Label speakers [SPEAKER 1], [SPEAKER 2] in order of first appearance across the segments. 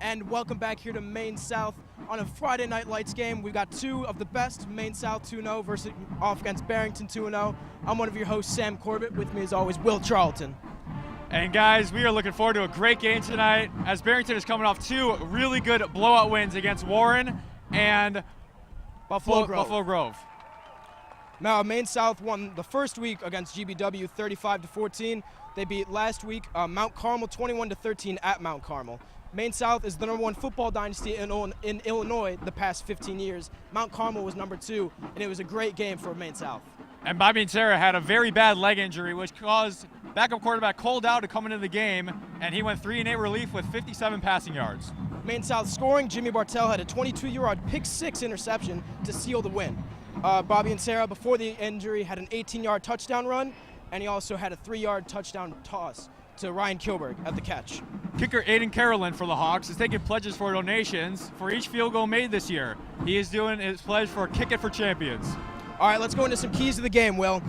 [SPEAKER 1] and welcome back here to Maine South on a Friday Night Lights game. We've got two of the best, Maine South 2-0 versus off against Barrington 2-0. I'm one of your hosts, Sam Corbett. With me as always, Will Charlton.
[SPEAKER 2] And guys, we are looking forward to a great game tonight as Barrington is coming off two really good blowout wins against Warren and
[SPEAKER 1] Buffalo Grove. Now, Maine South won the first week against GBW 35-14. They beat last week Mount Carmel 21-13 at Mount Carmel. Maine South is the #1 football dynasty in Illinois the past 15 years. Mount Carmel was #2, and it was a great game for Maine South.
[SPEAKER 2] And Bobby and Sarah had a very bad leg injury, which caused backup quarterback Cole Dow to come into the game, and he went 3-8 relief with 57 passing yards.
[SPEAKER 1] Maine South scoring, Jimmy Bartell had a 22-yard pick-6 interception to seal the win. Bobby and Sarah, before the injury, had an 18-yard touchdown run, and he also had a 3-yard touchdown toss to Ryan Kilberg at the catch.
[SPEAKER 2] Kicker Aiden Carolyn for the Hawks is taking pledges for donations for each field goal made this year. He is doing his pledge for Kick It for Champions.
[SPEAKER 1] All right, let's go into some keys of the game, Will.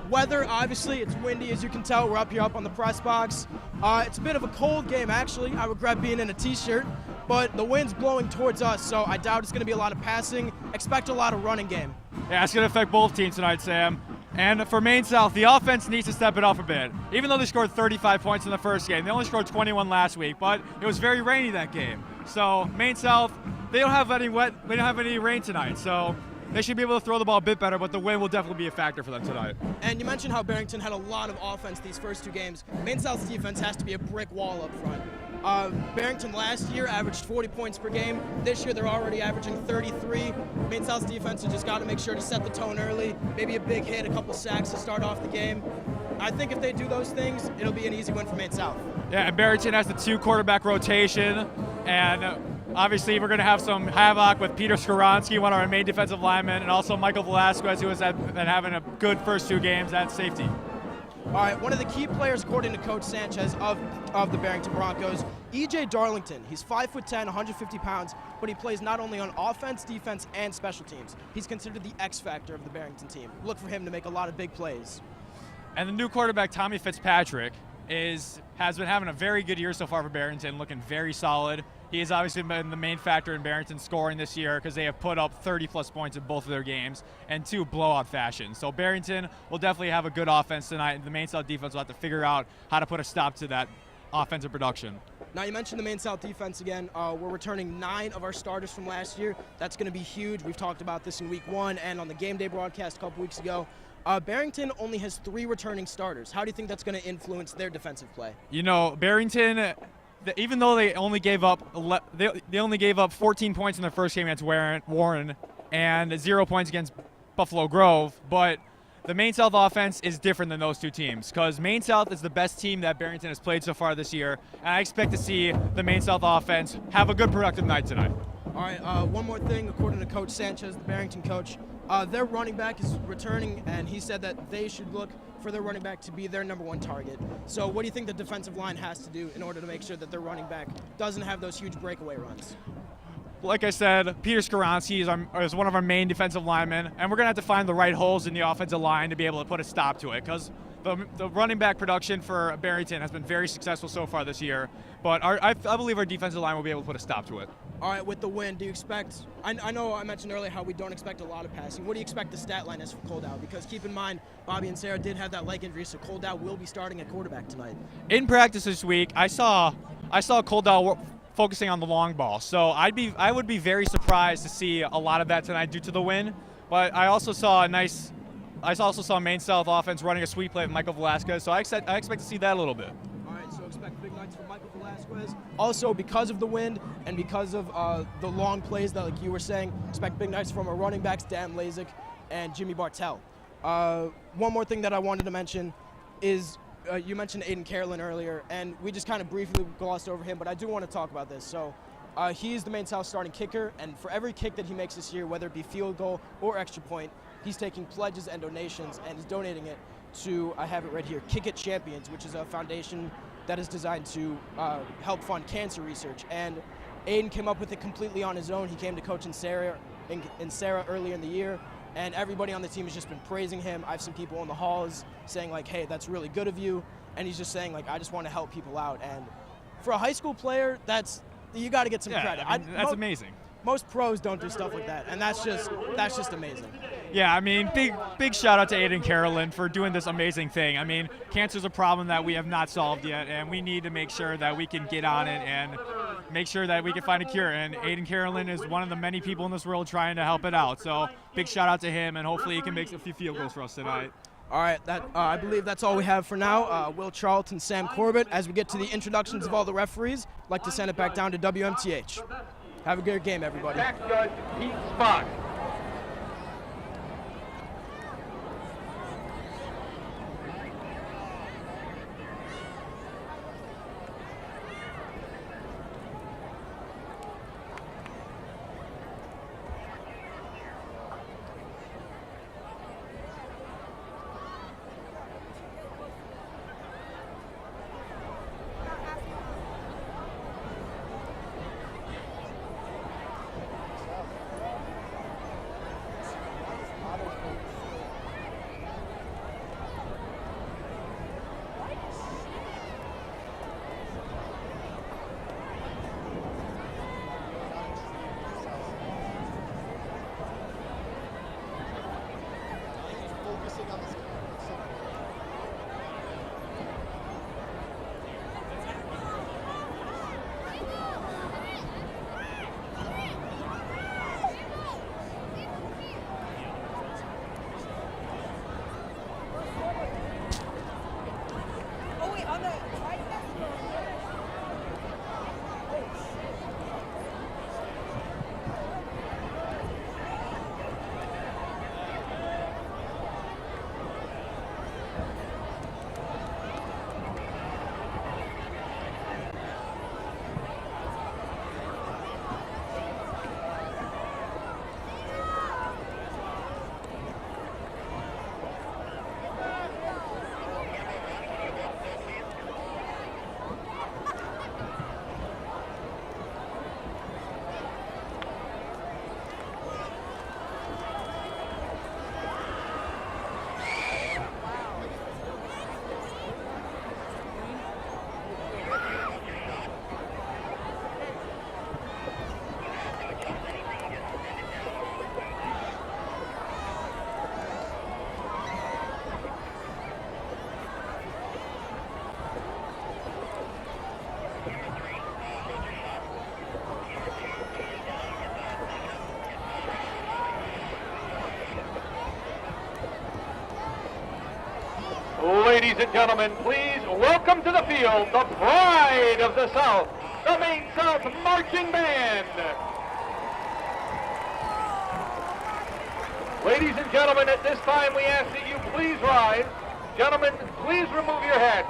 [SPEAKER 1] Weather, obviously, it's windy, as you can tell. We're up here up on the press box. It's a bit of a cold game, actually. I regret being in a T-shirt, but the wind's blowing towards us, so I doubt it's going to be a lot of passing. Expect a lot of running game.
[SPEAKER 2] Yeah, it's going to affect both teams tonight, Sam. And for Maine South, the offense needs to step it up a bit. Even though they scored 35 points in the first game, they only scored 21 last week, but it was very rainy that game. So Maine South, they don't have any rain tonight, so they should be able to throw the ball a bit better, but the wind will definitely be a factor for them tonight.
[SPEAKER 1] And you mentioned how Barrington had a lot of offense these first two games. Maine South's defense has to be a brick wall up front. Barrington last year averaged 40 points per game. This year they're already averaging 33. Maine South's defense has just got to make sure to set the tone early. Maybe a big hit, a couple sacks to start off the game. I think if they do those things, it'll be an easy win for Maine South.
[SPEAKER 2] Yeah, and Barrington has the 2 quarterback rotation, and obviously we're going to have some havoc with Peter Skoronsky, one of our main defensive linemen, and also Michael Velasquez, who has been having a good first 2 games at safety.
[SPEAKER 1] All right, one of the key players, according to Coach Sanchez of the Barrington Broncos, E.J. Darlington. He's 5'10", 150 pounds, but he plays not only on offense, defense, and special teams. He's considered the X factor of the Barrington team. Look for him to make a lot of big plays.
[SPEAKER 2] And the new quarterback, Tommy Fitzpatrick, has been having a very good year so far for Barrington, looking very solid. He has obviously been the main factor in Barrington scoring this year because they have put up 30-plus points in both of their games and 2 blowout fashions. So Barrington will definitely have a good offense tonight, and the Maine South defense will have to figure out how to put a stop to that offensive production.
[SPEAKER 1] Now, you mentioned the Maine South defense again. We're returning 9 of our starters from last year. That's going to be huge. We've talked about this in week 1 and on the game day broadcast a couple weeks ago. Barrington only has 3 returning starters. How do you think that's going to influence their defensive play?
[SPEAKER 2] You know, Barrington, even though they only gave up 14 points in their first game against Warren and 0 points against Buffalo Grove, but the Maine South offense is different than those 2 teams because Maine South is the best team that Barrington has played so far this year, and I expect to see the Maine South offense have a good productive night tonight.
[SPEAKER 1] All right, one more thing, according to Coach Sanchez, the Barrington coach, their running back is returning, and he said that they should look for their running back to be their #1 target. So what do you think the defensive line has to do in order to make sure that their running back doesn't have those huge breakaway runs?
[SPEAKER 2] Like I said, Peter Skoronsky is one of our main defensive linemen, and we're going to have to find the right holes in the offensive line to be able to put a stop to it because the running back production for Barrington has been very successful so far this year, but I believe our defensive line will be able to put a stop to it.
[SPEAKER 1] All right, with the win, do you expect – I know I mentioned earlier how we don't expect a lot of passing. What do you expect the stat line is for Cole Dow? Because keep in mind, Bobby and Sarah did have that leg injury, so Cole Dow will be starting at quarterback tonight.
[SPEAKER 2] In practice this week, I saw Cole Dow focusing on the long ball, so I would be very surprised to see a lot of that tonight due to the win, but I also saw Maine South offense running a sweep play with Michael Velasquez, so I expect to see that a little bit.
[SPEAKER 1] All right, so expect big nights from Michael Velasquez. Also, because of the wind and because of the long plays that, like you were saying, expect big nights from our running backs, Dan Lazick and Jimmy Bartell. One more thing that I wanted to mention is you mentioned Aiden Carolyn earlier, and we just kind of briefly glossed over him, but I do want to talk about this. So he's the Maine South starting kicker, and for every kick that he makes this year, whether it be field goal or extra point, he's taking pledges and donations and is donating it to, I have it right here, Kick It Champions, which is a foundation that is designed to help fund cancer research. And Aiden came up with it completely on his own. He came to Coach and Sarah earlier in the year, and everybody on the team has just been praising him. I've seen people in the halls saying, like, hey, that's really good of you. And he's just saying, like, I just want to help people out. And for a high school player, that's you got to get some
[SPEAKER 2] Yeah,
[SPEAKER 1] credit.
[SPEAKER 2] I mean, that's amazing.
[SPEAKER 1] Most pros don't do stuff like that, and that's just amazing.
[SPEAKER 2] Yeah, I mean, big shout out to Aiden Carolyn for doing this amazing thing. I mean, cancer's a problem that we have not solved yet, and we need to make sure that we can get on it and make sure that we can find a cure. And Aiden Carolyn is one of the many people in this world trying to help it out. So big shout out to him, and hopefully he can make a few field goals for us tonight.
[SPEAKER 1] All right, I believe that's all we have for now. Will Charlton, Sam Corbett. As we get to the introductions of all the referees, I'd like to send it back down to WMTH. Have a good game, everybody.
[SPEAKER 3] Back judge Pete Spock. Ladies and gentlemen, please welcome to the field the pride of the South, the Maine South Marching Band. Ladies and gentlemen, at this time we ask that you please rise. Gentlemen, please remove your hats.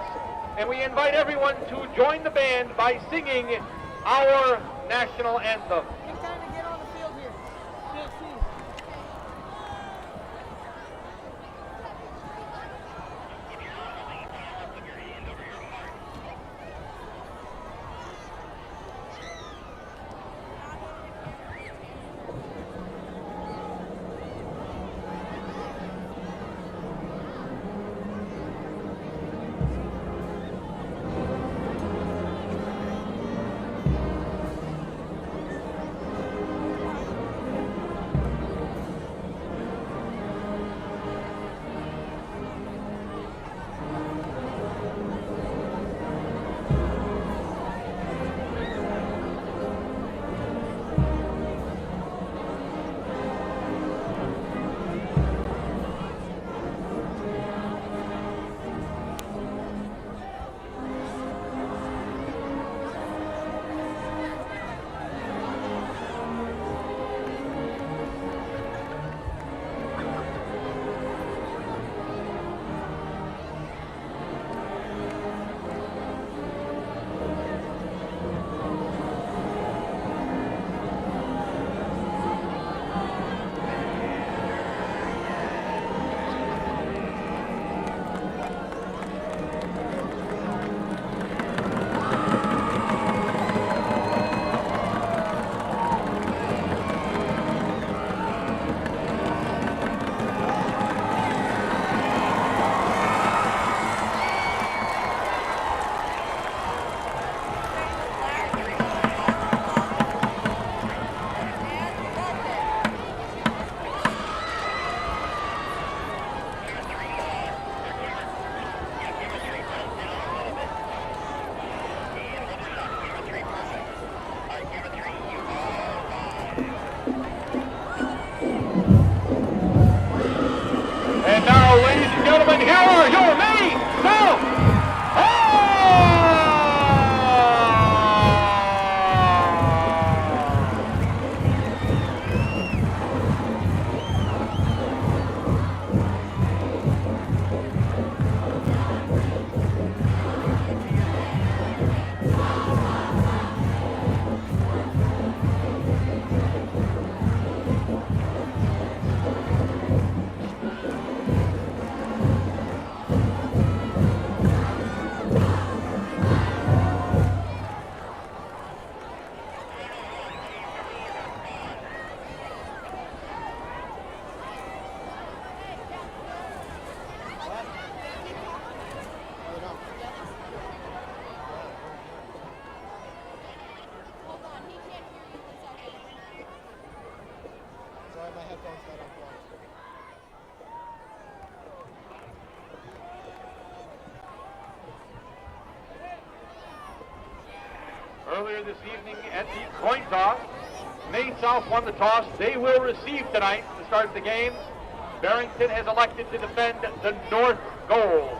[SPEAKER 3] And we invite everyone to join the band by singing our national anthem. earlier this evening at the coin toss. Maine South won the toss. They will receive tonight to start the game. Barrington has elected to defend the north goal.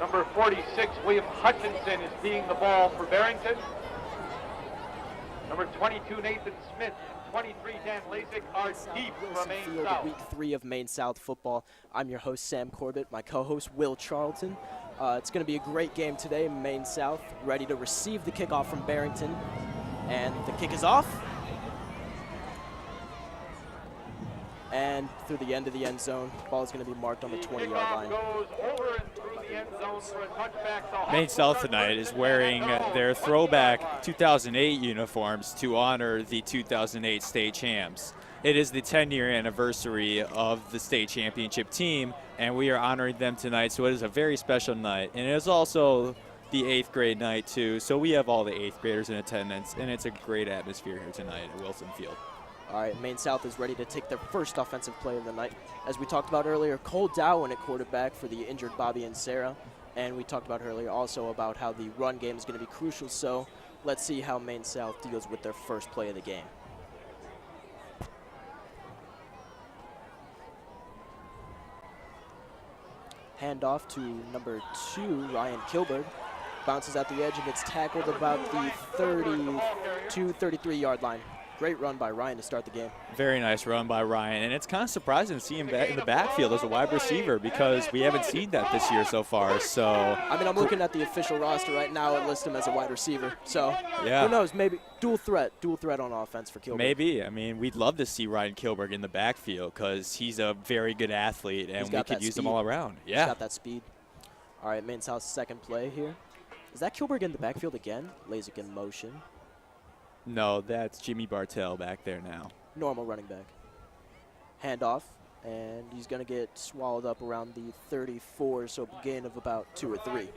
[SPEAKER 3] Number 46, William Hutchinson, is teeing the ball for Barrington. Number 22, Nathan Smith, and 23, Dan Lasik are deep from Maine
[SPEAKER 1] Field,
[SPEAKER 3] South.
[SPEAKER 1] Week 3 of Maine South football. I'm your host, Sam Corbett. My co-host, Will Charlton. It's going to be a great game today. Maine South ready to receive the kickoff from Barrington. And the kick is off. And through the end of the end zone, the ball is going to be marked on the 20-yard line.
[SPEAKER 3] Goes over and through the end zone for a touchback.
[SPEAKER 4] Maine South tonight is wearing their throwback 2008 uniforms to honor the 2008 state champs. It is the 10-year anniversary of the state championship team, and we are honoring them tonight, so it is a very special night. And it is also the 8th grade night, too, so we have all the 8th graders in attendance, and it's a great atmosphere here tonight at Wilson Field.
[SPEAKER 1] All right, Maine South is ready to take their first offensive play of the night. As we talked about earlier, Cole Dowen at quarterback for the injured Bobby and Sarah. And we talked about earlier also about how the run game is going to be crucial. So let's see how Maine South deals with their first play of the game. Handoff to number 2, Ryan Kilberg. Bounces out the edge and gets tackled about the 32, 33-yard line. Great run by Ryan to start the game.
[SPEAKER 4] Very nice run by Ryan, and it's kind of surprising to see him back in the backfield as a wide receiver because we haven't seen that this year so far. So
[SPEAKER 1] I mean, I'm looking at the official roster right now. It lists him as a wide receiver. So
[SPEAKER 4] yeah,
[SPEAKER 1] who knows? Maybe dual threat on offense for Kilberg.
[SPEAKER 4] Maybe. I mean, we'd love to see Ryan Kilberg in the backfield because he's a very good athlete, and we could use him all around. Yeah,
[SPEAKER 1] he's got that speed. All right, Maine South's second play here. Is that Kilberg in the backfield again? Lasik in motion.
[SPEAKER 4] No, that's Jimmy Bartell back there now.
[SPEAKER 1] Normal running back. Handoff, and he's going to get swallowed up around the 34, so a gain of about 2 or 3.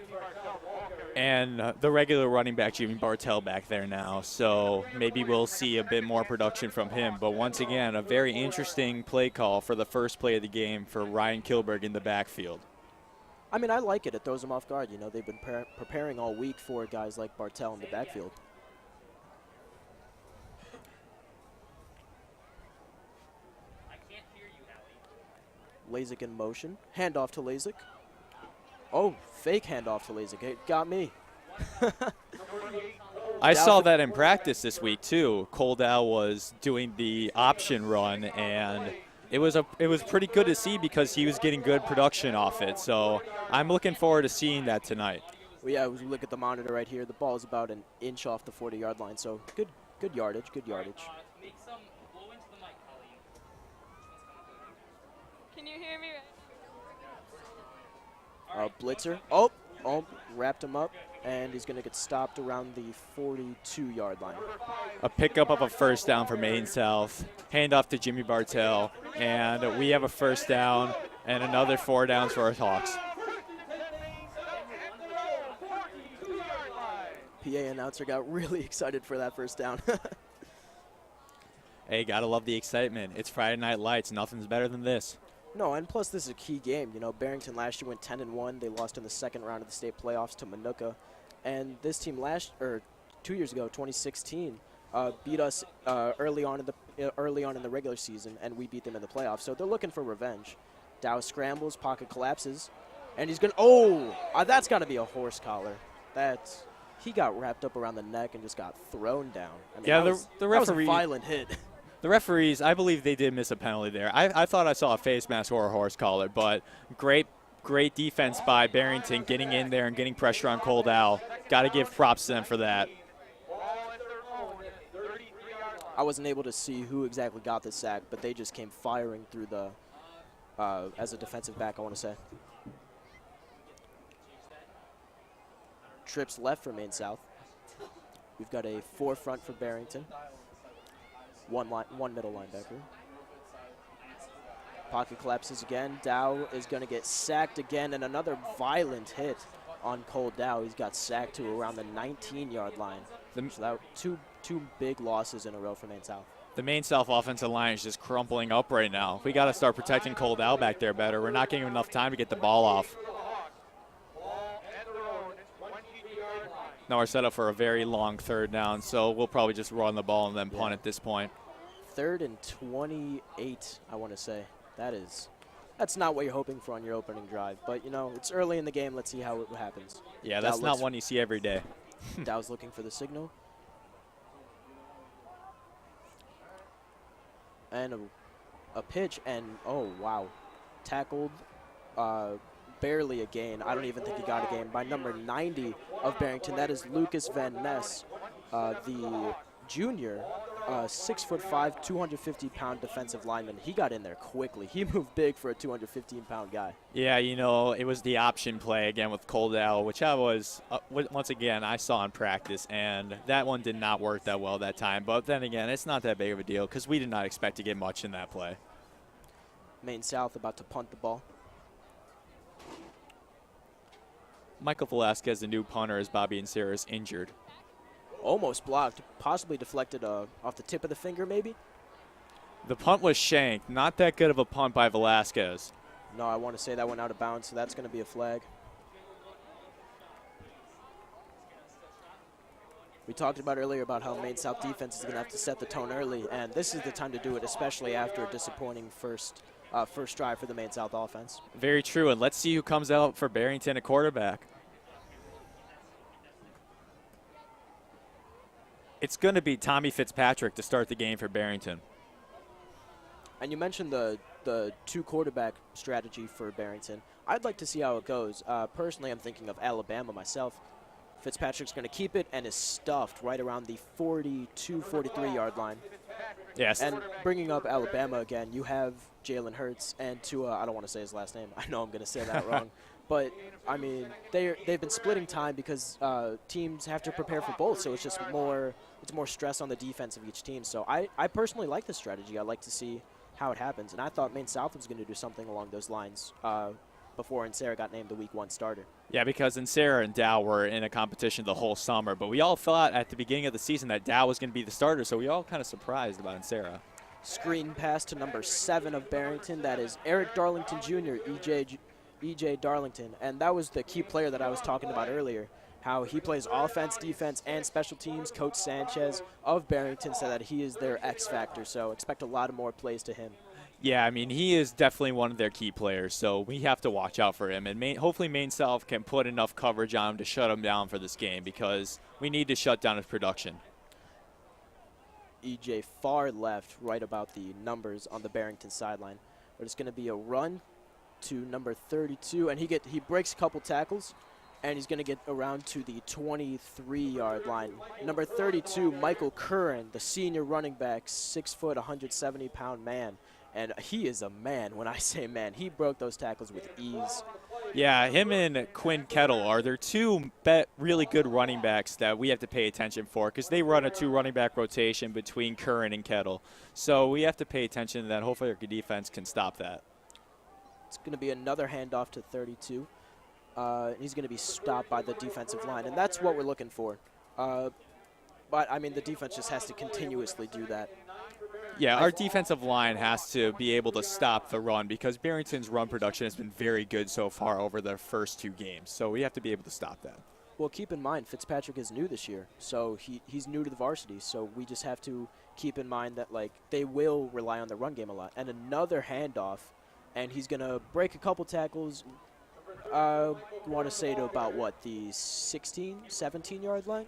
[SPEAKER 4] And the regular running back, Jimmy Bartell, back there now, so maybe we'll see a bit more production from him. But once again, a very interesting play call for the first play of the game for Ryan Kilberg in the backfield.
[SPEAKER 1] I mean, I like it. It throws them off guard. You know, they've been preparing all week for guys like Bartell in the backfield. Lasik in motion. Handoff to Lasik. Oh, fake handoff to Lasik. It got me.
[SPEAKER 4] I saw that in practice this week too. Cole Dow was doing the option run, and it was pretty good to see because he was getting good production off it. So I'm looking forward to seeing that tonight.
[SPEAKER 1] Well, yeah, as we look at the monitor right here, the ball is about an inch off the 40-yard line. So good yardage. Good yardage.
[SPEAKER 5] Can you hear me?
[SPEAKER 1] Blitzer. Oh, wrapped him up, and he's going to get stopped around the 42-yard line.
[SPEAKER 4] A pickup of a first down for Maine South. Handoff to Jimmy Bartell, and we have a first down and another 4 downs for our Hawks.
[SPEAKER 1] PA announcer got really excited for that first down.
[SPEAKER 4] Hey, gotta love the excitement. It's Friday Night Lights. Nothing's better than this.
[SPEAKER 1] No, and plus this is a key game. You know, Barrington last year went 10-1. They lost in the second round of the state playoffs to Minooka, and this team 2 years ago, 2016, beat us early on in the regular season, and we beat them in the playoffs. So they're looking for revenge. Dow scrambles, pocket collapses, and he's gonna. Oh, that's got to be a horse collar. He got wrapped up around the neck and just got thrown down. I mean,
[SPEAKER 4] Yeah,
[SPEAKER 1] the referee. That was a violent hit.
[SPEAKER 4] The referees, I believe they did miss a penalty there. I thought I saw a face mask or a horse collar, but great defense by Barrington getting in there and getting pressure on Cold Owl. Got to give props to them for that.
[SPEAKER 1] I wasn't able to see who exactly got the sack, but they just came firing through the, as a defensive back, I want to say. Trips left for Maine South. We've got a 4 front for Barrington. One middle linebacker. Pocket collapses again. Dow is going to get sacked again, and another violent hit on Cole Dow. He's got sacked to around the 19-yard line. So that two big losses in a row for Maine South.
[SPEAKER 4] The Maine South offensive line is just crumpling up right now. We got to start protecting Cole Dow back there better. We're not giving him enough time to get the ball off. Now we're set up for a very long 3rd down, so we'll probably just run the ball and then punt at this point.
[SPEAKER 1] 3rd and 28, I want to say. That's not what you're hoping for on your opening drive. But, you know, it's early in the game. Let's see how it happens.
[SPEAKER 4] Yeah, that's not one you see every day.
[SPEAKER 1] Dow's looking for the signal. And a pitch, and, oh, wow. Tackled, barely a gain. I don't even think he got a gain. By number 90 of Barrington, that is Lucas Van Ness, the junior, 6'5", 250-pound defensive lineman. He got in there quickly. He moved big for a 215-pound guy.
[SPEAKER 4] Yeah, you know, it was the option play again with Coldell, which I was, once again, I saw in practice, and that one did not work that well that time. But then again, it's not that big of a deal because we did not expect to get much in that play.
[SPEAKER 1] Maine South about to punt the ball.
[SPEAKER 4] Michael Velasquez, the new punter, as Bobby and Sarah is injured.
[SPEAKER 1] Almost blocked, possibly deflected off the tip of the finger, maybe?
[SPEAKER 4] The punt was shanked. Not that good of a punt by Velasquez.
[SPEAKER 1] No, I want to say that went out of bounds, so that's going to be a flag. We talked about earlier about how Maine South defense is going to have to set the tone early, and this is the time to do it, especially after a disappointing first drive for the Maine South offense.
[SPEAKER 4] Very true, and let's see who comes out for Barrington at quarterback. It's going to be Tommy Fitzpatrick to start the game for Barrington.
[SPEAKER 1] And you mentioned the 2-quarterback strategy for Barrington. I'd like to see how it goes. Personally, I'm thinking of Alabama myself. Fitzpatrick's going to keep it and is stuffed right around the 42, 43-yard line.
[SPEAKER 4] Yes.
[SPEAKER 1] And bringing up Alabama again, you have Jalen Hurts and Tua. I don't want to say his last name. I know I'm going to say that wrong. But, I mean, they've been splitting time because teams have to prepare for both, so it's just more stress on the defense of each team. So I personally like this strategy. I like to see how it happens. And I thought Maine South was going to do something along those lines before Sarah got named the Week 1 starter.
[SPEAKER 4] Yeah, because Sarah and Dow were in a competition the whole summer, but we all thought at the beginning of the season that Dow was going to be the starter, so we all kind of surprised about Sarah.
[SPEAKER 1] Screen pass to number 7 of Barrington. That is Eric Darlington Jr., E.J. Darlington, and that was the key player that I was talking about earlier, how he plays offense, defense, and special teams. Coach Sanchez of Barrington said that he is their X factor, so expect a lot of more plays to him.
[SPEAKER 4] Yeah, I mean, he is definitely one of their key players, so we have to watch out for him. And hopefully Maine South can put enough coverage on him to shut him down for this game because we need to shut down his production.
[SPEAKER 1] EJ far left, right about the numbers on the Barrington sideline. But it's going to be a run to number 32, and he breaks a couple tackles, and he's going to get around to the 23-yard line. Number 32, Michael Curran, the senior running back, 6 foot, 170-pound man. And he is a man. When I say man, he broke those tackles with ease.
[SPEAKER 4] Yeah, him and Quinn Kettle are their two really good running backs that we have to pay attention for because they run a 2 running back rotation between Curran and Kettle. So we have to pay attention to that. Hopefully our defense can stop that.
[SPEAKER 1] It's going to be another handoff to 32. He's going to be stopped by the defensive line, and that's what we're looking for. But, I mean, the defense just has to continuously do that.
[SPEAKER 4] Yeah, our defensive line has to be able to stop the run because Barrington's run production has been very good so far over their first 2 games. So we have to be able to stop that.
[SPEAKER 1] Well, keep in mind, Fitzpatrick is new this year, so he's new to the varsity. So we just have to keep in mind that, like, they will rely on the run game a lot. And another handoff, and he's going to break a couple tackles. I want to say to about, what, the 16, 17-yard line?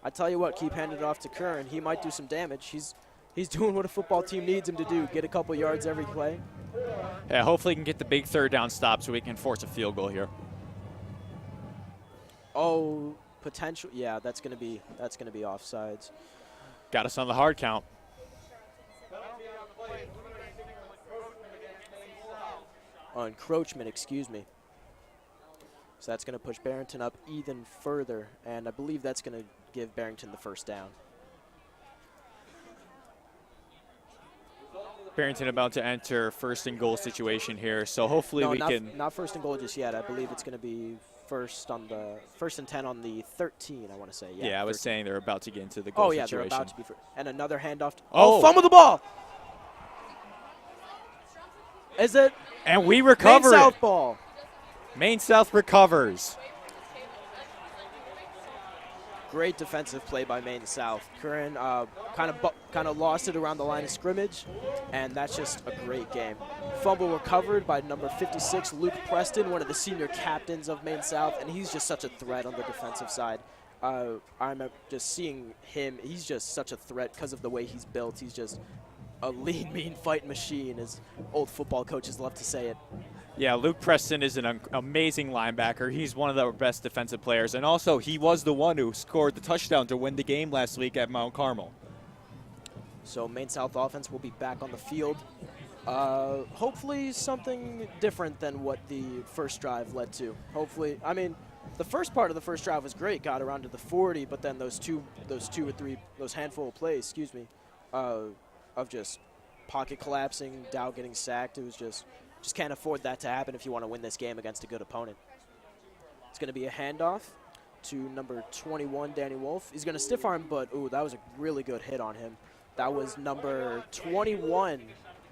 [SPEAKER 1] I tell you what, keep handing it off to Curran. He might do some damage. He's doing what a football team needs him to do, get a couple yards every play.
[SPEAKER 4] Yeah, hopefully he can get the big 3rd down stop so we can force a field goal here.
[SPEAKER 1] Oh, potential. Yeah, that's going to be offsides.
[SPEAKER 4] Got us on the hard count.
[SPEAKER 1] Encroachment, excuse me. So that's going to push Barrington up even further, and I believe that's going to give Barrington the first down.
[SPEAKER 4] Barrington about to enter first and goal situation here, so hopefully
[SPEAKER 1] No,
[SPEAKER 4] we
[SPEAKER 1] not,
[SPEAKER 4] can.
[SPEAKER 1] not first and goal just yet. I believe it's going to be first and 10 on the 13. I want to say.
[SPEAKER 4] Yeah, I was
[SPEAKER 1] 13.
[SPEAKER 4] saying they're about to get into the goal
[SPEAKER 1] Oh yeah,
[SPEAKER 4] situation.
[SPEAKER 1] they're about to be. And another handoff.
[SPEAKER 4] Oh.
[SPEAKER 1] Fumble the ball. Is it?
[SPEAKER 4] And we
[SPEAKER 1] Maine
[SPEAKER 4] recover
[SPEAKER 1] South
[SPEAKER 4] it.
[SPEAKER 1] ball.
[SPEAKER 4] Maine South recovers.
[SPEAKER 1] Great defensive play by Maine South. Curran kind of lost it around the line of scrimmage, and that's just a great game. Fumble recovered by number 56, Luke Preston, one of the senior captains of Maine South, and he's just such a threat on the defensive side. I'm just seeing him. He's just such a threat because of the way he's built. He's just a lean, mean fight machine, as old football coaches love to say it.
[SPEAKER 4] Yeah, Luke Preston is an amazing linebacker. He's one of the best defensive players. And also, he was the one who scored the touchdown to win the game last week at Mount Carmel.
[SPEAKER 1] So Maine South offense will be back on the field. Hopefully something different than what the first drive led to. Hopefully, I mean, the first part of the first drive was great, got around to the 40, but then those handful of plays, excuse me, of just pocket collapsing, Dow getting sacked, it was just can't afford that to happen if you want to win this game against a good opponent. It's going to be a handoff to number 21, Danny Wolf. He's going to stiff arm, but ooh, that was a really good hit on him. That was number 21.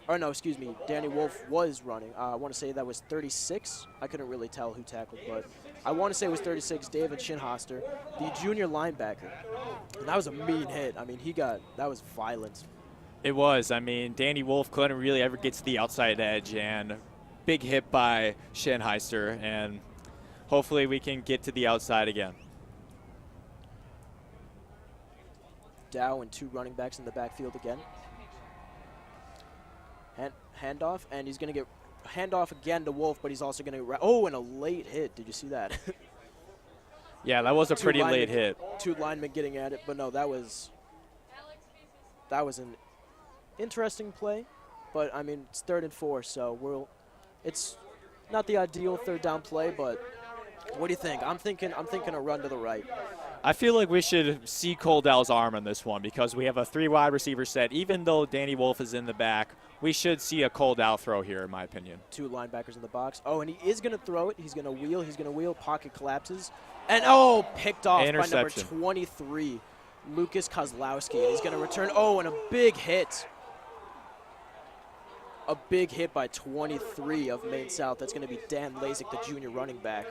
[SPEAKER 1] Or no, excuse me, Danny Wolf was running. I want to say that was 36. I couldn't really tell who tackled, but I want to say it was 36, David Shinhoster, the junior linebacker. And that was a mean hit. I mean, that was violent.
[SPEAKER 4] It was. I mean, Danny Wolf couldn't really ever get to the outside edge, and big hit by Schenheister, and hopefully we can get to the outside again.
[SPEAKER 1] Dow and two running backs in the backfield again. Handoff, and he's going to get handoff again to Wolf, but he's also going to and a late hit. Did you see that?
[SPEAKER 4] Yeah, that was a pretty late hit.
[SPEAKER 1] Two linemen getting at it, but no, that was an interesting play, but I mean, it's 3rd and 4, so it's not the ideal third down play, but what do you think? I'm thinking a run to the right.
[SPEAKER 4] I feel like we should see Cole Dow's arm on this one because we have a 3 wide receiver set. Even though Danny Wolf is in the back, we should see a Cole Dow throw here, in my opinion. 2
[SPEAKER 1] linebackers in the box. Oh, and he is going to throw it. He's going to wheel. Pocket collapses. And, picked off by number 23, Lucas Kozlowski. And he's going to return. Oh, and a big hit. A big hit by 23 of Maine South. That's going to be Dan Lasik, the junior running back.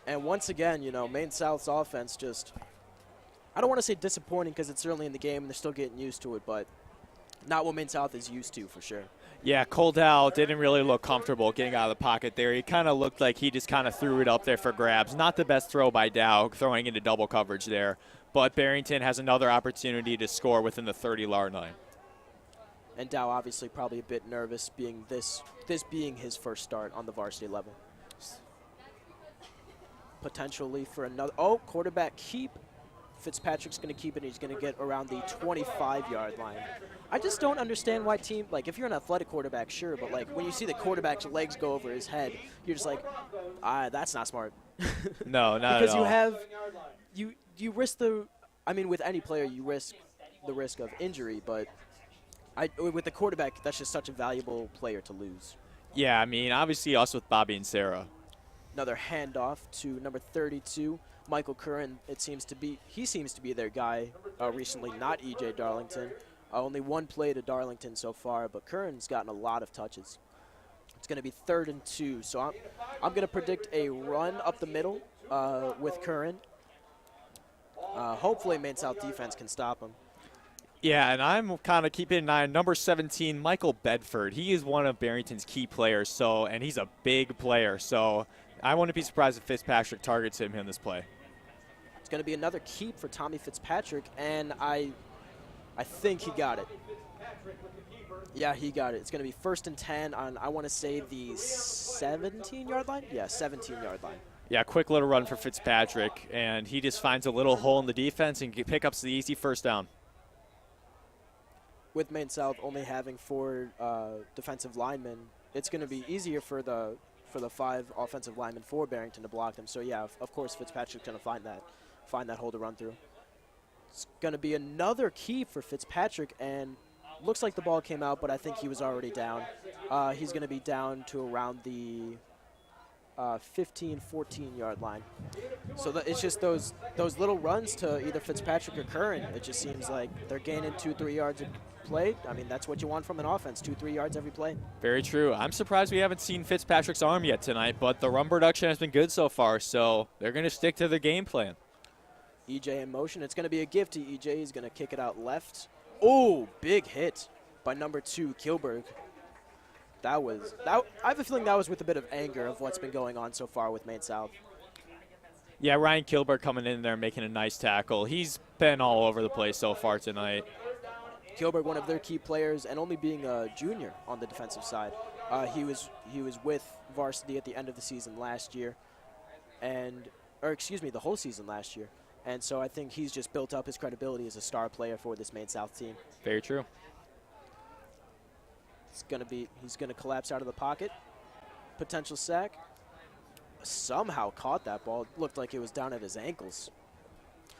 [SPEAKER 1] And once again, Maine South's offense just, I don't want to say disappointing because it's early in the game and they're still getting used to it, but not what Maine South is used to for sure.
[SPEAKER 4] Yeah, Cole Dow didn't really look comfortable getting out of the pocket there. He kind of looked like he just kind of threw it up there for grabs. Not the best throw by Dow, throwing into double coverage there. But Barrington has another opportunity to score within the 30-yard line.
[SPEAKER 1] And Dow obviously probably a bit nervous, being this being his first start on the varsity level. Potentially for another, quarterback keep. Fitzpatrick's going to keep it, and he's going to get around the 25-yard line. I just don't understand why if you're an athletic quarterback, sure, but when you see the quarterback's legs go over his head, you're just like, that's not smart.
[SPEAKER 4] No, not
[SPEAKER 1] because
[SPEAKER 4] at all.
[SPEAKER 1] You risk with any player, you risk the risk of injury, but with the quarterback, that's just such a valuable player to lose.
[SPEAKER 4] Yeah, I mean, obviously us with Bobby and Sarah.
[SPEAKER 1] Another handoff to number 32, Michael Curran. He seems to be their guy recently, not E.J. Darlington. Only 1 play to Darlington so far, but Curran's gotten a lot of touches. It's going to be 3rd and 2, so I'm going to predict a run up the middle with Curran. Hopefully Maine South defense can stop him.
[SPEAKER 4] Yeah, and I'm kind of keeping an eye on number 17, Michael Bedford. He is one of Barrington's key players, and he's a big player, so I wouldn't be surprised if Fitzpatrick targets him in this play.
[SPEAKER 1] It's going to be another keep for Tommy Fitzpatrick, and I think he got it. Yeah, he got it. It's going to be 1st and 10 on, I want to say, the 17-yard line? Yeah, 17-yard line.
[SPEAKER 4] Yeah, quick little run for Fitzpatrick, and he just finds a little hole in the defense and picks up the easy first down.
[SPEAKER 1] with Maine South only having 4 defensive linemen, it's going to be easier for the 5 offensive linemen for Barrington to block them. So yeah, of course Fitzpatrick's going to find that hole to run through. It's going to be another key for Fitzpatrick, and looks like the ball came out, but I think he was already down. He's going to be down to around the 15, 14-yard line. So it's just those little runs to either Fitzpatrick or Curran. It just seems like they're gaining 2-3 yards a play. I mean, that's what you want from an offense, 2-3 yards every play.
[SPEAKER 4] Very true. I'm surprised we haven't seen Fitzpatrick's arm yet tonight, but the run production has been good so far, so they're going to stick to their game plan.
[SPEAKER 1] EJ in motion. It's going to be a gift to EJ. He's going to kick it out left. Oh, big hit by number 2, Kilberg. I have a feeling that was with a bit of anger of what's been going on so far with Maine South.
[SPEAKER 4] Yeah, Ryan Kilberg coming in there making a nice tackle. He's been all over the place so far tonight.
[SPEAKER 1] Kilberg, one of their key players, and only being a junior on the defensive side. He was with Varsity at the end of the season last year, the whole season last year. And so I think he's just built up his credibility as a star player for this Maine South team.
[SPEAKER 4] Very true.
[SPEAKER 1] He's gonna collapse out of the pocket. Potential sack. Somehow caught that ball. Looked like it was down at his ankles.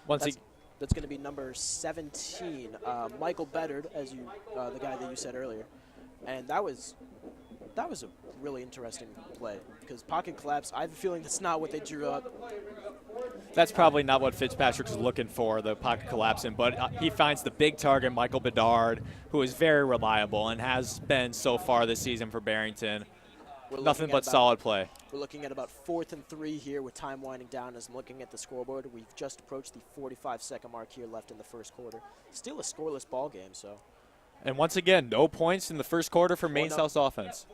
[SPEAKER 1] That's going to be number 17, Michael Beddard, as the guy that you said earlier. And that was a really interesting play because pocket collapse. I have a feeling that's not what they drew up.
[SPEAKER 4] That's probably not what Fitzpatrick's looking for, the pocket collapsing, but he finds the big target, Michael Bedard, who is very reliable and has been so far this season for Barrington. Nothing but solid play.
[SPEAKER 1] We're looking at about 4th and 3 here with time winding down as I'm looking at the scoreboard. We've just approached the 45-second mark here left in the first quarter. Still a scoreless ball game, so.
[SPEAKER 4] And once again, no points in the first quarter for Maine South's offense.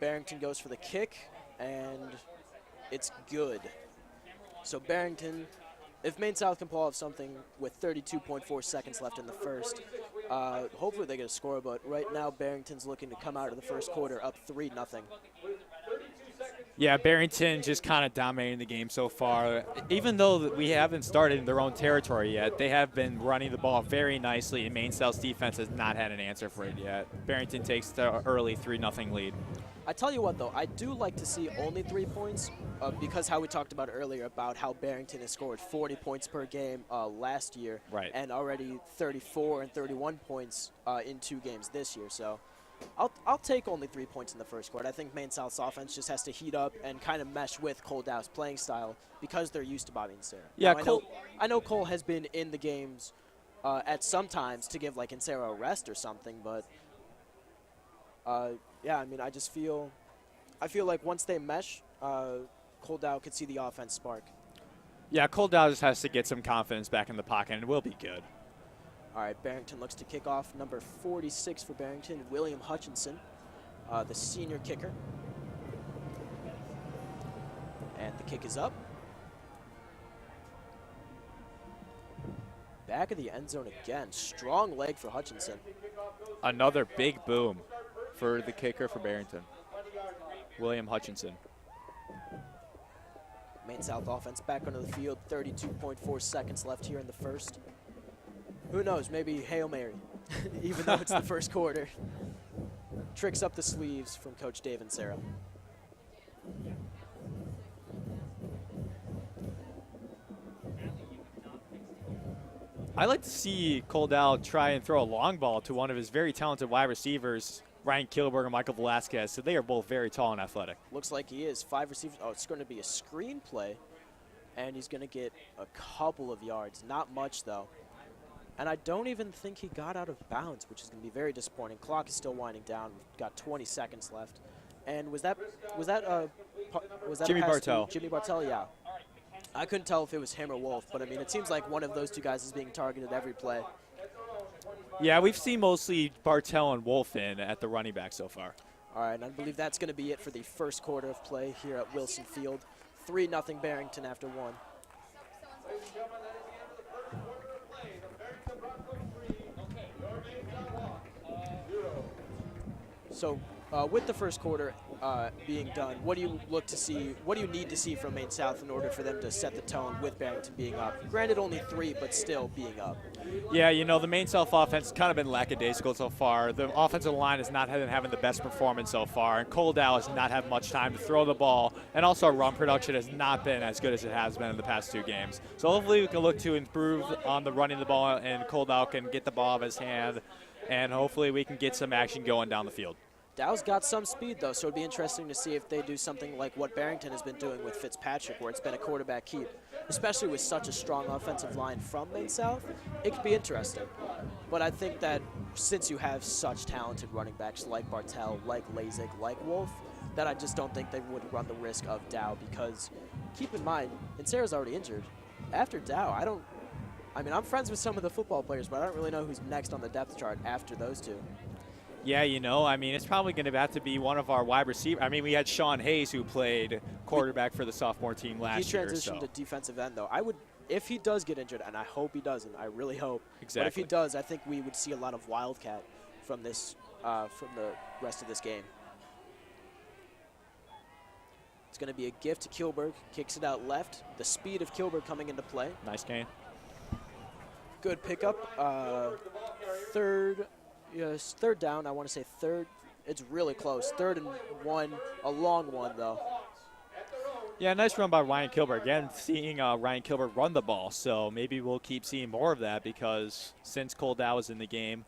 [SPEAKER 1] Barrington goes for the kick, and it's good. So Barrington, if Maine South can pull off something with 32.4 seconds left in the first, hopefully they get a score, but right now Barrington's looking to come out of the first quarter up 3-0.
[SPEAKER 4] Yeah, Barrington just kind of dominating the game so far. Even though we haven't started in their own territory yet, they have been running the ball very nicely, and Maine South's defense has not had an answer for it yet. Barrington takes the early 3-0 lead.
[SPEAKER 1] I tell you what, though, I do like to see only 3 points because how we talked about earlier about how Barrington has scored 40 points per game last year,
[SPEAKER 4] right,
[SPEAKER 1] and already 34 and 31 points in 2 games this year. So I'll take only 3 points in the first quarter. I think Maine South's offense just has to heat up and kind of mesh with Cole Dow's playing style because they're used to Bobby and Sarah.
[SPEAKER 4] Yeah,
[SPEAKER 1] now, I know Cole has been in the games at some times to give like Insera a rest or something, but yeah, I mean, I feel like once they mesh, Cole Dow could see the offense spark.
[SPEAKER 4] Yeah, Cole Dow just has to get some confidence back in the pocket, and we'll be good.
[SPEAKER 1] All right, Barrington looks to kick off. Number 46 for Barrington, William Hutchinson, the senior kicker. And the kick is up. Back of the end zone again. Strong leg for Hutchinson.
[SPEAKER 4] Another big boom for the kicker for Barrington, William Hutchinson.
[SPEAKER 1] Maine South offense back onto the field. 32.4 seconds left here in the first. Who knows, maybe Hail Mary, even though it's the first quarter. Tricks up the sleeves from Coach Dave and Sarah.
[SPEAKER 4] I like to see Cole Dow try and throw a long ball to one of his very talented wide receivers, Ryan Kilberg and Michael Velasquez. So they are both very tall and athletic.
[SPEAKER 1] Looks like he is. 5 receivers. Oh, it's going to be a screen play, and he's going to get a couple of yards. Not much, though. And I don't even think he got out of bounds, which is going to be very disappointing. Clock is still winding down. We've got 20 seconds left. And was that
[SPEAKER 4] Jimmy Bartell?
[SPEAKER 1] Jimmy Bartell, yeah. I couldn't tell if it was him or Wolf, but I mean, it seems like one of those 2 guys is being targeted every play.
[SPEAKER 4] Yeah, we've seen mostly Bartell and Wolf in at the running back so far.
[SPEAKER 1] All right, and I believe that's going to be it for the first quarter of play here at Wilson Field. 3-0 Barrington after 1. So with the first quarter being done, what do you look to see? What do you need to see from Maine South in order for them to set the tone with Barrington being up? Granted, only 3, but still being up.
[SPEAKER 4] Yeah, the Maine South offense has kind of been lackadaisical so far. The offensive line has not been having the best performance so far, and Coldell has not had much time to throw the ball, and also our run production has not been as good as it has been in the past 2 games. So hopefully we can look to improve on the running the ball, and Coldell can get the ball out of his hand, and hopefully we can get some action going down the field.
[SPEAKER 1] Dow's got some speed, though, so it'd be interesting to see if they do something like what Barrington has been doing with Fitzpatrick, where it's been a quarterback keep, especially with such a strong offensive line from Maine South. It could be interesting. But I think that since you have such talented running backs like Bartell, like Lasik, like Wolf, that I just don't think they would run the risk of Dow, because keep in mind, Insera's already injured. After Dow, I'm friends with some of the football players, but I don't really know who's next on the depth chart after those two.
[SPEAKER 4] Yeah, it's probably going to have to be one of our wide receivers. We had Sean Hayes, who played quarterback for the sophomore team last year.
[SPEAKER 1] He transitioned to defensive end, though. If he does get injured, and I hope he doesn't, I really hope.
[SPEAKER 4] Exactly.
[SPEAKER 1] But if he does, I think we would see a lot of Wildcat from this, from the rest of this game. It's going to be a gift to Kilberg. Kicks it out left. The speed of Kilberg coming into play.
[SPEAKER 4] Nice gain.
[SPEAKER 1] Good pickup. Third down. I want to say third. It's really close. 3rd and 1. A long one, though.
[SPEAKER 4] Yeah, nice run by Ryan Kilberg. Again, seeing Ryan Kilberg run the ball, so maybe we'll keep seeing more of that, because since Coldell was in the game.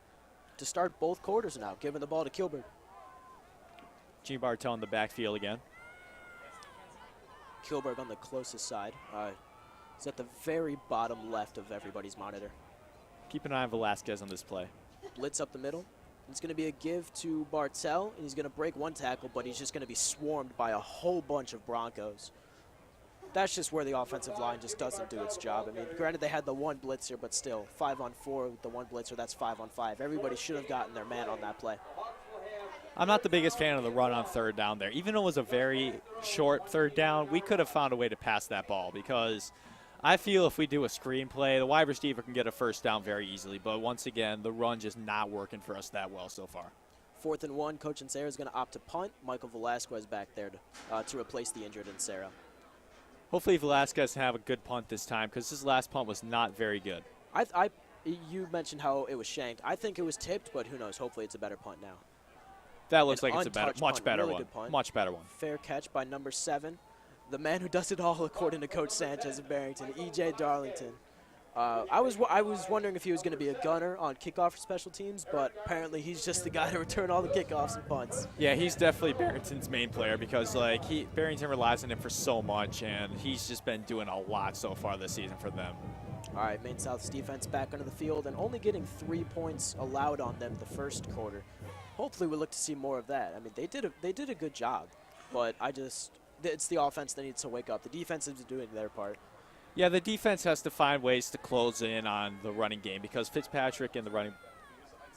[SPEAKER 1] To start both quarters now, giving the ball to Kilberg.
[SPEAKER 4] Gene Bartell in the backfield again.
[SPEAKER 1] Kilberg on the closest side. He's at the very bottom left of everybody's monitor.
[SPEAKER 4] Keep an eye on Velasquez on this play.
[SPEAKER 1] Blitz up the middle. It's going to be a give to Bartell, and he's going to break one tackle, but he's just going to be swarmed by a whole bunch of Broncos. That's just where the offensive line just doesn't do its job. Granted, they had the one blitzer, but still, 5-on-4 with the one blitzer, that's 5-on-5. Everybody should have gotten their man on that play.
[SPEAKER 4] I'm not the biggest fan of the run on 3rd down there. Even though it was a very short 3rd down, we could have found a way to pass that ball, because I feel if we do a screen play, the wide receiver can get a 1st down very easily. But once again, the run just not working for us that well so far.
[SPEAKER 1] 4th and 1, Coach Insera is going to opt to punt. Michael Velasquez back there to replace the injured Insera.
[SPEAKER 4] Hopefully Velasquez can have a good punt this time, because his last punt was not very good.
[SPEAKER 1] You mentioned how it was shanked. I think it was tipped, but who knows? Hopefully it's a better punt now.
[SPEAKER 4] That looks like it's a much better
[SPEAKER 1] really
[SPEAKER 4] one.
[SPEAKER 1] Good punt.
[SPEAKER 4] Much better one.
[SPEAKER 1] Fair catch by number 7. The man who does it all, according to Coach Sanchez of Barrington, E.J. Darlington. I was wondering if he was going to be a gunner on kickoff for special teams, but apparently he's just the guy to return all the kickoffs and punts.
[SPEAKER 4] Yeah, he's definitely Barrington's main player, because Barrington relies on him for so much, and he's just been doing a lot so far this season for them.
[SPEAKER 1] All right, Maine South's defense back onto the field, and only getting 3 points allowed on them the first quarter. Hopefully we look to see more of that. They did a good job, but it's the offense that needs to wake up. The defense is doing their part.
[SPEAKER 4] Yeah, the defense has to find ways to close in on the running game, because Fitzpatrick in the running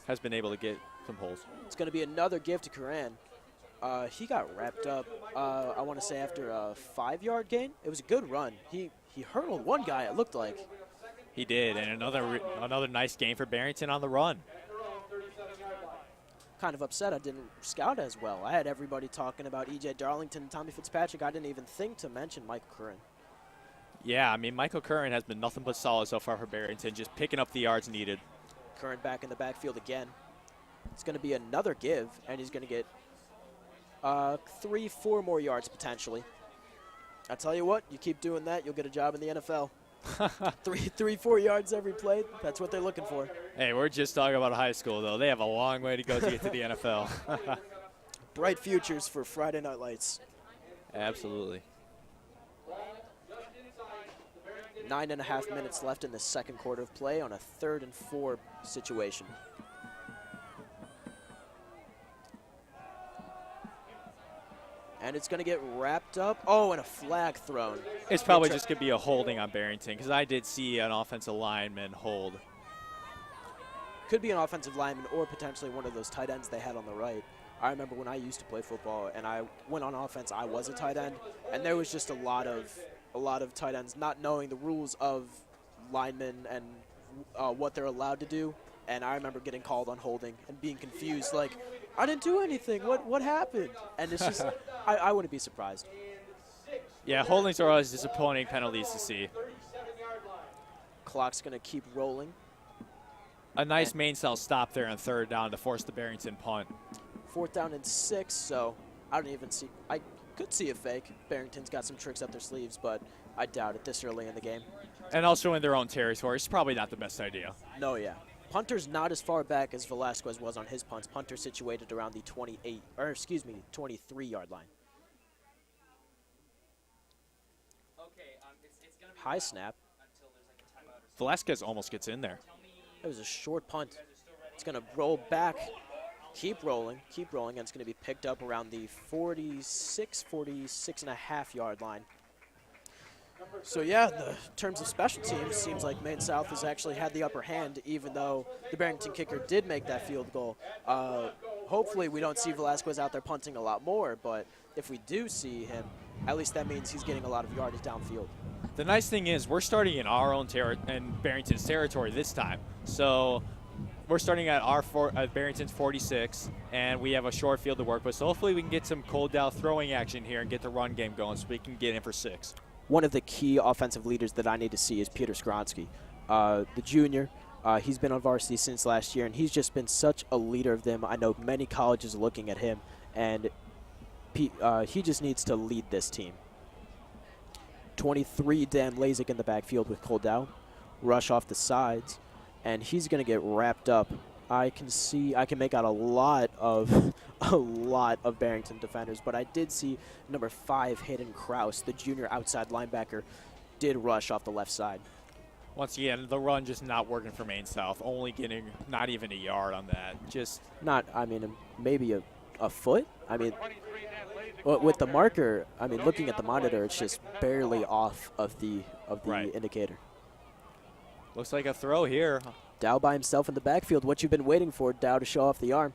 [SPEAKER 4] has been able to get some holes.
[SPEAKER 1] It's going to be another give to Curran. He got wrapped up, I want to say, after a 5-yard gain. It was a good run. He hurdled one guy, it looked like.
[SPEAKER 4] He did, and another nice game for Barrington on the run.
[SPEAKER 1] Kind of upset I didn't scout as well. I had everybody talking about E.J. Darlington and Tommy Fitzpatrick. I didn't even think to mention Michael Curran.
[SPEAKER 4] Yeah, Michael Curran has been nothing but solid so far for Barrington, just picking up the yards needed.
[SPEAKER 1] Curran back in the backfield again. It's going to be another give, and he's going to get 3-4 more yards potentially. I tell you what, you keep doing that, you'll get a job in the NFL. 3-4 yards every play. That's what they're looking for.
[SPEAKER 4] Hey, we're just talking about high school, though. They have a long way to go to get to the NFL.
[SPEAKER 1] Bright futures for Friday Night Lights.
[SPEAKER 4] Absolutely.
[SPEAKER 1] 9.5 minutes left in the second quarter of play on a 3rd and 4 situation. And it's going to get wrapped up. Oh, and a flag thrown.
[SPEAKER 4] It's probably just going to be a holding on Barrington, because I did see an offensive lineman hold.
[SPEAKER 1] Could be an offensive lineman or potentially one of those tight ends they had on the right. I remember when I used to play football and I went on offense, I was a tight end, and there was just a lot of tight ends not knowing the rules of linemen and what they're allowed to do. And I remember getting called on holding and being confused, like, I didn't do anything. What happened? And it's just, I wouldn't be surprised.
[SPEAKER 4] Yeah, holdings are always disappointing penalties to see.
[SPEAKER 1] Clock's going to keep rolling.
[SPEAKER 4] A nice Maine South stop there on 3rd down to force the Barrington punt.
[SPEAKER 1] 4th down and 6, so I don't even see. I could see a fake. Barrington's got some tricks up their sleeves, but I doubt it this early in the game.
[SPEAKER 4] And also in their own territory. It's probably not the best idea.
[SPEAKER 1] No, yeah. Punter's not as far back as Velasquez was on his punts. Punter situated around the 23-yard line. High snap.
[SPEAKER 4] Velasquez almost gets in there.
[SPEAKER 1] It was a short punt. It's going to roll back, keep rolling, and it's going to be picked up around the 46.5-yard line. So, yeah, in terms of special teams, seems like Maine South has actually had the upper hand, even though the Barrington kicker did make that field goal. Hopefully we don't see Velasquez out there punting a lot more, but if we do see him, at least that means he's getting a lot of yardage downfield.
[SPEAKER 4] The nice thing is we're starting in our own in Barrington's territory this time. So we're starting at Barrington's 46, and we have a short field to work with. So hopefully we can get some cold down throwing action here and get the run game going so we can get in for 6.
[SPEAKER 1] One of the key offensive leaders that I need to see is Peter Skronsky, the junior. He's been on varsity since last year, and he's just been such a leader of them. I know many colleges are looking at him, and he just needs to lead this team. 23, Dan Lazik in the backfield with Koldau. Rush off the sides, and he's going to get wrapped up. I can make out a lot of Barrington defenders, but I did see number 5, Hayden Kraus, the junior outside linebacker, did rush off the left side.
[SPEAKER 4] Once again, the run just not working for Maine South, only getting not even a yard on that.
[SPEAKER 1] Maybe a foot? With the marker, looking at the monitor, it's just barely off of the indicator.
[SPEAKER 4] Looks like a throw here.
[SPEAKER 1] Dow by himself in the backfield. What you've been waiting for, Dow to show off the arm.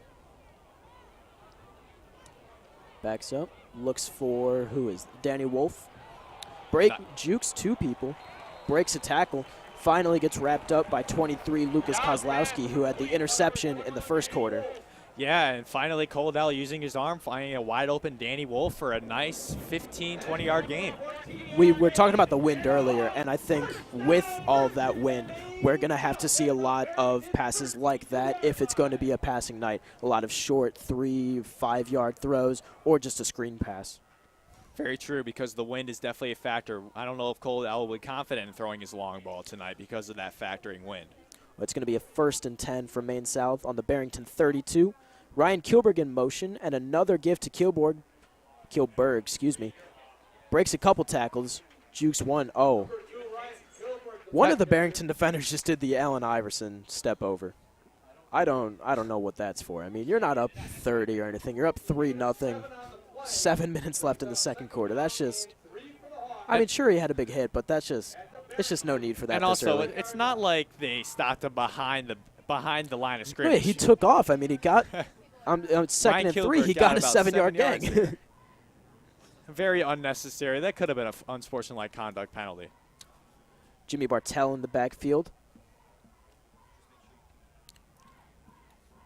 [SPEAKER 1] Backs up. Looks for, Danny Wolf. Jukes 2 people. Breaks a tackle. Finally gets wrapped up by 23, Lucas Kozlowski, who had the interception in the first quarter.
[SPEAKER 4] Yeah, and finally Koldell using his arm, finding a wide open Danny Wolf for a nice 15, 20-yard gain.
[SPEAKER 1] We were talking about the wind earlier, and I think with all of that wind, we're going to have to see a lot of passes like that if it's going to be a passing night. A lot of short 3-5-yard throws or just a screen pass.
[SPEAKER 4] Very true, because the wind is definitely a factor. I don't know if Koldell will be confident in throwing his long ball tonight because of that factoring wind.
[SPEAKER 1] Well, it's going to be a 1st and 10 for Maine South on the Barrington 32. Ryan Kilberg in motion, and another gift to Kilberg, breaks a couple tackles, jukes one. One of the Barrington defenders just did the Allen Iverson step over. I don't know what that's for. You're not up 30 or anything. You're up 3-0. 7 minutes left in the second quarter. That's just, sure he had a big hit, but it's just no need for that.
[SPEAKER 4] And also, it's not like they stopped him behind the line of scrimmage.
[SPEAKER 1] Yeah, he took off. He got. Second and 3, he got a 7-yard gang.
[SPEAKER 4] Very unnecessary. That could have been an unsportsmanlike conduct penalty.
[SPEAKER 1] Jimmy Bartell in the backfield.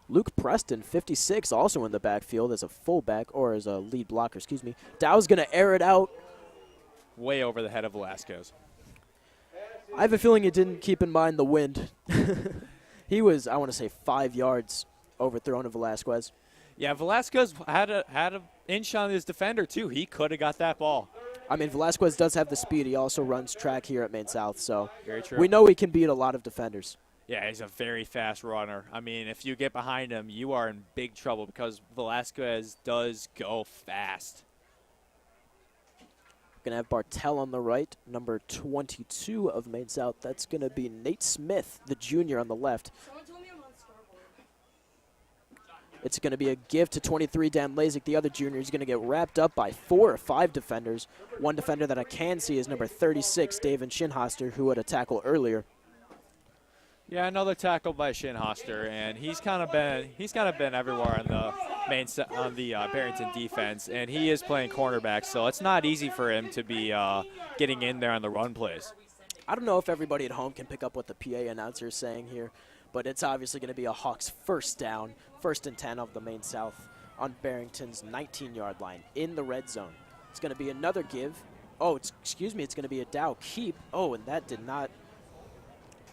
[SPEAKER 1] Luke Preston, 56, also in the backfield as a fullback, or as a lead blocker, Dow's going to air it out.
[SPEAKER 4] Way over the head of Velasquez.
[SPEAKER 1] I have a feeling he didn't keep in mind the wind. He was, 5 yards overthrown to Velasquez.
[SPEAKER 4] Yeah, Velasquez had a inch on his defender, too. He could have got that ball.
[SPEAKER 1] Velasquez does have the speed. He also runs track here at Maine South, so
[SPEAKER 4] very true.
[SPEAKER 1] We know he can beat a lot of defenders.
[SPEAKER 4] Yeah, he's a very fast runner. If you get behind him, you are in big trouble because Velasquez does go fast.
[SPEAKER 1] Going to have Bartell on the right, number 22 of Maine South. That's going to be Nate Smith, the junior, on the left. It's going to be a give to 23, Dan Lazik. The other junior is going to get wrapped up by 4 or 5 defenders. One defender that I can see is number 36, David Shinhoster, who had a tackle earlier.
[SPEAKER 4] Yeah, another tackle by Shinhoster, and he's kind of been everywhere on the Barrington defense, and he is playing cornerback, so it's not easy for him to be getting in there on the run plays.
[SPEAKER 1] I don't know if everybody at home can pick up what the PA announcer is saying here, but it's obviously going to be a Hawks first down, 1st and 10 of the Maine South on Barrington's 19-yard line in the red zone. It's going to be another give. Oh, excuse me, it's going to be a Dow keep. Oh, and that did not.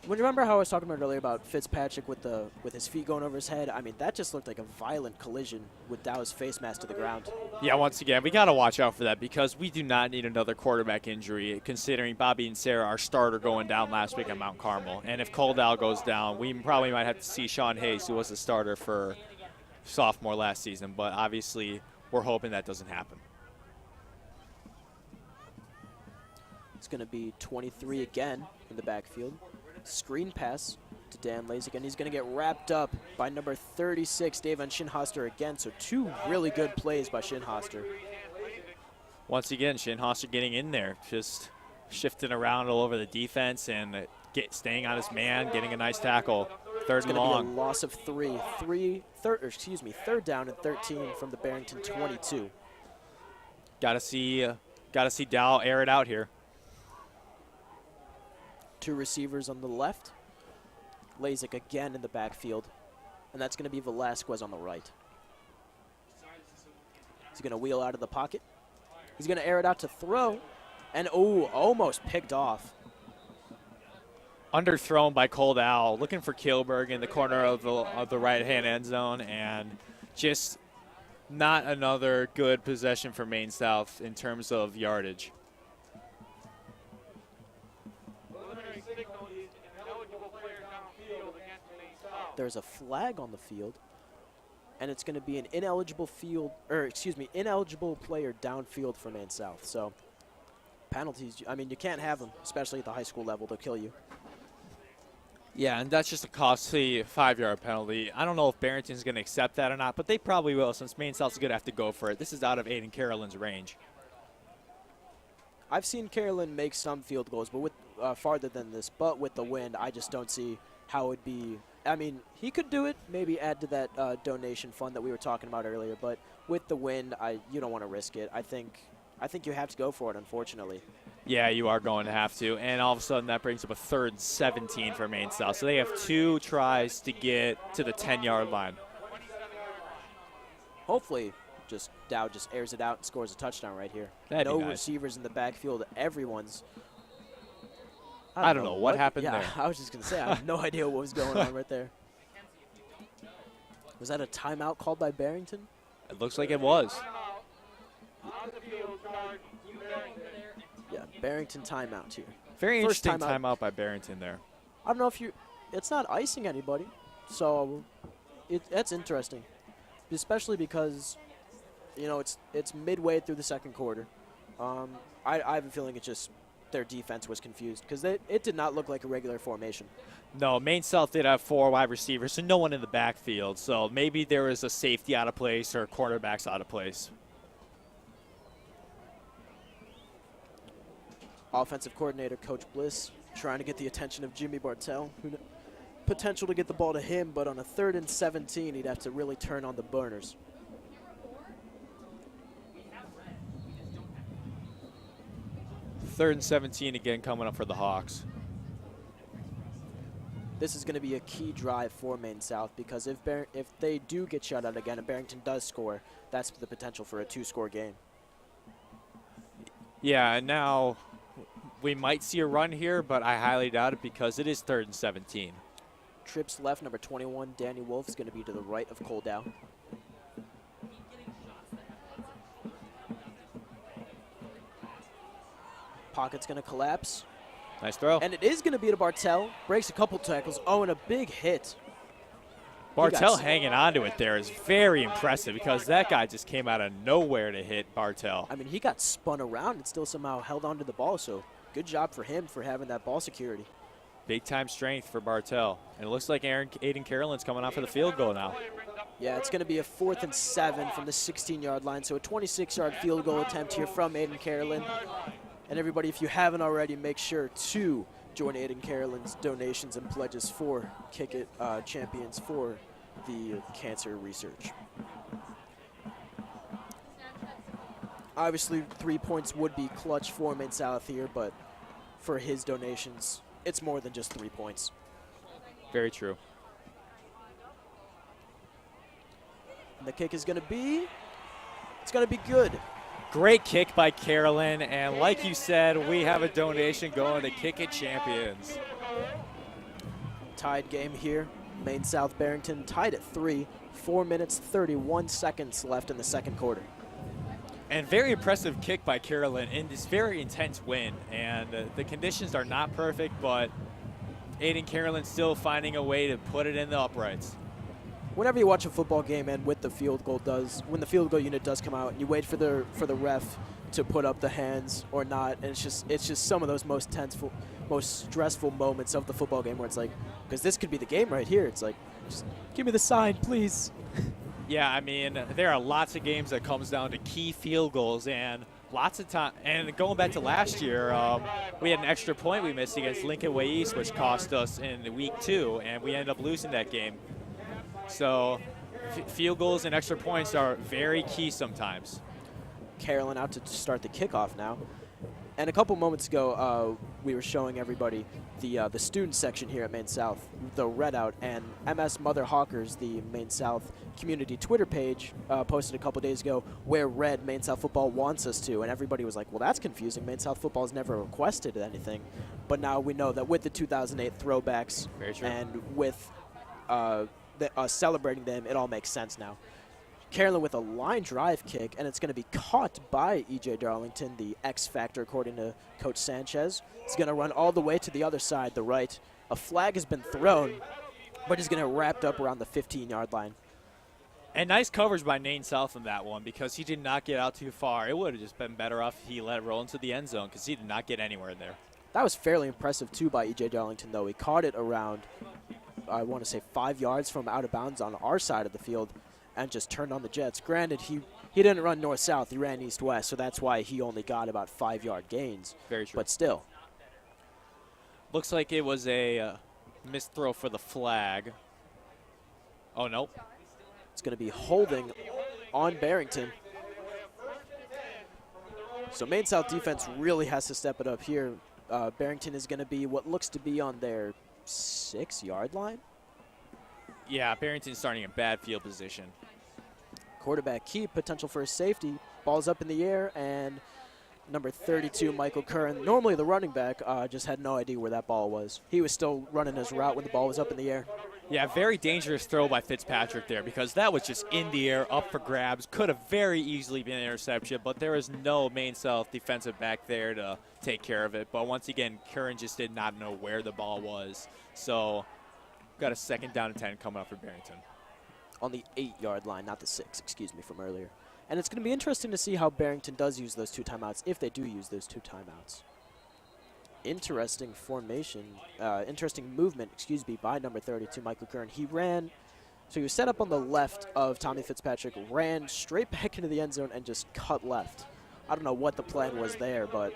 [SPEAKER 1] Well, remember how I was talking about earlier about Fitzpatrick with his feet going over his head? I mean, that just looked like a violent collision with Dow's face mask to the ground.
[SPEAKER 4] Yeah, once again, we got to watch out for that because we do not need another quarterback injury, considering Bobby and Sarah, our starter, going down last week at Mount Carmel. And if Cole Dow goes down, we probably might have to see Sean Hayes, who was the starter for sophomore last season. But obviously, we're hoping that doesn't happen.
[SPEAKER 1] It's going to be 23 again in the backfield. Screen pass to Dan Lasik, and he's going to get wrapped up by number 36, Davon Shinhoster again. So 2 really good plays by Shinhoster.
[SPEAKER 4] Once again, Shinhoster getting in there, just shifting around all over the defense and staying on his man, getting a nice tackle. Third and long.
[SPEAKER 1] It's going to be a loss of 3. 3rd down and 13 from the Barrington 22.
[SPEAKER 4] Got to see Dow air it out here.
[SPEAKER 1] 2 receivers on the left. Lasik again in the backfield. And that's going to be Velasquez on the right. He's going to wheel out of the pocket. He's going to air it out to throw. And, oh, almost picked off.
[SPEAKER 4] Underthrown by Cole Dow, looking for Kilberg in the corner of the right-hand end zone. And just not another good possession for Maine South in terms of yardage.
[SPEAKER 1] There's a flag on the field, and it's going to be an ineligible player downfield for Maine South. So penalties, I mean, you can't have them, especially at the high school level. They'll kill you.
[SPEAKER 4] Yeah, and that's just a costly 5-yard penalty. I don't know if Barrington's going to accept that or not, but they probably will since Maine South's going to have to go for it. This is out of Aiden Carolyn's range.
[SPEAKER 1] I've seen Carolyn make some field goals, but with farther than this. But with the wind, I just don't see how it'd be. I mean, he could do it, maybe add to that donation fund that we were talking about earlier. But with the wind, you don't want to risk it. I think you have to go for it, unfortunately.
[SPEAKER 4] Yeah, you are going to have to. And all of a sudden, that brings up a 3rd and 17 for Maine South. So they have 2 tries to get to the 10-yard line.
[SPEAKER 1] Hopefully, Dow just airs it out and scores a touchdown right here.
[SPEAKER 4] That'd be
[SPEAKER 1] no
[SPEAKER 4] nice.
[SPEAKER 1] Receivers in the backfield. Everyone's.
[SPEAKER 4] I don't know what happened there.
[SPEAKER 1] I was just going to say, I have no idea what was going on right there. Was that a timeout called by Barrington?
[SPEAKER 4] It looks like it was.
[SPEAKER 1] Yeah, Barrington timeout here.
[SPEAKER 4] Very
[SPEAKER 1] First
[SPEAKER 4] interesting timeout by Barrington there.
[SPEAKER 1] I don't know if it's not icing anybody, so that's interesting, especially because, you know, it's midway through the second quarter. I have a feeling it's just their defense was confused because it did not look like a regular formation.
[SPEAKER 4] No, Maine South did have 4 wide receivers and no one in the backfield, so maybe there was a safety out of place or quarterbacks out of place.
[SPEAKER 1] Offensive coordinator Coach Bliss trying to get the attention of Jimmy Bartell, who potential to get the ball to him, but on a 3rd and 17, he'd have to really turn on the burners.
[SPEAKER 4] Third and 17 again coming up for the Hawks.
[SPEAKER 1] This is going to be a key drive for Maine South because if they do get shut out again and Barrington does score, that's the potential for a 2-score game.
[SPEAKER 4] Yeah, and now we might see a run here, but I highly doubt it because it is 3rd and 17.
[SPEAKER 1] Trips left, number 21, Danny Wolf, is going to be to the right of Cole Dow. Pocket's going to collapse.
[SPEAKER 4] Nice throw.
[SPEAKER 1] And it is going to be to Bartell. Breaks a couple tackles. Oh, and a big hit.
[SPEAKER 4] Bartell hanging on to it there is very impressive because that guy just came out of nowhere to hit Bartell.
[SPEAKER 1] I mean, he got spun around and still somehow held onto the ball, so good job for him for having that ball security.
[SPEAKER 4] Big-time strength for Bartell. And it looks like Aiden Carolyn's coming out for the field goal now.
[SPEAKER 1] Yeah, it's going to be a 4th and 7 from the 16-yard line, so a 26-yard field goal attempt here from Aiden Carolyn. And everybody, if you haven't already, make sure to join Aiden Carolyn's donations and pledges for Kick It Champions for the cancer research. Obviously, 3 points would be clutch for Maine South here, but for his donations, it's more than just 3 points.
[SPEAKER 4] Very true.
[SPEAKER 1] And the kick is going to be, it's going to be good.
[SPEAKER 4] Great kick by Carolyn, and like you said, we have a donation going to Kick It Champions.
[SPEAKER 1] Tied game here. Maine South Barrington tied at 3. 4 minutes, 31 seconds left in the second quarter.
[SPEAKER 4] And very impressive kick by Carolyn in this very intense wind. And the conditions are not perfect, but Aiden Carolyn still finding a way to put it in the uprights.
[SPEAKER 1] Whenever you watch a football game and with the field goal when the field goal unit does come out and you wait for the ref to put up the hands or not, and it's just some of those most tenseful, most stressful moments of the football game where it's like, because this could be the game right here. It's like, just give me the sign, please.
[SPEAKER 4] Yeah, I mean, there are lots of games that comes down to key field goals, and lots of time. And going back to last year, we had an extra point we missed against Lincoln Way East, which cost us in week 2, and we ended up losing that game. So field goals and extra points are very key sometimes.
[SPEAKER 1] Carolyn out to start the kickoff now. And a couple moments ago, we were showing everybody the student section here at Maine South, the readout, and MS Mother Hawkers, the Maine South community Twitter page, posted a couple days ago where red Maine South football wants us to, and everybody was like, well, that's confusing. Maine South football has never requested anything. But now we know that with the 2008 throwbacks and with us celebrating them, it all makes sense now. Carolyn with a line drive kick, and it's going to be caught by E.J. Darlington, the X factor, according to Coach Sanchez. He's going to run all the way to the other side, the right. A flag has been thrown, but he's going to wrap up around the 15-yard line.
[SPEAKER 4] And nice coverage by Maine South on that one because he did not get out too far. It would have just been better off if he let it roll into the end zone because he did not get anywhere in there.
[SPEAKER 1] That was fairly impressive, too, by E.J. Darlington, though. He caught it around, I want to say, 5 yards from out of bounds on our side of the field, and just turned on the Jets. Granted, he didn't run north-south. He ran east-west, so that's why he only got about 5-yard gains.
[SPEAKER 4] Very true.
[SPEAKER 1] But still.
[SPEAKER 4] Looks like it was a missed throw for the flag. Oh, no.
[SPEAKER 1] It's going to be holding on Barrington. So Maine South defense really has to step it up here. Barrington is going to be what looks to be on their 6-yard line.
[SPEAKER 4] Yeah, Barrington's starting in bad field position.
[SPEAKER 1] Quarterback keep, potential for a safety. Ball's up in the air, and number 32, Michael Curran, normally the running back, just had no idea where that ball was. He was still running his route when the ball was up in the air.
[SPEAKER 4] Yeah, very dangerous throw by Fitzpatrick there because that was just in the air, up for grabs. Could have very easily been an interception, but there was no Maine South defensive back there to take care of it. But once again, Curran just did not know where the ball was. So got a 2nd down and 10 coming up for Barrington.
[SPEAKER 1] On the 8-yard line, not the 6, excuse me, from earlier. And it's going to be interesting to see how Barrington does use those 2 timeouts, if they do use those 2 timeouts. Interesting formation, interesting movement, excuse me, by number 32, Michael Kern. He ran, so he was set up on the left of Tommy Fitzpatrick, ran straight back into the end zone and just cut left. I don't know what the plan was there, but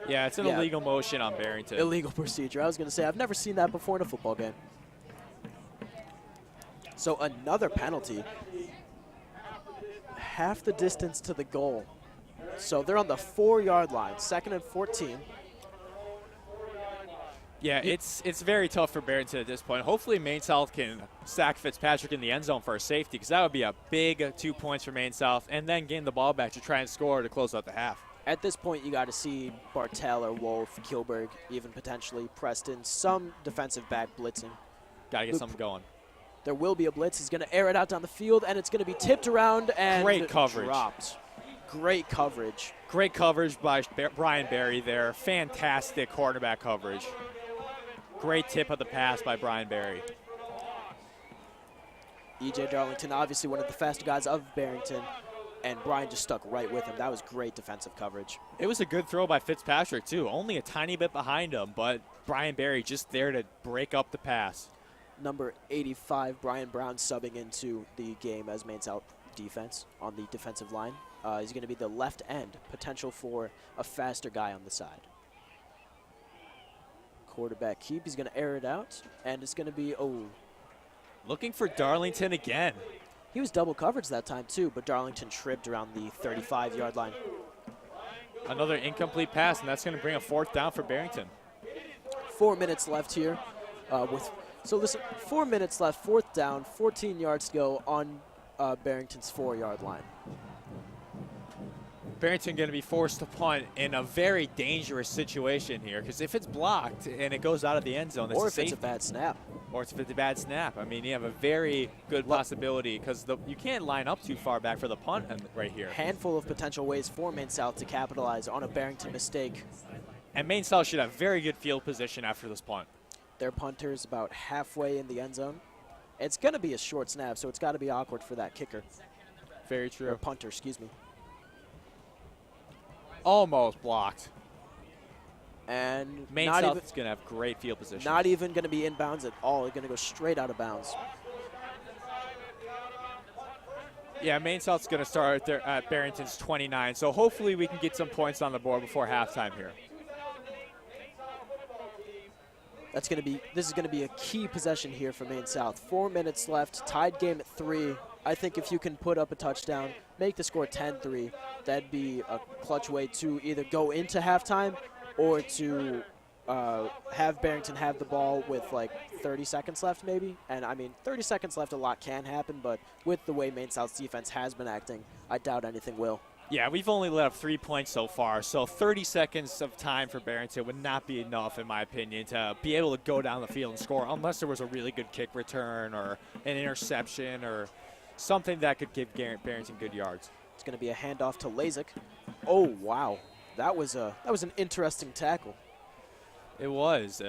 [SPEAKER 4] yeah, it's an illegal motion on Barrington.
[SPEAKER 1] Illegal procedure. I was going to say, I've never seen that before in a football game. So another penalty. Half the distance to the goal. So they're on the 4-yard line, 2nd and 14.
[SPEAKER 4] Yeah, it's very tough for Barrington at this point. Hopefully Maine South can sack Fitzpatrick in the end zone for a safety because that would be a big 2 points for Maine South and then gain the ball back to try and score to close out the half.
[SPEAKER 1] At this point, you got to see Bartell or Wolf, Kilberg, even potentially Preston, some defensive back blitzing.
[SPEAKER 4] Got to get something going.
[SPEAKER 1] There will be a blitz. He's going to air it out down the field, and it's going to be tipped around and
[SPEAKER 4] great coverage.
[SPEAKER 1] Dropped. Great coverage.
[SPEAKER 4] Great coverage by Brian Berry there. Fantastic quarterback coverage. Great tip of the pass by Brian Berry. E.J.
[SPEAKER 1] Darlington, obviously one of the faster guys of Barrington, and Brian just stuck right with him. That was great defensive coverage.
[SPEAKER 4] It was a good throw by Fitzpatrick, too. Only a tiny bit behind him, but Brian Berry just there to break up the pass.
[SPEAKER 1] Number 85, Brian Brown, subbing into the game as Maine South defense on the defensive line. He's going to be the left end, potential for a faster guy on the side. Quarterback keep, he's going to air it out, and it's going to be,
[SPEAKER 4] looking for Darlington again.
[SPEAKER 1] He was double coverage that time too, but Darlington tripped around the 35-yard line.
[SPEAKER 4] Another incomplete pass, and that's going to bring a 4th down for Barrington.
[SPEAKER 1] 4 minutes left here. So listen, 4 minutes left, 4th down, 14 yards to go on Barrington's 4-yard line.
[SPEAKER 4] Barrington going to be forced to punt in a very dangerous situation here, because if it's blocked and it goes out of the end zone, that's
[SPEAKER 1] Or
[SPEAKER 4] a
[SPEAKER 1] if
[SPEAKER 4] safety.
[SPEAKER 1] it's a bad snap.
[SPEAKER 4] Or if it's a bad snap. I mean, you have a very good possibility, because you can't line up too far back for the punt right here.
[SPEAKER 1] Handful of potential ways for Maine South to capitalize on a Barrington mistake.
[SPEAKER 4] And Maine South should have very good field position after this punt.
[SPEAKER 1] Their punter's about halfway in the end zone. It's going to be a short snap, so it's got to be awkward for that kicker.
[SPEAKER 4] Very true.
[SPEAKER 1] Or punter, excuse me.
[SPEAKER 4] Almost blocked.
[SPEAKER 1] And
[SPEAKER 4] Maine South is going to have great field position.
[SPEAKER 1] Not even going to be inbounds at all. They're going to go straight out of bounds.
[SPEAKER 4] Yeah, Maine South's going to start there at Barrington's 29, so hopefully we can get some points on the board before halftime here.
[SPEAKER 1] This is going to be a key possession here for Maine South. 4 minutes left, tied game at 3. I think if you can put up a touchdown, make the score 10-3, that'd be a clutch way to either go into halftime or to have Barrington have the ball with like 30 seconds left maybe. And I mean, 30 seconds left, a lot can happen, but with the way Maine South's defense has been acting, I doubt anything will.
[SPEAKER 4] Yeah, we've only let up 3 points so far, so 30 seconds of time for Barrington would not be enough, in my opinion, to be able to go down the field and score, unless there was a really good kick return or an interception or something that could give Barrington good yards.
[SPEAKER 1] It's going to be a handoff to Lasik. Oh, wow. That was an interesting tackle.
[SPEAKER 4] It was.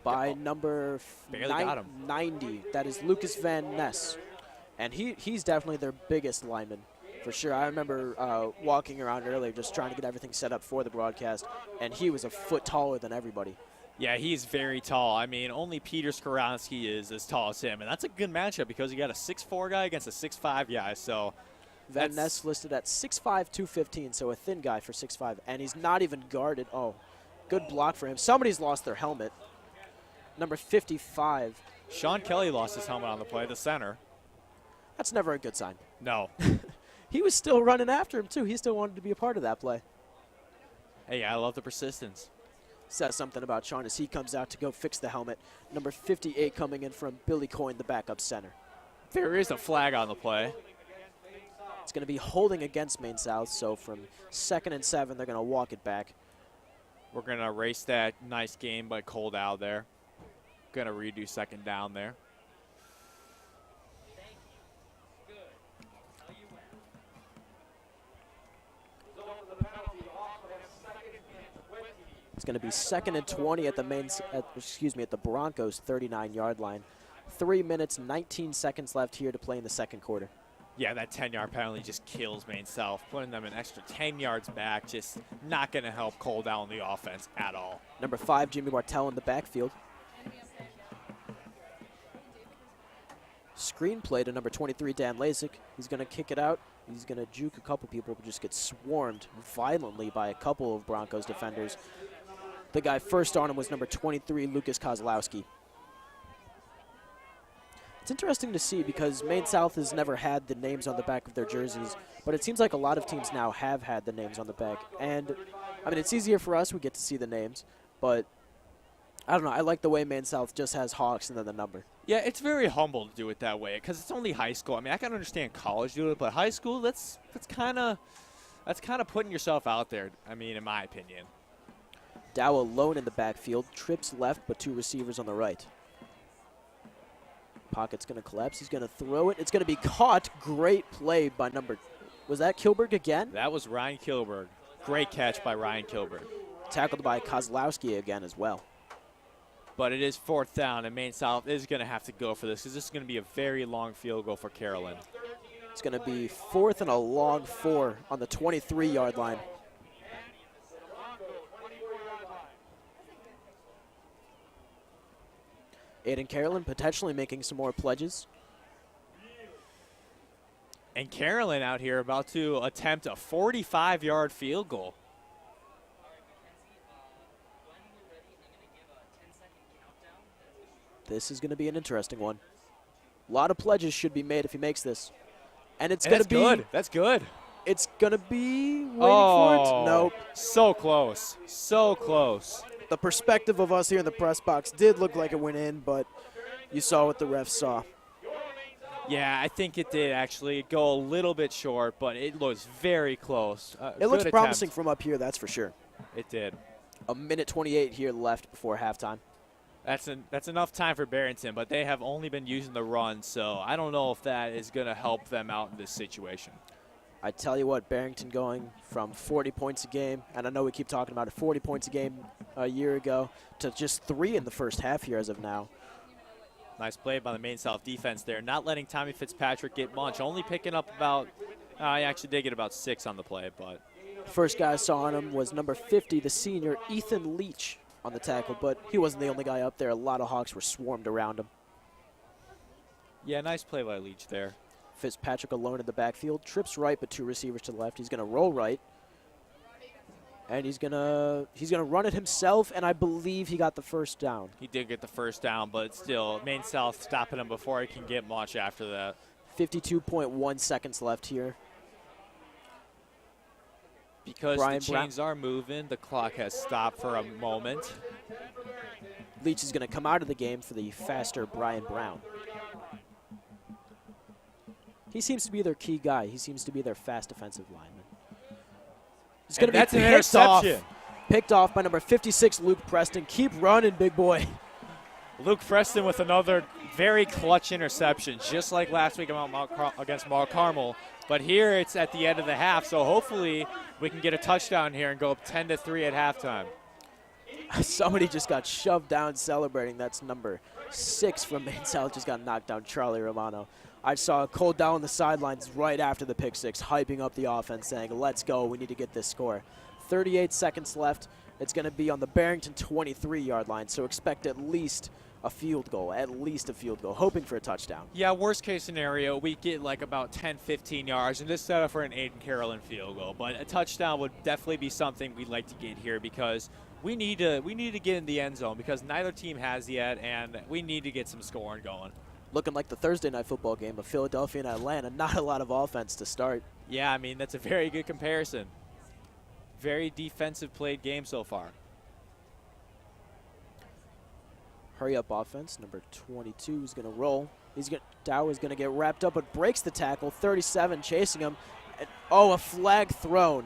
[SPEAKER 1] By number
[SPEAKER 4] barely got him.
[SPEAKER 1] 90. That is Lucas Van Ness. And he's definitely their biggest lineman, for sure. I remember walking around earlier just trying to get everything set up for the broadcast, and he was a foot taller than everybody.
[SPEAKER 4] Yeah, he's very tall. I mean, only Peter Skoronski is as tall as him, and that's a good matchup because you got a 6'4" guy against a 6'5" guy, so
[SPEAKER 1] Van Ness listed at 6'5", 215, so a thin guy for 6'5", and he's not even guarded. Oh, good block for him. Somebody's lost their helmet. Number 55.
[SPEAKER 4] Sean Kelly lost his helmet on the play, the center.
[SPEAKER 1] That's never a good sign.
[SPEAKER 4] No.
[SPEAKER 1] He was still running after him, too. He still wanted to be a part of that play.
[SPEAKER 4] Hey, I love the persistence.
[SPEAKER 1] Says something about Sean as he comes out to go fix the helmet. Number 58 coming in from Billy Coyne, the backup center.
[SPEAKER 4] There is a flag on the play.
[SPEAKER 1] It's going to be holding against Maine South, so from 2nd and 7, they're going to walk it back.
[SPEAKER 4] We're going to erase that nice game by Cold out there. Going to redo second down there.
[SPEAKER 1] It's going to be 2nd and 20 at the Broncos 39-yard line. 3 minutes, 19 seconds left here to play in the second quarter.
[SPEAKER 4] Yeah, that 10-yard penalty just kills Maine South. Putting them an extra 10 yards back, just not going to help Cole down the offense at all.
[SPEAKER 1] Number 5, Jimmy Bartell in the backfield. Screen play to number 23, Dan Lasik. He's going to kick it out. He's going to juke a couple people, but just get swarmed violently by a couple of Broncos defenders. The guy first on him was number 23, Lucas Kozlowski. It's interesting to see because Maine South has never had the names on the back of their jerseys, but it seems like a lot of teams now have had the names on the back. And, I mean, it's easier for us. We get to see the names, but I don't know. I like the way Maine South just has Hawks and then the number.
[SPEAKER 4] Yeah, it's very humble to do it that way because it's only high school. I mean, I can understand college doing it, but high school, that's kind of putting yourself out there, I mean, in my opinion.
[SPEAKER 1] Dow alone in the backfield, trips left, but 2 receivers on the right. Pocket's going to collapse. He's going to throw it. It's going to be caught. Great play by was that Kilberg again?
[SPEAKER 4] That was Ryan Kilberg. Great catch by Ryan Kilberg.
[SPEAKER 1] Tackled by Kozlowski again as well.
[SPEAKER 4] But it is 4th down, and Maine South is going to have to go for this because this is going to be a very long field goal for Carolyn.
[SPEAKER 1] It's going to be 4th and a long 4 on the 23-yard line. Aiden Carolyn potentially making some more pledges.
[SPEAKER 4] And Carolyn out here about to attempt a 45-yard field goal.
[SPEAKER 1] This is going to be an interesting one. A lot of pledges should be made if he makes this. And it's going to be
[SPEAKER 4] good. That's good.
[SPEAKER 1] It's going to be waiting for it. Nope.
[SPEAKER 4] So close. So close.
[SPEAKER 1] The perspective of us here in the press box did look like it went in, but you saw what the refs saw.
[SPEAKER 4] Yeah, I think it did actually go a little bit short, but it looks very close.
[SPEAKER 1] It looks
[SPEAKER 4] Good
[SPEAKER 1] promising
[SPEAKER 4] attempt.
[SPEAKER 1] from up here, that's for sure.
[SPEAKER 4] It did.
[SPEAKER 1] A minute 28 here left before halftime.
[SPEAKER 4] That's enough time for Barrington, but they have only been using the run, so I don't know if that is going to help them out in this situation.
[SPEAKER 1] I tell you what, Barrington going from 40 points a game, and I know we keep talking about it, 40 points a game a year ago, to just 3 in the first half here as of now.
[SPEAKER 4] Nice play by the Maine South defense there, not letting Tommy Fitzpatrick get much, only picking up about, he actually did get about 6 on the play, but.
[SPEAKER 1] First guy I saw on him was number 50, the senior, Ethan Leach, on the tackle, but he wasn't the only guy up there. A lot of Hawks were swarmed around him.
[SPEAKER 4] Yeah, nice play by Leach there.
[SPEAKER 1] Fitzpatrick alone in the backfield, trips right, but 2 receivers to the left. He's going to roll right, and he's gonna run it himself, and I believe he got the first down.
[SPEAKER 4] He did get the first down, but still, Maine South stopping him before he can get much after that.
[SPEAKER 1] 52.1 seconds left here.
[SPEAKER 4] Because
[SPEAKER 1] Brian
[SPEAKER 4] the chains are moving, the clock has stopped for a moment.
[SPEAKER 1] Leach is going to come out of the game for the faster Brian Brown. He seems to be their key guy. He seems to be their fast defensive lineman. It's going to be
[SPEAKER 4] that's an
[SPEAKER 1] picked off.
[SPEAKER 4] interception.
[SPEAKER 1] Picked off by number 56, Luke Preston. Keep running, big boy.
[SPEAKER 4] Luke Preston with another very clutch interception, just like last week against Mount Carmel. But here it's at the end of the half, so hopefully we can get a touchdown here and go up 10-3 at halftime.
[SPEAKER 1] Somebody just got shoved down celebrating. That's number 6 from Maine South, just got knocked down, Charlie Romano. I saw Cole down on the sidelines right after the pick 6, hyping up the offense, saying, let's go, we need to get this score. 38 seconds left. It's going to be on the Barrington 23-yard line, so expect at least a field goal, hoping for a touchdown.
[SPEAKER 4] Yeah, worst case scenario, we get like about 10-15 yards, and this set up for an Aiden Carolyn field goal. But a touchdown would definitely be something we'd like to get here because we need to get in the end zone because neither team has yet, and we need to get some scoring going.
[SPEAKER 1] Looking like the Thursday night football game of Philadelphia and Atlanta, not a lot of offense to start.
[SPEAKER 4] Yeah, I mean, that's a very good comparison. Very defensive played game so far.
[SPEAKER 1] Hurry up offense. Number 22 is going to roll. Dow is going to get wrapped up, but breaks the tackle. 37 chasing him. And, a flag thrown.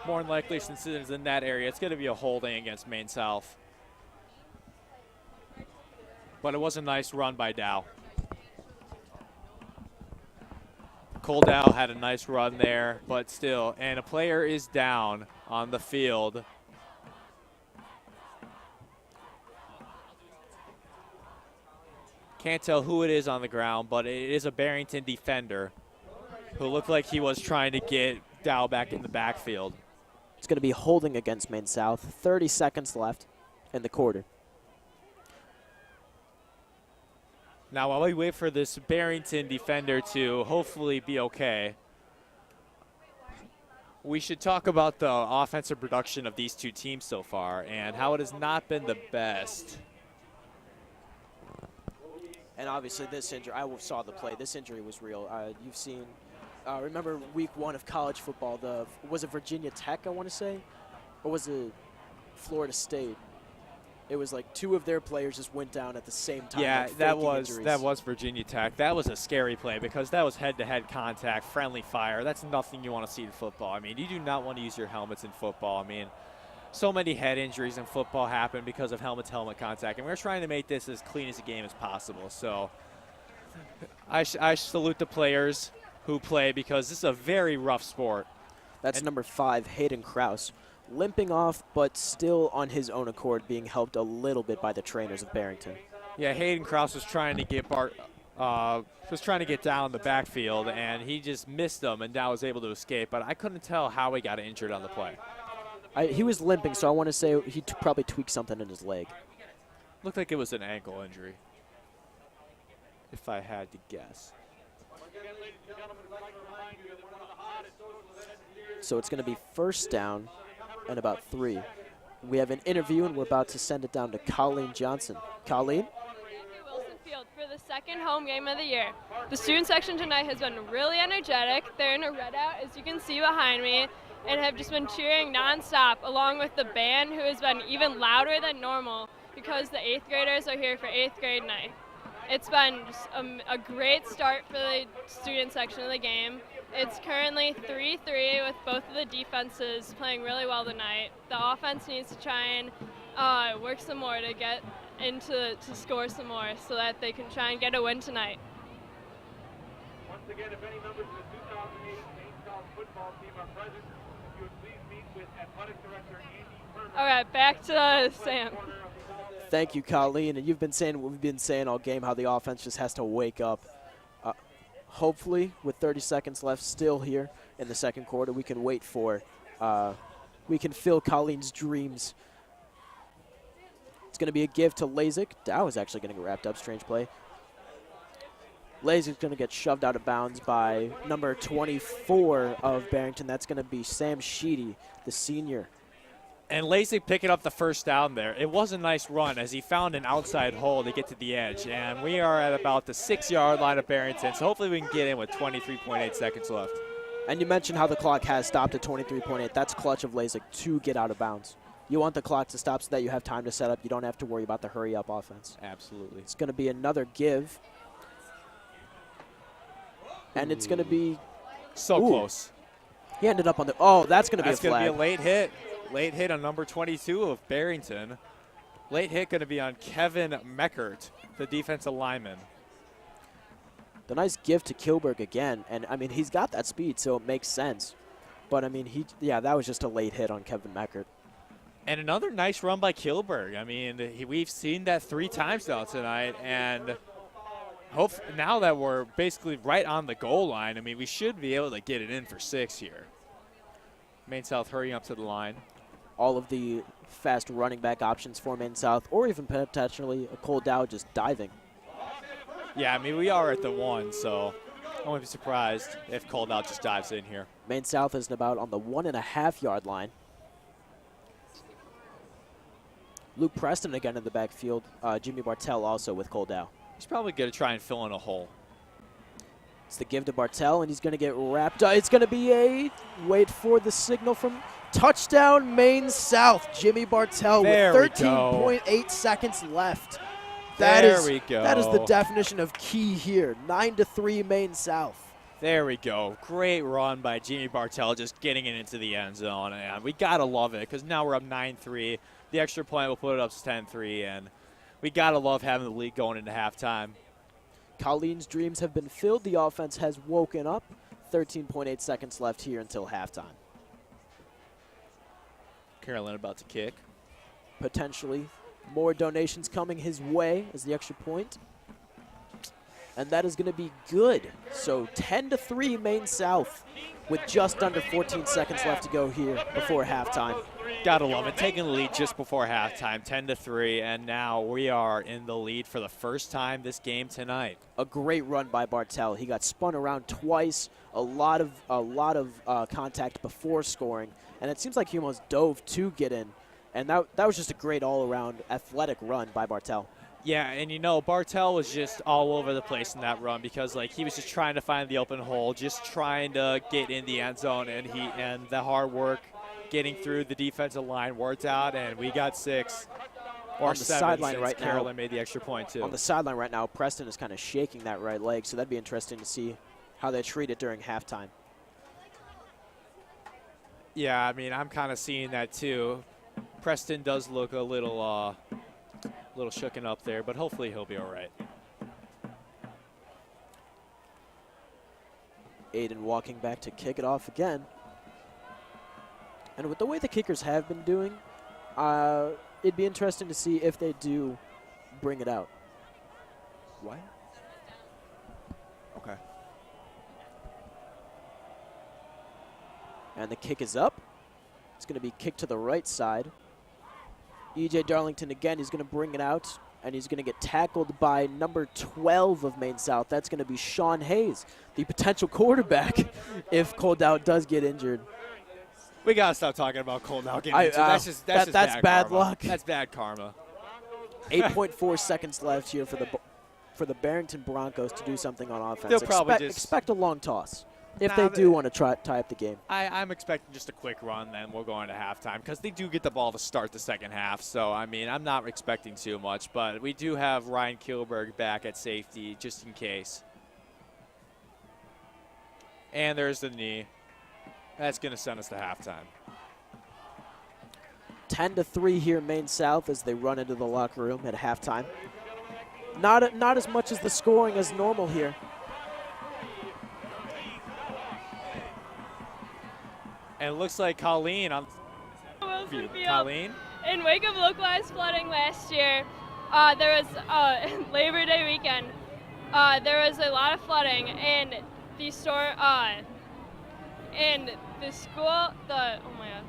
[SPEAKER 4] More than likely, since it is in that area, it's going to be a holding against Maine South. But it was a nice run by Dow. Cole Dow had a nice run there, but still, and a player is down on the field. Can't tell who it is on the ground, but it is a Barrington defender who looked like he was trying to get Dow back in the backfield.
[SPEAKER 1] It's going to be holding against Maine South. 30 seconds left in the quarter.
[SPEAKER 4] Now, while we wait for this Barrington defender to hopefully be okay, we should talk about the offensive production of these two teams so far and how it has not been the best.
[SPEAKER 1] And obviously this injury, I saw the play. This injury was real. You've seen, remember week 1 of college football, was it Virginia Tech, I want to say? Or was it Florida State? It was like 2 of their players just went down at the same time.
[SPEAKER 4] Yeah,
[SPEAKER 1] like
[SPEAKER 4] that
[SPEAKER 1] injuries.
[SPEAKER 4] was Virginia Tech. That was a scary play because that was head-to-head contact, friendly fire. That's nothing you want to see in football. I mean, you do not want to use your helmets in football. I mean, so many head injuries in football happen because of helmet-to-helmet contact, and we're trying to make this as clean as a game as possible. So I salute the players who play because this is a very rough sport.
[SPEAKER 1] That's number 5, Hayden Kraus. Limping off, but still on his own accord, being helped a little bit by the trainers of Barrington.
[SPEAKER 4] Yeah, Hayden Kraus was trying to get down the backfield, and he just missed them, and now was able to escape. But I couldn't tell how he got injured on the play.
[SPEAKER 1] He was limping, so I want to say he probably tweaked something in his leg.
[SPEAKER 4] Looked like it was an ankle injury, if I had to guess.
[SPEAKER 1] So it's going to be first down and about 3. We have an interview, and we're about to send it down to Colleen Johnson. Colleen?
[SPEAKER 5] Wilson Field for the second home game of the year. The student section tonight has been really energetic. They're in a redout, as you can see behind me, and have just been cheering nonstop, along with the band, who has been even louder than normal because the 8th graders are here for 8th grade night. It's been just a great start for the student section of the game. It's currently 3-3 with both of the defenses playing really well tonight. The offense needs to try and work some more to get to score some more so that they can try and get a win tonight.
[SPEAKER 3] Once again, if any members of the 2008 Maine South football team are present, if you would please meet with Athletic Director Andy Herman.
[SPEAKER 5] All right, back to Sam.
[SPEAKER 1] Thank you, Colleen. And you've been saying what we've been saying all game, how the offense just has to wake up. Hopefully, with 30 seconds left still here in the second quarter, we can wait for, we can fill Colleen's dreams. It's going to be a give to Lasik. Dow is actually going to get wrapped up. Strange play. Lasik's going to get shoved out of bounds by number 24 of Barrington. That's going to be Sam Sheedy, the senior.
[SPEAKER 4] And Lasik picking up the first down there. It was a nice run as he found an outside hole to get to the edge. And we are at about the 6-yard line of Barrington, so hopefully we can get in with 23.8 seconds left.
[SPEAKER 1] And you mentioned how the clock has stopped at 23.8. That's clutch of Lasik to get out of bounds. You want the clock to stop so that you have time to set up. You don't have to worry about the hurry-up offense.
[SPEAKER 4] Absolutely.
[SPEAKER 1] It's going to be another give. And it's going to be...
[SPEAKER 4] So close.
[SPEAKER 1] He ended up on the... Oh, that's going to be a flag.
[SPEAKER 4] That's going to be a late hit. Late hit on number 22 of Barrington. Late hit going to be on Kevin Meckert, the defensive lineman.
[SPEAKER 1] The nice give to Kilberg again. And, I mean, he's got that speed, so it makes sense. But, I mean, that was just a late hit on Kevin Meckert.
[SPEAKER 4] And another nice run by Kilberg. I mean, we've seen that 3 times now tonight. And now that we're basically right on the goal line, I mean, we should be able to get it in for 6 here. Maine South hurrying up to the line.
[SPEAKER 1] All of the fast running back options for Maine South, or even potentially a Cole Dow just diving.
[SPEAKER 4] Yeah, I mean, we are at the 1, so I wouldn't be surprised if Cole Dow just dives in here.
[SPEAKER 1] Maine South is about on the 1.5-yard line. Luke Preston again in the backfield. Jimmy Bartell also with Cole Dow.
[SPEAKER 4] He's probably going to try and fill in a hole.
[SPEAKER 1] It's the give to Bartell, and he's going to get wrapped up. It's going to be a, wait for the signal from touchdown Maine South. Jimmy Bartell with 13.8 seconds left. There we go. That is the definition of key here. 9-3 Maine South.
[SPEAKER 4] There we go. Great run by Jimmy Bartell, just getting it into the end zone. And we got to love it because now we're up 9-3. The extra point will put it up to 10-3, and we got to love having the lead going into halftime.
[SPEAKER 1] Colleen's dreams have been filled. The offense has woken up. 13.8 seconds left here until halftime.
[SPEAKER 4] Carolyn about to kick.
[SPEAKER 1] Potentially more donations coming his way as the extra point. And that is going to be good. So 10-3 Maine South with just under 14 seconds left to go here before halftime.
[SPEAKER 4] Gotta love it. Taking the lead just before halftime, 10-3, and now we are in the lead for the first time this game tonight.
[SPEAKER 1] A great run by Bartell. He got spun around twice, a lot of contact before scoring, and it seems like he almost dove to get in. And that was just a great all-around athletic run by Bartell.
[SPEAKER 4] Yeah, and you know, Bartell was just all over the place in that run because like he was just trying to find the open hole, just trying to get in the end zone, and the hard work getting through the defensive line worked out, and we got 6 or
[SPEAKER 1] on the
[SPEAKER 4] 7
[SPEAKER 1] sideline
[SPEAKER 4] since
[SPEAKER 1] right
[SPEAKER 4] Carolyn
[SPEAKER 1] now.
[SPEAKER 4] made the extra point too.
[SPEAKER 1] On the sideline right now, Preston is kind of shaking that right leg, so that'd be interesting to see how they treat it during halftime.
[SPEAKER 4] Yeah, I mean, I'm kind of seeing that too. Preston does look a little shooken up there, but hopefully he'll be all right.
[SPEAKER 1] Aiden walking back to kick it off again. And with the way the kickers have been doing, it'd be interesting to see if they do bring it out. What? Okay. And the kick is up. It's going to be kicked to the right side. E.J. Darlington again, he's going to bring it out, and he's going to get tackled by number 12 of Maine South. That's going to be Sean Hayes, the potential quarterback if Cole Dow does get injured.
[SPEAKER 4] We got to stop talking about Cole Dow getting injured. That's
[SPEAKER 1] bad luck.
[SPEAKER 4] That's bad karma.
[SPEAKER 1] 8.4 seconds left here for the Barrington Broncos to do something on offense.
[SPEAKER 4] They'll probably
[SPEAKER 1] expect a long toss.
[SPEAKER 6] if they do want to tie up the game.
[SPEAKER 4] I'm expecting just a quick run, then we'll go into halftime because they do get the ball to start the second half. So, I mean, I'm not expecting too much, but we do have Ryan Kilberg back at safety just in case. And there's the knee. That's going to send us to halftime.
[SPEAKER 6] 10-3 here, Maine South, as they run into the locker room at halftime. Not as much as the scoring as normal here.
[SPEAKER 4] And it looks like Colleen on
[SPEAKER 5] Wilson Field.
[SPEAKER 4] Colleen?
[SPEAKER 5] In wake of localized flooding last year, there was Labor Day weekend. There was a lot of flooding, and the store, and the school, oh my God.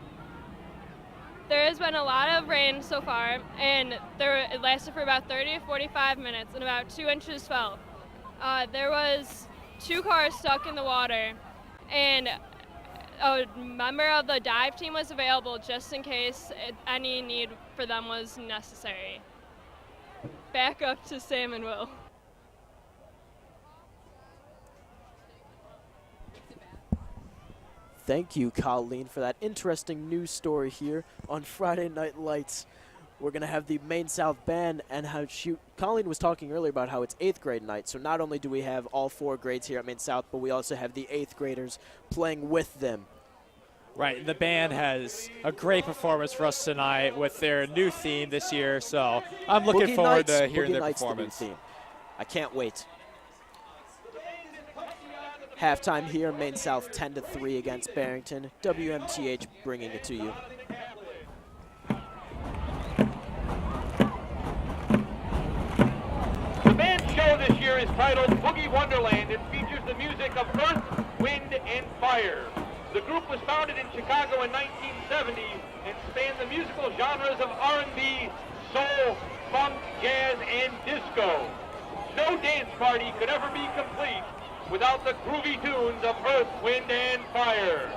[SPEAKER 5] There has been a lot of rain so far, and it lasted for about 30 to 45 minutes, and about 2 inches fell. There was 2 cars stuck in the water, and a member of the dive team was available just in case any need for them was necessary. Back up to Sam and Will.
[SPEAKER 6] Thank you, Colleen, for that interesting news story here on Friday Night Lights. We're going to have the Maine South Band, and Colleen was talking earlier about how it's 8th grade night, so not only do we have all 4 grades here at Maine South, but we also have the 8th graders playing with them.
[SPEAKER 4] Right, the band has a great performance for us tonight with their new theme this year, so I'm looking
[SPEAKER 6] Boogie
[SPEAKER 4] forward
[SPEAKER 6] Nights,
[SPEAKER 4] to hearing
[SPEAKER 6] Boogie
[SPEAKER 4] their
[SPEAKER 6] Nights,
[SPEAKER 4] performance.
[SPEAKER 6] the new theme. I can't wait. Halftime here, Maine South 10-3 against Barrington. WMTH bringing it to you.
[SPEAKER 3] The band show this year is titled Boogie Wonderland and features the music of Earth, Wind, and Fire. The group was founded in Chicago in 1970 and spanned the musical genres of R&B, soul, funk, jazz, and disco. No dance party could ever be complete without the groovy tunes of Earth, Wind, and Fire.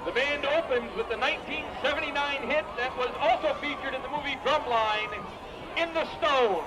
[SPEAKER 3] The band opens with the 1979 hit that was also featured in the movie Drumline, In the Stone.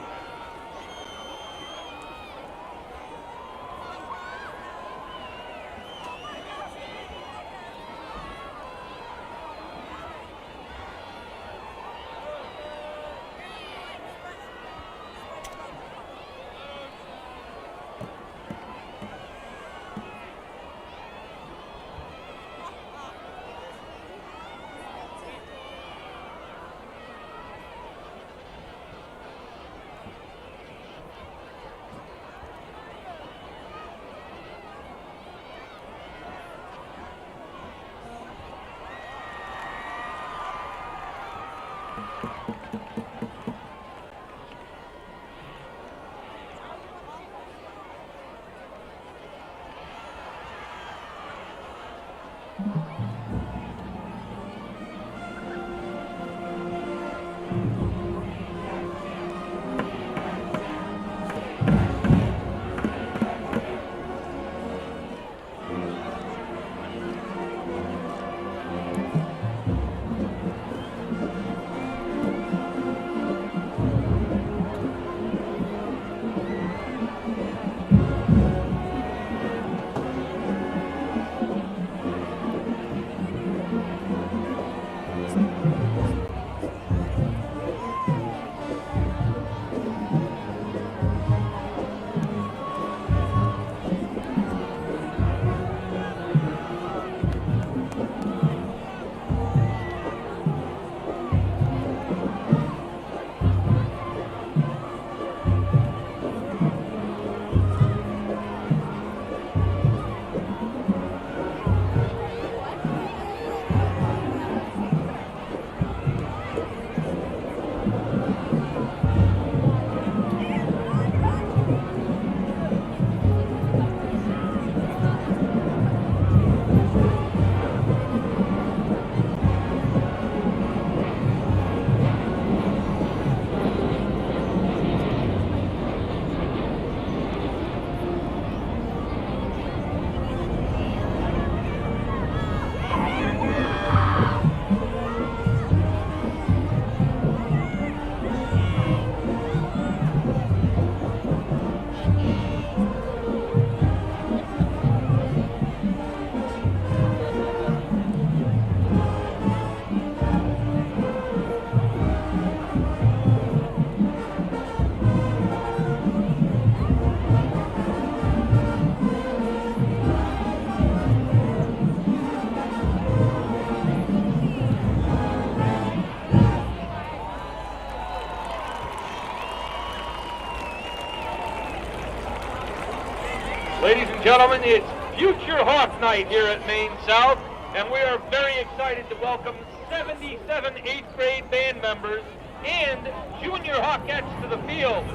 [SPEAKER 3] Gentlemen, it's Future Hawk Night here at Maine South, and we are very excited to welcome 77 8th grade band members and junior Hawkettes to the field.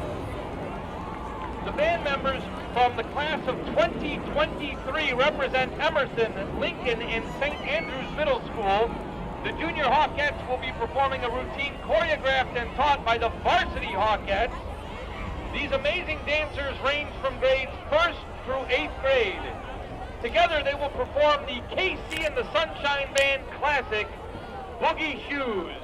[SPEAKER 3] The band members from the class of 2023 represent Emerson, Lincoln, and St. Andrews Middle School. The junior Hawkettes will be performing a routine choreographed and taught by the Varsity Hawkettes. These amazing dancers range from grades 1st through 8th grade. Together they will perform the KC and the Sunshine Band classic, Boogie Shoes.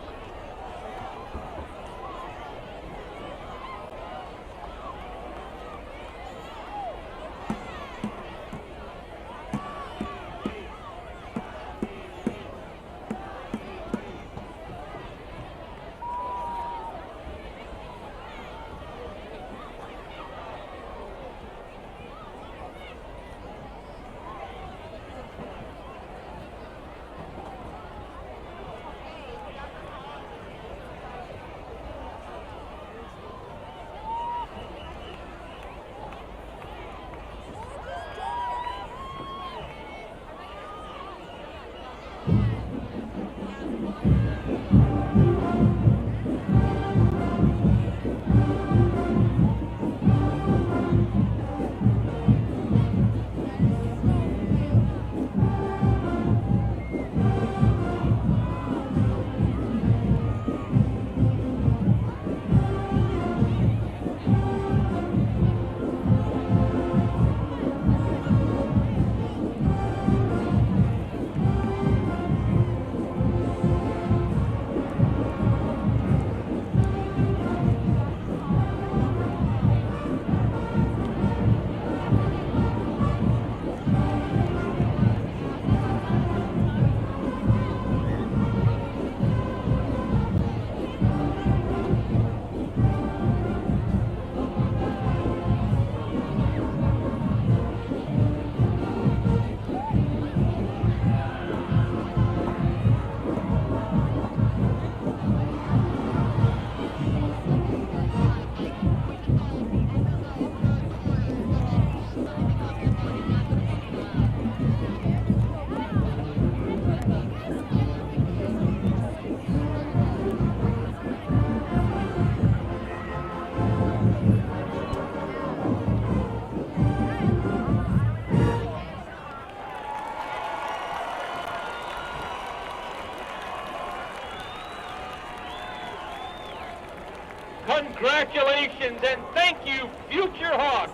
[SPEAKER 3] Congratulations and thank you, Future Hawks.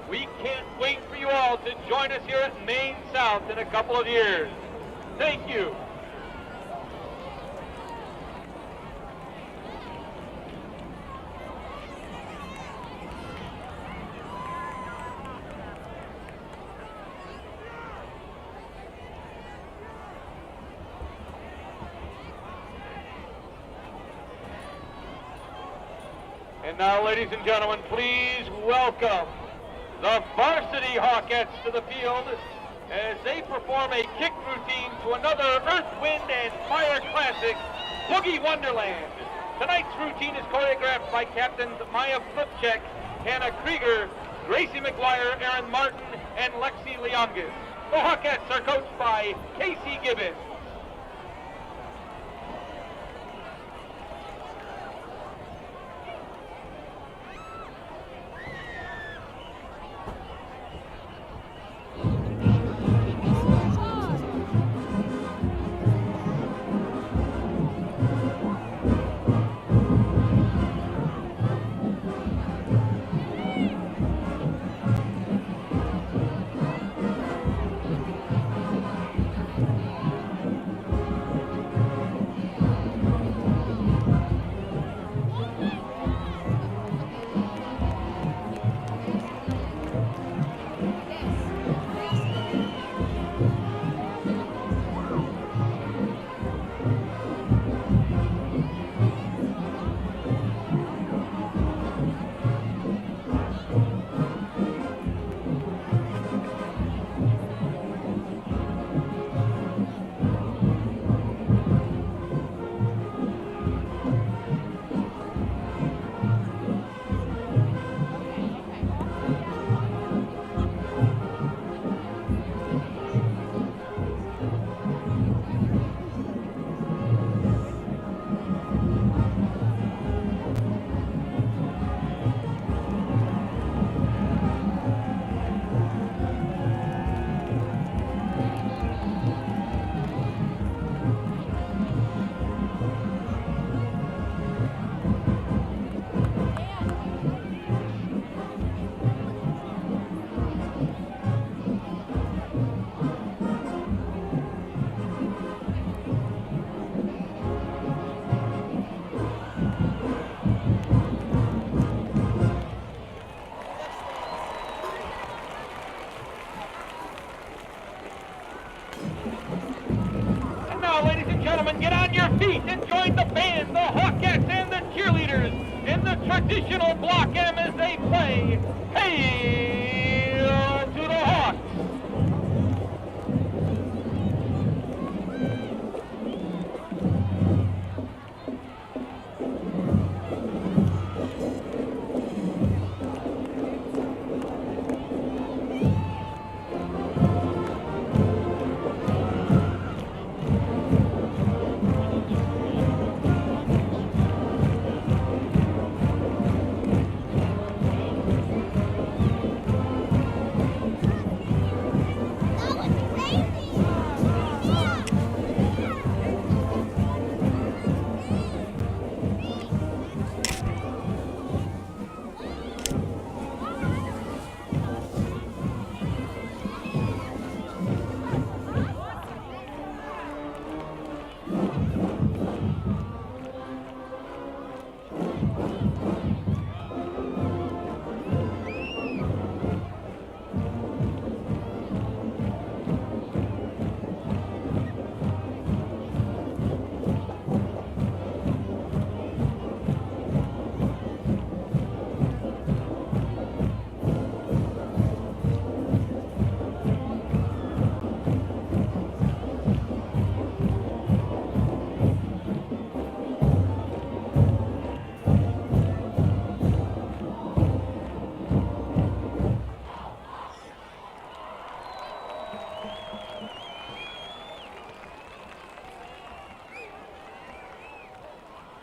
[SPEAKER 3] We can't wait for you all to join us here at Maine South in a couple of years. Thank you. And now, ladies and gentlemen, please welcome the Varsity Hawkettes to the field as they perform a kick routine to another Earth, Wind, and Fire classic, Boogie Wonderland. Tonight's routine is choreographed by Captains Maya Flipcheck, Hannah Krieger, Gracie McGuire, Aaron Martin, and Lexi Leongas. The Hawkettes are coached by Casey Gibbons. additional block M as they play. Hail to the Hawks!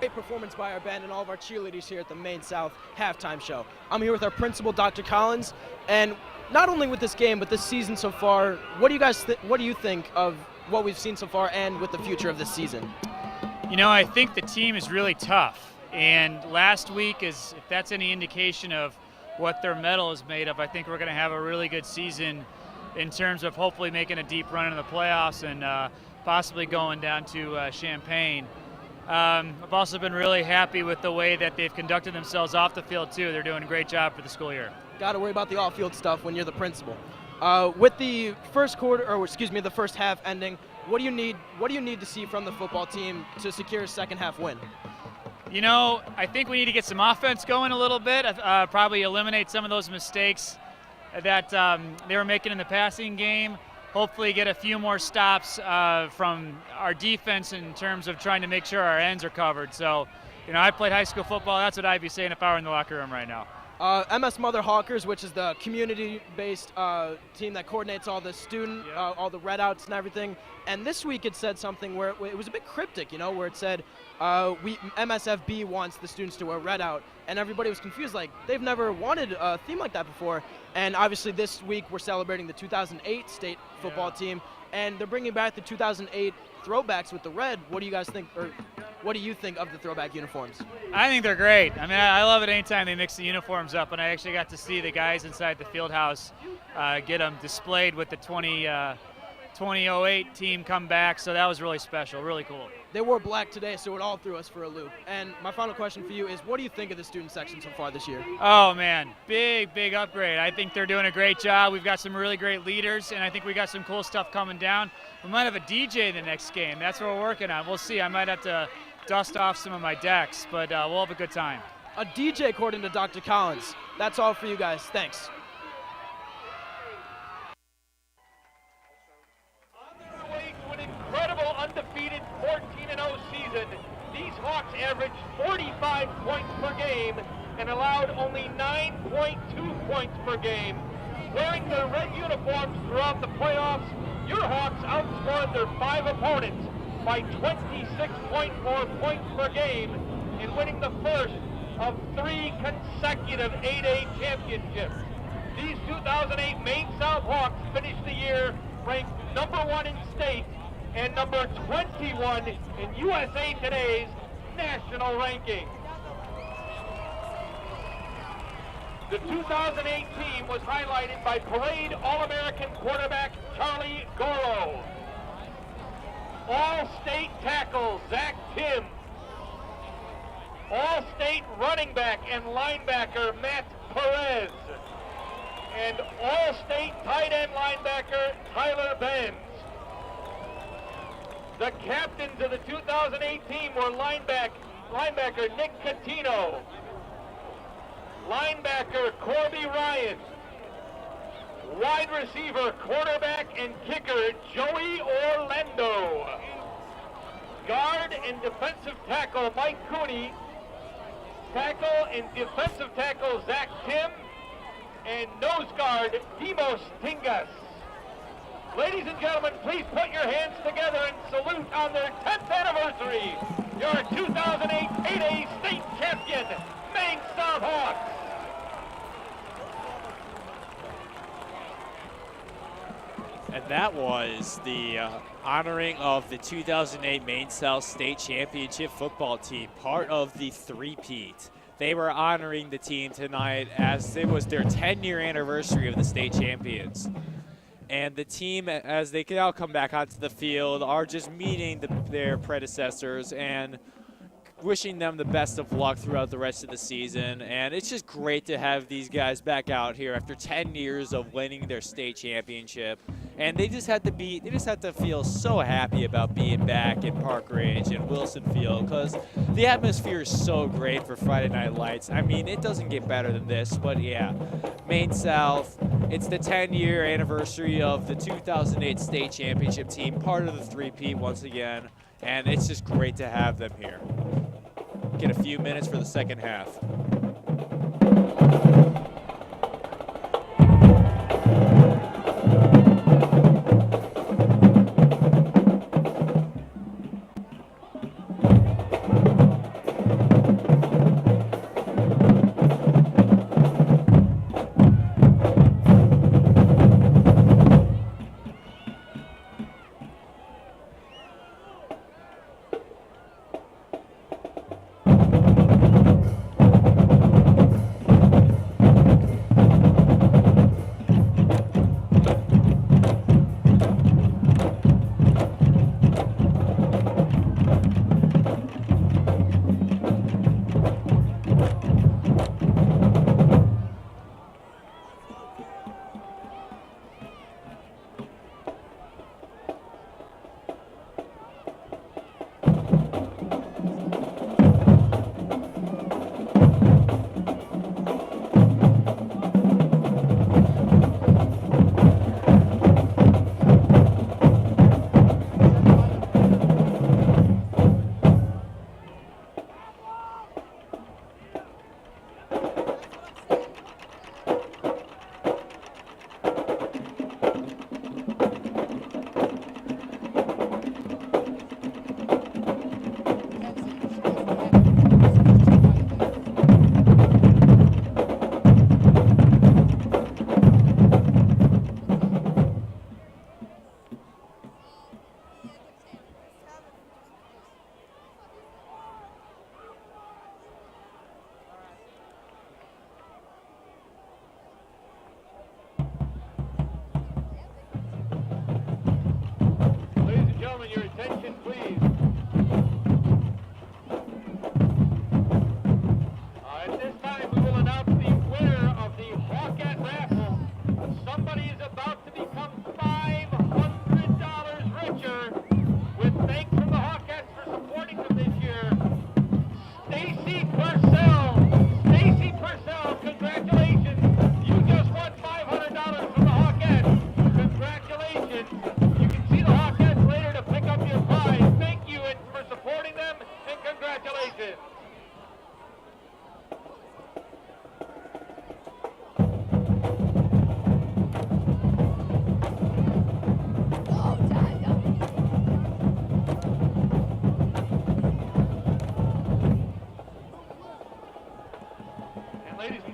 [SPEAKER 1] Great performance by our band and all of our cheerleaders here at the Maine South halftime show. I'm here with our principal, Dr. Collins, and not only with this game but this season so far, what do you think of what we've seen so far and with the future of this season?
[SPEAKER 7] You know, I think the team is really tough, and last week, if that's any indication of what their medal is made of, I think we're going to have a really good season in terms of hopefully making a deep run in the playoffs and possibly going down to Champaign. I've also been really happy with the way that they've conducted themselves off the field too. They're doing a great job for the school year.
[SPEAKER 1] Got to worry about the off-field stuff when you're the principal. With the the first half ending, what do you need to see from the football team to secure a second half win?
[SPEAKER 7] You know, I think we need to get some offense going a little bit. Probably eliminate some of those mistakes that they were making in the passing game. Hopefully get a few more stops from our defense in terms of trying to make sure our ends are covered. So, you know, I played high school football. That's what I'd be saying if I were in the locker room right now.
[SPEAKER 1] MS Mother Hawkers, which is the community-based team that coordinates all the all the red outs and everything. And this week it said something where it was a bit cryptic, you know, where it said MSFB wants the students to wear red out. And everybody was confused, like they've never wanted a theme like that before. And obviously this week we're celebrating the 2008 state football team, and they're bringing back the 2008 throwbacks with the red. What do you guys think, or what do you think of the throwback uniforms?
[SPEAKER 7] I think they're great. I mean, I love it anytime they mix the uniforms up, and I actually got to see the guys inside the field house get them displayed with the 2008 team come back, so that was really special, really cool.
[SPEAKER 1] They wore black today, so it all threw us for a loop. And my final question for you is, what do you think of the student section so far this year?
[SPEAKER 7] Oh, man, big upgrade. I think they're doing a great job. We've got some really great leaders, and I think we got some cool stuff coming down. We might have a DJ the next game. That's what we're working on. We'll see. I might have to dust off some of my decks, but we'll have a good time.
[SPEAKER 1] A DJ, according to Dr. Collins. That's all for you guys. Thanks.
[SPEAKER 3] Incredible undefeated 14-0 season. These Hawks averaged 45 points per game and allowed only 9.2 points per game. Wearing their red uniforms throughout the playoffs, your Hawks outscored their 5 opponents by 26.4 points per game in winning the first of 3 consecutive 8A championships. These 2008 Maine South Hawks finished the year ranked number 1 in state and number 21 in USA Today's national ranking. The 2008 team was highlighted by Parade All-American quarterback Charlie Goro, All-State tackle Zach Tim, All-State running back and linebacker Matt Perez, and All-State tight end linebacker Tyler Benz. The captains of the 2008 team were linebacker Nick Catino, linebacker Corby Ryan, wide receiver, quarterback, and kicker Joey Orlando, guard and defensive tackle Mike Cooney, tackle and defensive tackle Zach Tim, and nose guard Dimos Tingas. Ladies and gentlemen, please put your hands together and salute on their 10th anniversary, your 2008 8A state champion, Maine South Hawks.
[SPEAKER 4] And that was the honoring of the 2008 Maine South State Championship football team, part of the three-peat. They were honoring the team tonight as it was their 10-year anniversary of the state champions. And the team, as they now come back onto the field, are just meeting their predecessors and wishing them the best of luck throughout the rest of the season. And it's just great to have these guys back out here after 10 years of winning their state championship. And they just had to feel so happy about being back in Park Range and Wilson Field, because the atmosphere is so great for Friday Night Lights. I mean, it doesn't get better than this, but yeah, Maine South, it's the 10-year anniversary of the 2008 state championship team, part of the three-peat once again, and it's just great to have them here. Get a few minutes for the second half.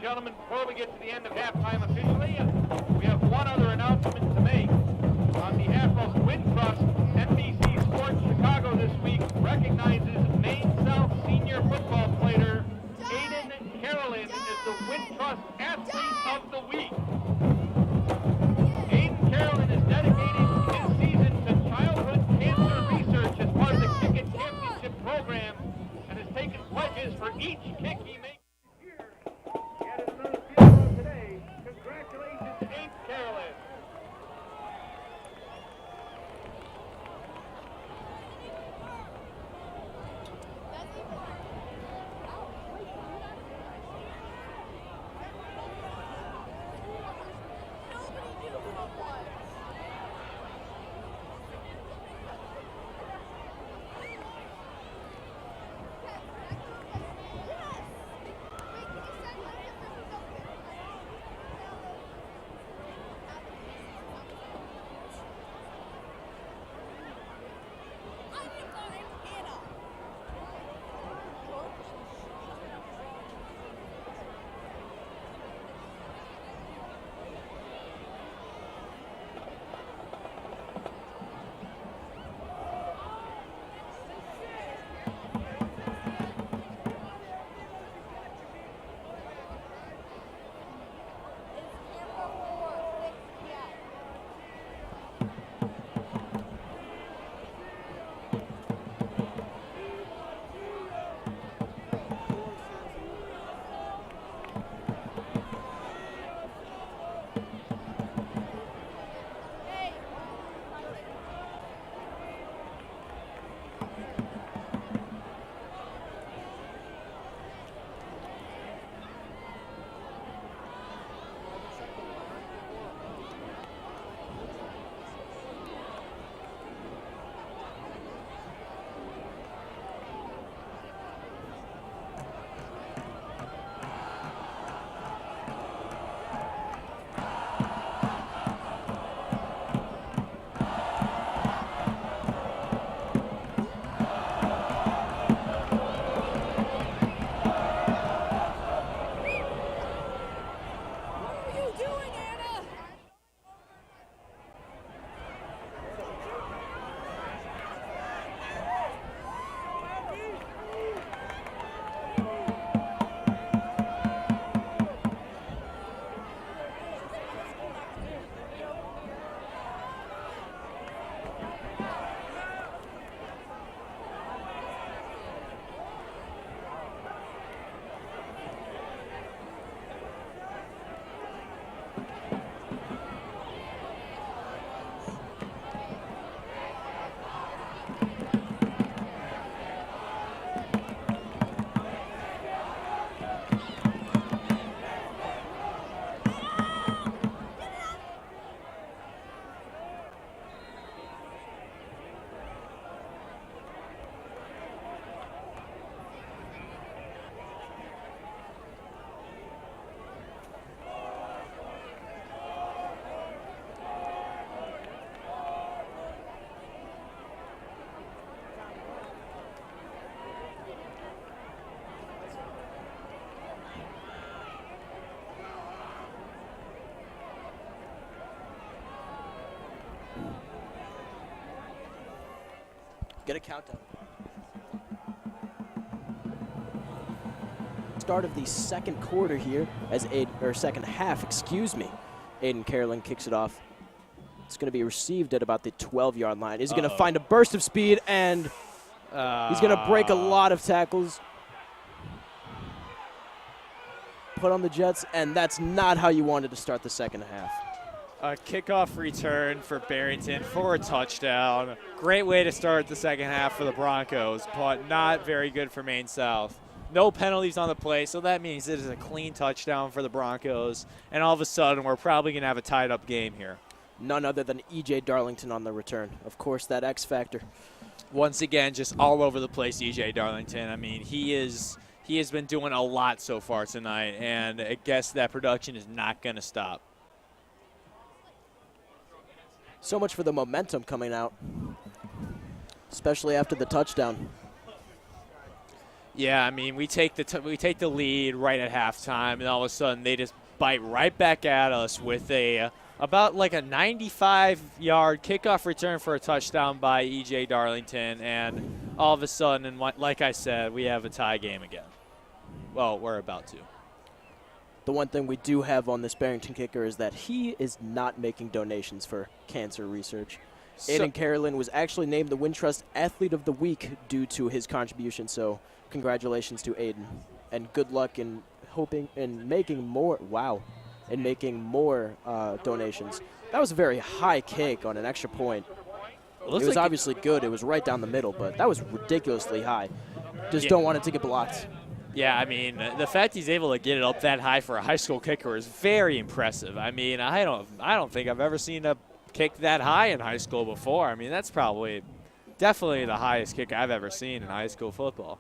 [SPEAKER 3] Gentlemen, before we get to the end of halftime officially, we have one other announcement to make. On behalf of Wintrust, NBC Sports Chicago this week recognizes Maine South senior football player Aiden Carolyn as the Wintrust Athlete of the Week. Aiden Carolyn is dedicating his season to childhood cancer research as part of the Kick It Championship program and has taken pledges for each kick he makes.
[SPEAKER 6] Get a countdown. Start of the second quarter here as second half, excuse me. Aiden Carolyn kicks it off. It's going to be received at about the 12-yard line. He's going to find a burst of speed, and he's going to break a lot of tackles. Put on the Jets, and that's not how you wanted to start the second half.
[SPEAKER 4] A kickoff return for Barrington for a touchdown. Great way to start the second half for the Broncos, but not very good for Maine South. No penalties on the play, so that means it is a clean touchdown for the Broncos. And all of a sudden, we're probably going to have a tied-up game here.
[SPEAKER 6] None other than E.J. Darlington on the return. Of course, that X factor.
[SPEAKER 4] Once again, just all over the place, E.J. Darlington. I mean, he has been doing a lot so far tonight, and I guess that production is not going to stop.
[SPEAKER 6] So much for the momentum coming out, especially after the touchdown.
[SPEAKER 4] Yeah, I mean, we take the lead right at halftime, and all of a sudden they just bite right back at us with about like a 95-yard kickoff return for a touchdown by E.J. Darlington, and all of a sudden, and like I said, we have a tie game again. Well, we're about to.
[SPEAKER 6] The one thing we do have on this Barrington kicker is that he is not making donations for cancer research. Aiden Carolyn was actually named the Wintrust Athlete of the Week due to his contribution, so congratulations to Aiden. And good luck in making more donations. That was a very high kick on an extra point. It was obviously good. It was right down the middle, but that was ridiculously high. Just don't want it to get blocked.
[SPEAKER 4] Yeah, I mean, the fact he's able to get it up that high for a high school kicker is very impressive. I mean, I don't think I've ever seen a kick that high in high school before. I mean, that's definitely the highest kick I've ever seen in high school football.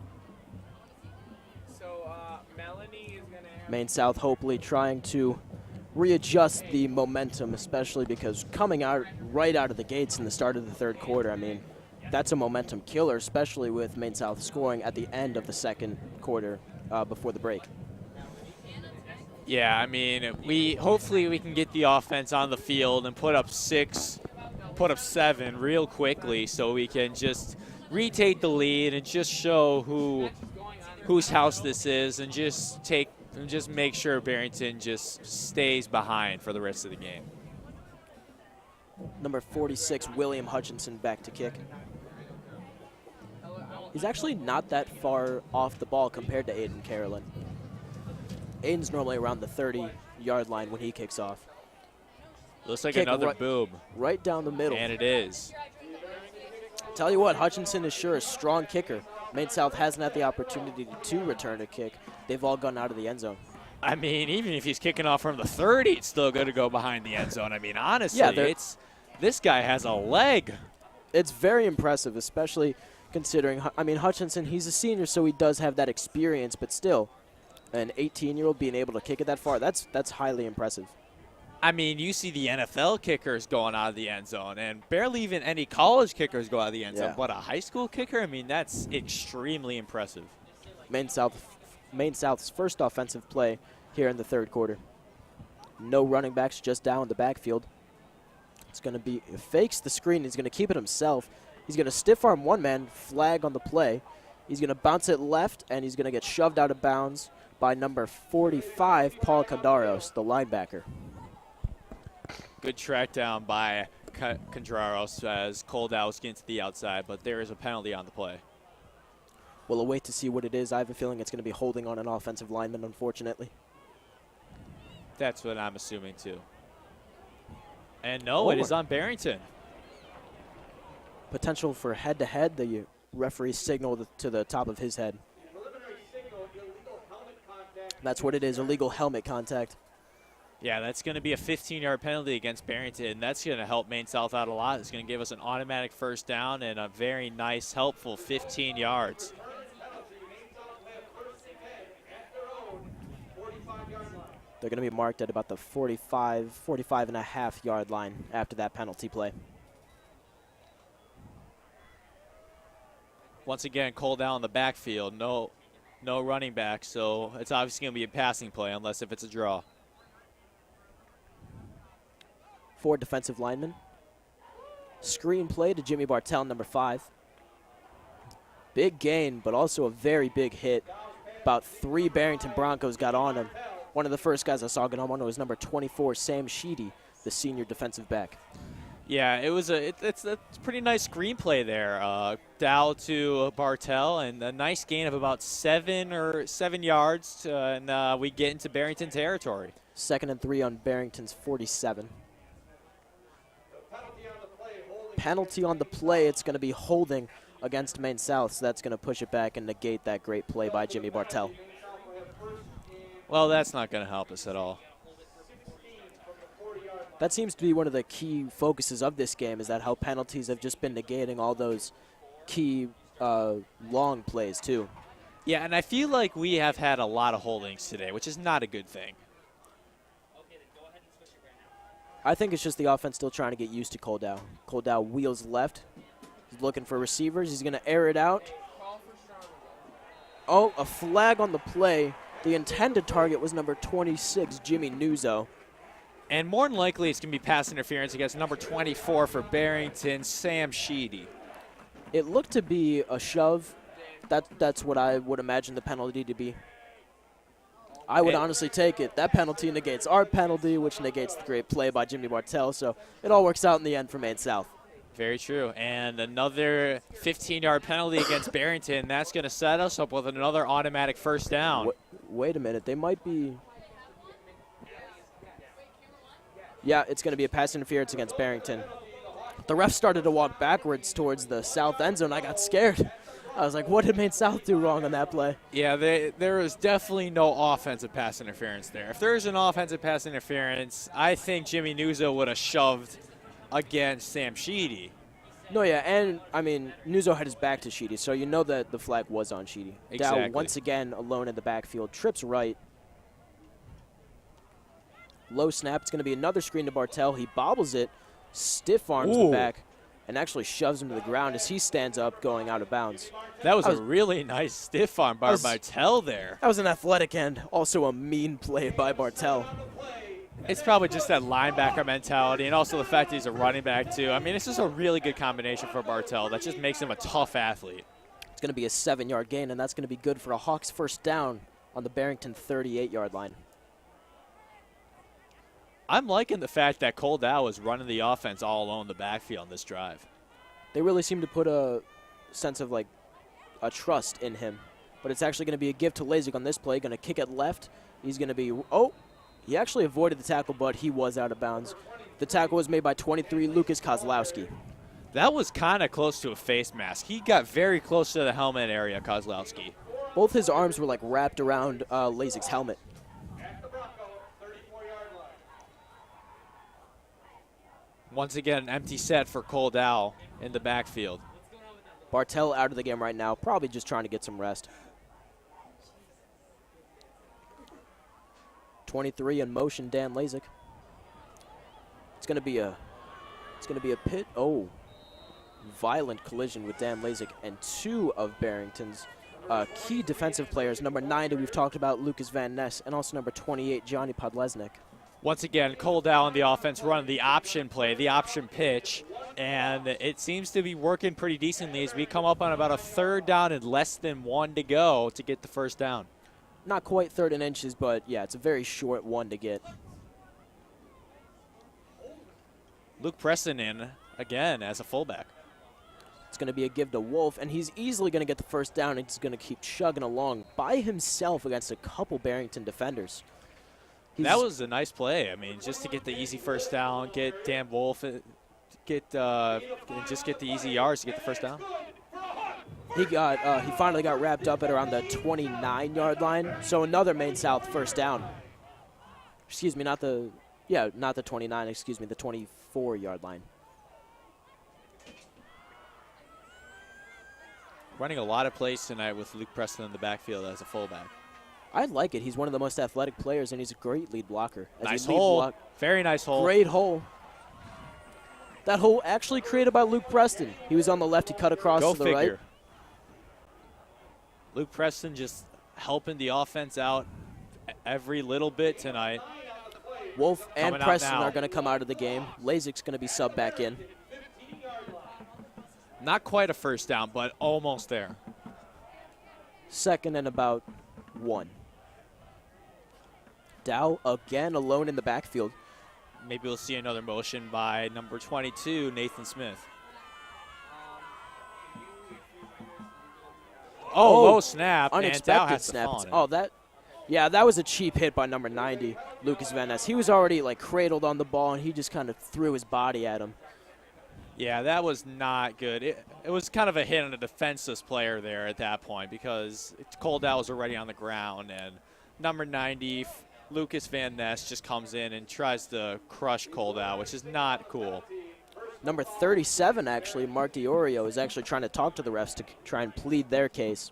[SPEAKER 8] So, Melanie is going to have...
[SPEAKER 6] Maine South hopefully trying to readjust the momentum, especially because coming out right out of the gates in the start of the third quarter, I mean, that's a momentum killer, especially with Maine South scoring at the end of the second quarter before the break.
[SPEAKER 4] Yeah, I mean, hopefully we can get the offense on the field and put up 7 real quickly, so we can just retake the lead and just show whose house this is, and just make sure Barrington just stays behind for the rest of the game.
[SPEAKER 6] Number 46, William Hutchinson, back to kick. He's actually not that far off the ball compared to Aiden Carolyn. Aiden's normally around the 30-yard line when he kicks off.
[SPEAKER 4] Looks like
[SPEAKER 6] Kick
[SPEAKER 4] another boom.
[SPEAKER 6] Right down the middle.
[SPEAKER 4] And it is.
[SPEAKER 6] Tell you what, Hutchinson is sure a strong kicker. Maine South hasn't had the opportunity to return a kick. They've all gone out of the end zone.
[SPEAKER 4] I mean, even if he's kicking off from the 30, it's still going to go behind the end zone. I mean, honestly,
[SPEAKER 6] yeah,
[SPEAKER 4] this guy has a leg.
[SPEAKER 6] It's very impressive, especially considering, I mean, Hutchinson, he's a senior, so he does have that experience, but still, an 18-year-old being able to kick it that far, that's highly impressive.
[SPEAKER 4] I mean, you see the NFL kickers going out of the end zone, and barely even any college kickers go out of the end zone. But a high school kicker, I mean, that's extremely impressive.
[SPEAKER 6] Maine South's first offensive play here in the third quarter. No running backs, just down the backfield. It's going to be, fakes the screen. He's going to keep it himself. He's going to stiff arm one man, flag on the play. He's going to bounce it left, and he's going to get shoved out of bounds by number 45, Paul Condaros, the linebacker.
[SPEAKER 4] Good track down by Condaros as Koldowski into the outside, but there is a penalty on the play.
[SPEAKER 6] We'll wait to see what it is. I have a feeling it's going to be holding on an offensive lineman, unfortunately.
[SPEAKER 4] That's what I'm assuming, too. And no, it is on Barrington.
[SPEAKER 6] Potential for head-to-head. The referee signaled to the top of his head. That's what it is, illegal helmet contact.
[SPEAKER 4] Yeah, that's going to be a 15-yard penalty against Barrington. That's going to help Maine South out a lot. It's going to give us an automatic first down and a very nice, helpful 15 yards.
[SPEAKER 6] They're going to be marked at about the 45 and a half yard line after that penalty play.
[SPEAKER 4] Once again, Cole down in the backfield. No running back, so it's obviously going to be a passing play unless if it's a draw.
[SPEAKER 6] 4 defensive linemen. Screen play to Jimmy Bartell, number 5. Big gain, but also a very big hit. About 3 Barrington Broncos got on him. One of the first guys I saw get on one was number 24, Sam Sheedy, the senior defensive back.
[SPEAKER 4] Yeah, it's a pretty nice screenplay there. Dow to Bartell, and a nice gain of about 7 yards, and we get into Barrington territory.
[SPEAKER 6] 2nd and 3 on Barrington's 47. Penalty on the play. It's going to be holding against Maine South, so that's going to push it back and negate that great play by Jimmy Bartell.
[SPEAKER 4] Well, that's not going to help us at all.
[SPEAKER 6] That seems to be one of the key focuses of this game, is that how penalties have just been negating all those key long plays too.
[SPEAKER 4] Yeah, and I feel like we have had a lot of holdings today, which is not a good thing.
[SPEAKER 6] I think it's just the offense still trying to get used to Coldow. Coldow wheels left. He's looking for receivers. He's going to air it out. Oh, a flag on the play. The intended target was number 26, Jimmy Nuzzo.
[SPEAKER 4] And more than likely, it's going to be pass interference against number 24 for Barrington, Sam Sheedy.
[SPEAKER 6] It looked to be a shove. That's what I would imagine the penalty to be. I would honestly take it. That penalty negates our penalty, which negates the great play by Jimmy Bartell. So it all works out in the end for Maine South.
[SPEAKER 4] Very true. And another 15-yard penalty against Barrington. That's going to set us up with another automatic first down.
[SPEAKER 6] Wait a minute. They might be. Yeah, it's going to be a pass interference against Barrington. The ref started to walk backwards towards the south end zone. I got scared. I was like, what did Maine South do wrong on that play?
[SPEAKER 4] Yeah, there is definitely no offensive pass interference there. If there's an offensive pass interference, I think Jimmy Nuzzo would have shoved against Sam Sheedy.
[SPEAKER 6] No, yeah, and, I mean, Nuzzo had his back to Sheedy, so you know that the flag was on Sheedy.
[SPEAKER 4] Exactly.
[SPEAKER 6] Dow, once again, alone in the backfield, trips right. Low snap. It's going to be another screen to Bartell. He bobbles it, stiff arms the back, and actually shoves him to the ground as he stands up going out of bounds.
[SPEAKER 4] That was a really nice stiff arm by Bartell there.
[SPEAKER 6] That was an athletic end. Also a mean play by Bartell.
[SPEAKER 4] It's probably just that linebacker mentality and also the fact that he's a running back too. I mean, it's just a really good combination for Bartell. That just makes him a tough athlete.
[SPEAKER 6] It's going to be a 7-yard gain, and that's going to be good for a Hawks first down on the Barrington 38-yard line.
[SPEAKER 4] I'm liking the fact that Cole Dow is running the offense all alone in the backfield on this drive.
[SPEAKER 6] They really seem to put a sense of, like, a trust in him. But it's actually going to be a give to Lasik on this play. Going to kick it left. He's going to be, he actually avoided the tackle, but he was out of bounds. The tackle was made by 23, Lucas Kozlowski.
[SPEAKER 4] That was kind of close to a face mask. He got very close to the helmet area, Kozlowski.
[SPEAKER 6] Both his arms were, like, wrapped around Lasik's helmet.
[SPEAKER 4] Once again, an empty set for Cole Dow in the backfield.
[SPEAKER 6] Bartell out of the game right now, probably just trying to get some rest. 23 in motion, Dan Lasik. It's going to be a pit. Oh, violent collision with Dan Lasik and 2 of Barrington's key defensive players. Number 90 we've talked about, Lucas Van Ness, and also number 28, Johnny Podlesnik.
[SPEAKER 4] Once again, Cole Dow on the offense running the option play, the option pitch, and it seems to be working pretty decently as we come up on about a 3rd down and less than 1 to go to get the first down.
[SPEAKER 6] Not quite 3rd and inches, but yeah, it's a very short 1 to get.
[SPEAKER 4] Luke Preston in again as a fullback.
[SPEAKER 6] It's going to be a give to Wolf, and he's easily going to get the first down, and he's going to keep chugging along by himself against a couple Barrington defenders.
[SPEAKER 4] That was a nice play. I mean, just to get the easy first down, get Dan Wolf, just get the easy yards to get the first down.
[SPEAKER 6] He finally got wrapped up at around the 29-yard line. So another Maine South first down. Excuse me, not the 29, excuse me, the 24-yard line.
[SPEAKER 4] Running a lot of plays tonight with Luke Preston in the backfield as a fullback.
[SPEAKER 6] I like it. He's one of the most athletic players, and he's a great lead blocker.
[SPEAKER 4] Nice hole. Very nice hole.
[SPEAKER 6] Great hole. That hole actually created by Luke Preston. He was on the left. He cut across to the right.
[SPEAKER 4] Luke Preston just helping the offense out every little bit tonight.
[SPEAKER 6] Wolf and Preston are going to come out of the game. Lasic's going to be subbed back in.
[SPEAKER 4] Not quite a first down, but almost there.
[SPEAKER 6] Second and about 1. Dow again alone in the backfield.
[SPEAKER 4] Maybe we'll see another motion by number 22, Nathan Smith. Low snap.
[SPEAKER 6] Unexpected snap. That was a cheap hit by number 90, Lucas Van Ness. He was already cradled on the ball, and he just kind of threw his body at him.
[SPEAKER 4] Yeah, that was not good. It was kind of a hit on a defenseless player there at that point because Coldow was already on the ground, and number 90, Lucas Van Ness, just comes in and tries to crush Coldow, which is not cool.
[SPEAKER 6] Number 37, actually, Mark DiOrio, is actually trying to talk to the refs to try and plead their case.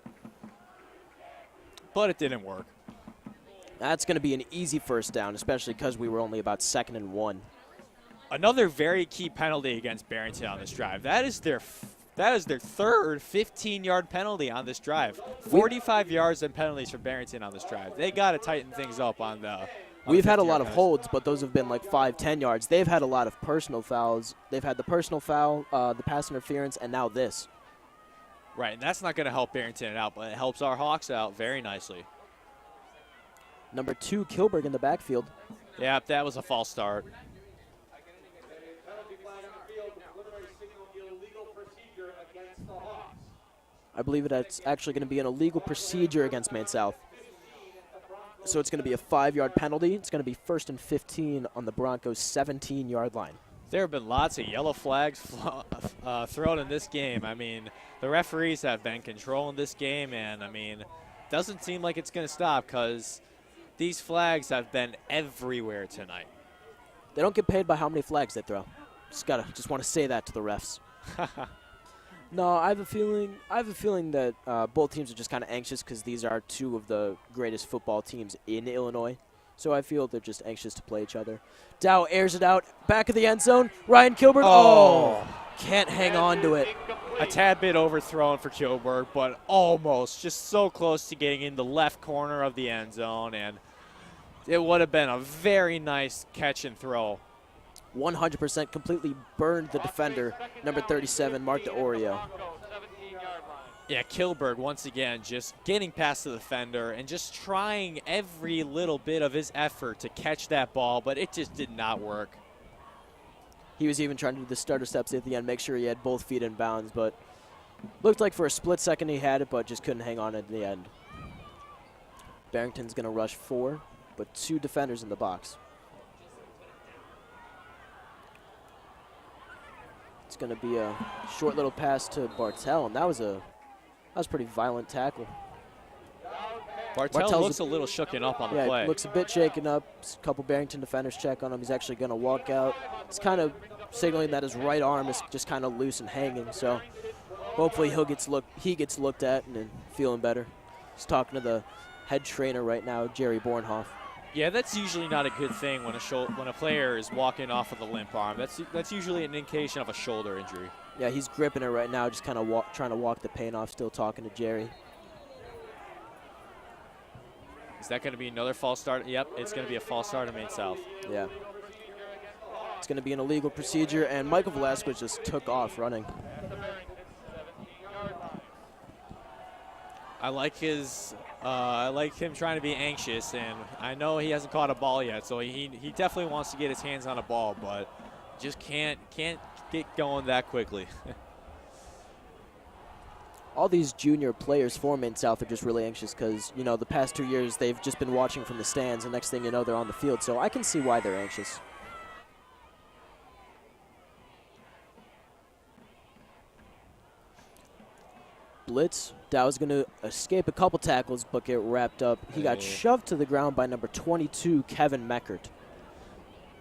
[SPEAKER 4] But it didn't work.
[SPEAKER 6] That's going to be an easy first down, especially because we were only about 2nd and 1.
[SPEAKER 4] Another very key penalty against Barrington on this drive. That is their third 15-yard penalty on this drive. 45 yards and penalties for Barrington on this drive. They got to tighten things up on the.
[SPEAKER 6] We've had a lot of holds, but those have been 5, 10 yards. They've had a lot of personal fouls. They've had the personal foul, the pass interference, and now this.
[SPEAKER 4] Right, and that's not going to help Barrington out, but it helps our Hawks out very nicely.
[SPEAKER 6] Number 2, Kilberg in the backfield.
[SPEAKER 4] Yeah, that was a false start.
[SPEAKER 6] I believe that's actually going to be an illegal procedure against Maine South. So it's going to be a 5-yard penalty. It's going to be 1st and 15 on the Broncos' 17-yard line.
[SPEAKER 4] There have been lots of yellow flags thrown in this game. I mean, the referees have been controlling this game, and, I mean, doesn't seem like it's going to stop because these flags have been everywhere tonight.
[SPEAKER 6] They don't get paid by how many flags they throw. Just want to say that to the refs. No, I have a feeling that both teams are just kind of anxious because these are two of the greatest football teams in Illinois. So I feel they're just anxious to play each other. Dow airs it out, back of the end zone. Ryan Kilberg, can't hang on to it.
[SPEAKER 4] A tad bit overthrown for Kilberg, but almost, just so close to getting in the left corner of the end zone, and it would have been a very nice catch and throw.
[SPEAKER 6] 100% completely burned the defender, number 37, Mark DiOrio.
[SPEAKER 4] Yeah, Kilberg, once again, just getting past the defender and just trying every little bit of his effort to catch that ball, but it just did not work.
[SPEAKER 6] He was even trying to do the starter steps at the end, make sure he had both feet in bounds, but looked like for a split second he had it, but just couldn't hang on at the end. Barrington's going to rush 4, but 2 defenders in the box. It's going to be a short little pass to Bartell, and that was a pretty violent tackle.
[SPEAKER 4] Bartell looks a little shooken up on the play.
[SPEAKER 6] Yeah, looks a bit shaken up. A couple Barrington defenders check on him. He's actually going to walk out. It's kind of signaling that his right arm is just kind of loose and hanging. So hopefully he gets looked at and then feeling better. He's talking to the head trainer right now, Jerry Bornhoff.
[SPEAKER 4] Yeah, that's usually not a good thing when a player is walking off with a limp arm. That's usually an indication of a shoulder injury.
[SPEAKER 6] Yeah, he's gripping it right now, just kind of trying to walk the pain off, still talking to Jerry.
[SPEAKER 4] Is that going to be another false start? Yep, it's going to be a false start in Maine South.
[SPEAKER 6] Yeah. It's going to be an illegal procedure, and Michael Velasquez just took off running.
[SPEAKER 4] I like him trying to be anxious, and I know he hasn't caught a ball yet, so he definitely wants to get his hands on a ball, but just can't get going that quickly.
[SPEAKER 6] all these junior players for Maine South are just really anxious because, you know, the past 2 years they've just been watching from the stands, and next thing you know, they're on the field. So I can see why they're anxious. Blitz. Dow's going to escape a couple tackles but get wrapped up. He got shoved to the ground by number 22, Kevin Meckert.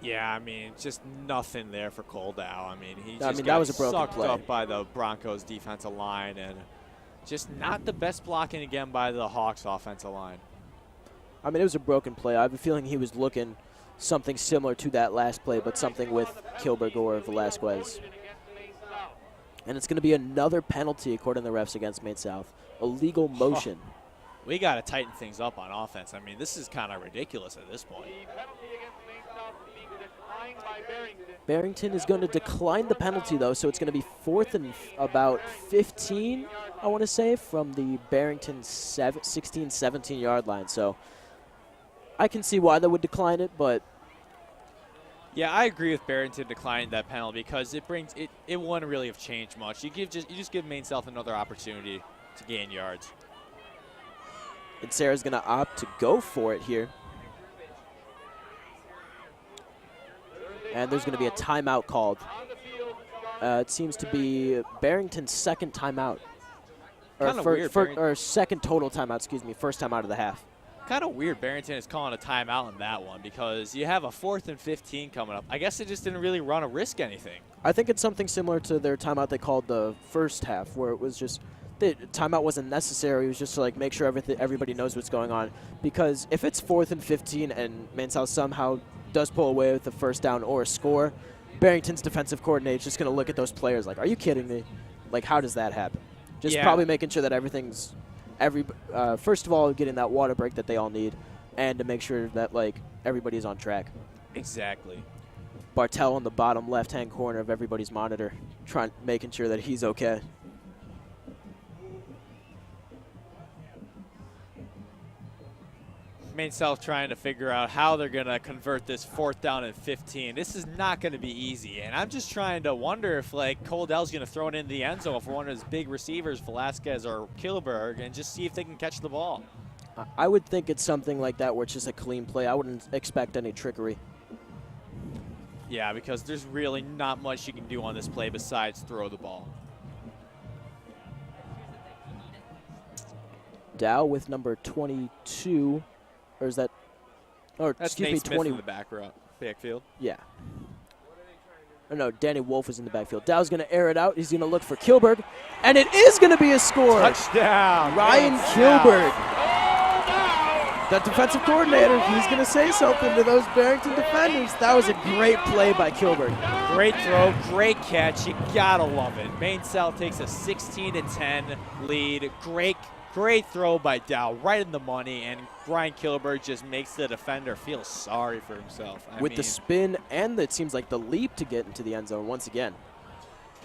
[SPEAKER 4] Yeah, I mean, just nothing there for Cole Dow. I mean, he
[SPEAKER 6] that
[SPEAKER 4] just got
[SPEAKER 6] was a broken
[SPEAKER 4] sucked
[SPEAKER 6] play.
[SPEAKER 4] up by the Broncos defensive line, and just not the best blocking again by the Hawks offensive line.
[SPEAKER 6] I mean, it was a broken play. I have a feeling he was looking something similar to that last play, but something with Kilberg or Velasquez. And it's going to be another penalty, according to the refs, against Maine South. Illegal motion.
[SPEAKER 4] We got to tighten things up on offense. I mean, this is kind of ridiculous at this point.
[SPEAKER 6] Barrington is going to decline the penalty, though, so it's going to be 4th and about 15, I want to say, from the Barrington 16, 17-yard line. So I can see why they would decline it, but
[SPEAKER 4] yeah, I agree with Barrington declining that penalty because it wouldn't really have changed much. You just give Maine South another opportunity to gain yards.
[SPEAKER 6] And Sarah's going to opt to go for it here. And there's going to be a timeout called. It seems to be Barrington's second timeout. Or second total timeout, excuse me, first time out of the half.
[SPEAKER 4] Kind of weird Barrington is calling a timeout in that one because you have a 4th and 15 coming up. I guess they just didn't really want to risk anything.
[SPEAKER 6] I think it's something similar to their timeout they called the first half, where it was just the timeout wasn't necessary. It was just to like make sure everybody knows what's going on. Because if it's 4th and 15 and Maine South somehow does pull away with a first down or a score, Barrington's defensive coordinator is just going to look at those players like, are you kidding me? Like, how does that happen? Just probably making sure that everything's first of all, getting that water break that they all need, and to make sure that like everybody's on track.
[SPEAKER 4] Exactly.
[SPEAKER 6] Bartell on the bottom left-hand corner of everybody's monitor, making sure that he's okay.
[SPEAKER 4] Maine South trying to figure out how they're going to convert this 4th down and 15. This is not going to be easy, and I'm just trying to wonder if like Coldell's going to throw it into the end zone for one of his big receivers, Velasquez or Kilberg, and just see if they can catch the ball.
[SPEAKER 6] I would think it's something like that where it's just a clean play. I wouldn't expect any trickery.
[SPEAKER 4] Yeah, because there's really not much you can do on this play besides throw the ball.
[SPEAKER 6] Dow with number 22. Or is that? Or
[SPEAKER 4] That's
[SPEAKER 6] excuse
[SPEAKER 4] Nate
[SPEAKER 6] me,
[SPEAKER 4] Smith
[SPEAKER 6] 20.
[SPEAKER 4] in the backfield.
[SPEAKER 6] Yeah. Oh, no, Danny Wolf is in the backfield. Dow's going to air it out. He's going to look for Kilberg, and it is going to be a score.
[SPEAKER 4] Touchdown,
[SPEAKER 6] Ryan Kilberg, the defensive coordinator. He's going to say something to those Barrington defenders. That was a great play by Kilberg.
[SPEAKER 4] Great throw, great catch. You gotta love it. Maine South takes a 16-10 lead. Great throw by Dow, right in the money, and Ryan Kilberg just makes the defender feel sorry for himself.
[SPEAKER 6] With the spin and it seems like the leap to get into the end zone once again.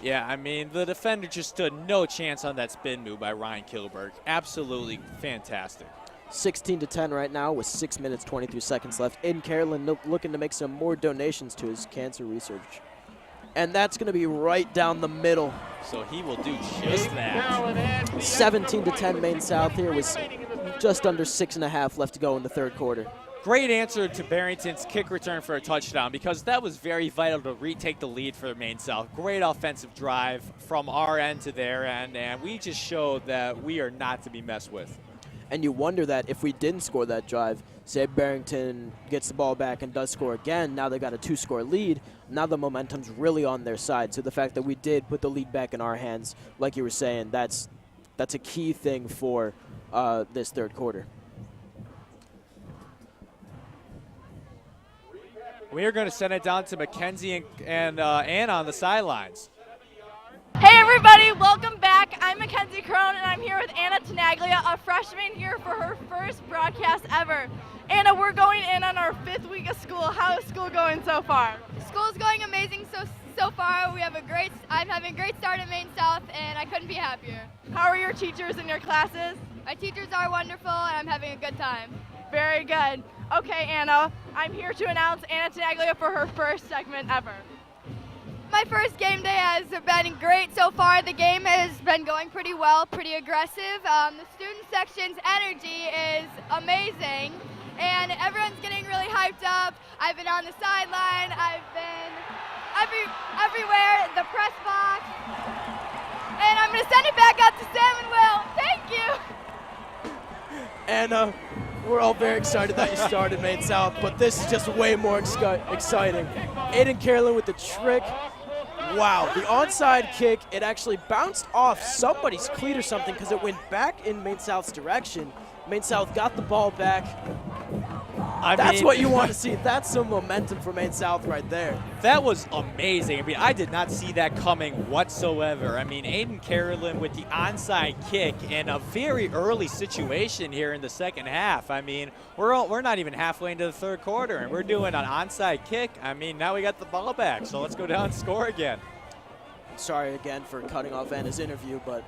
[SPEAKER 4] Yeah, I mean, the defender just stood no chance on that spin move by Ryan Kilberg. Absolutely fantastic.
[SPEAKER 6] 16-10 right now with 6 minutes, 23 seconds left. Aiden Carolyn looking to make some more donations to his cancer research. And that's going to be right down the middle.
[SPEAKER 4] So he will do just that.
[SPEAKER 6] 17-10 Maine South here with just under 6.5 left to go in the third quarter.
[SPEAKER 4] Great answer to Barrington's kick return for a touchdown because that was very vital to retake the lead for Maine South. Great offensive drive from our end to their end, and we just showed that we are not to be messed with.
[SPEAKER 6] And you wonder that if we didn't score that drive, say Barrington gets the ball back and does score again, now they got a 2-score lead. Now the momentum's really on their side. So the fact that we did put the lead back in our hands, like you were saying, that's a key thing for this third quarter.
[SPEAKER 4] We are going to send it down to Mackenzie and Anna on the sidelines.
[SPEAKER 9] Hey everybody, welcome back. I'm Mackenzie Crone and I'm here with Anna Tenaglia, a freshman here for her first broadcast ever. Anna, we're going in on our 5th week of school. How is school going so far?
[SPEAKER 10] School's going amazing so far. I'm having a great start at Maine South and I couldn't be happier.
[SPEAKER 9] How are your teachers and your classes?
[SPEAKER 10] My teachers are wonderful and I'm having a good time.
[SPEAKER 9] Very good. Okay, Anna, I'm here to announce Anna Tenaglia for her first segment ever.
[SPEAKER 10] My first game day has been great so far. The game has been going pretty well, pretty aggressive. The student section's energy is amazing, and everyone's getting really hyped up. I've been on the sideline. I've been everywhere, the press box. And I'm going to send it back out to Sam and Will. Thank you.
[SPEAKER 6] And we're all very excited that you started Maine South, but this is just way more exciting. Aiden Carolyn with the trick. Wow, the onside kick, it actually bounced off somebody's cleat or something because it went back in Maine South's direction. Maine South got the ball back. That's what you want to see. That's some momentum for Maine South right there.
[SPEAKER 4] That was amazing. I mean, I did not see that coming whatsoever. I mean, Aiden Carolyn with the onside kick in a very early situation here in the second half. I mean, we're not even halfway into the third quarter, and we're doing an onside kick. I mean, now we got the ball back, so let's go down and score again.
[SPEAKER 6] Sorry again for cutting off Anna's interview, but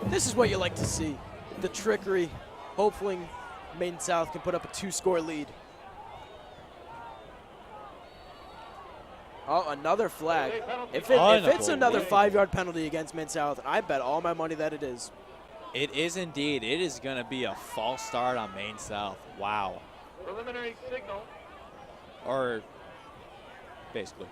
[SPEAKER 6] this is what you like to see. The trickery. Hopefully Maine South can put up a 2-score lead. Oh, another flag. If it's another 5-yard penalty against Maine South, I bet all my money that it is.
[SPEAKER 4] It is indeed. It is going to be a false start on Maine South. Wow.
[SPEAKER 3] Preliminary signal.
[SPEAKER 4] Or basically.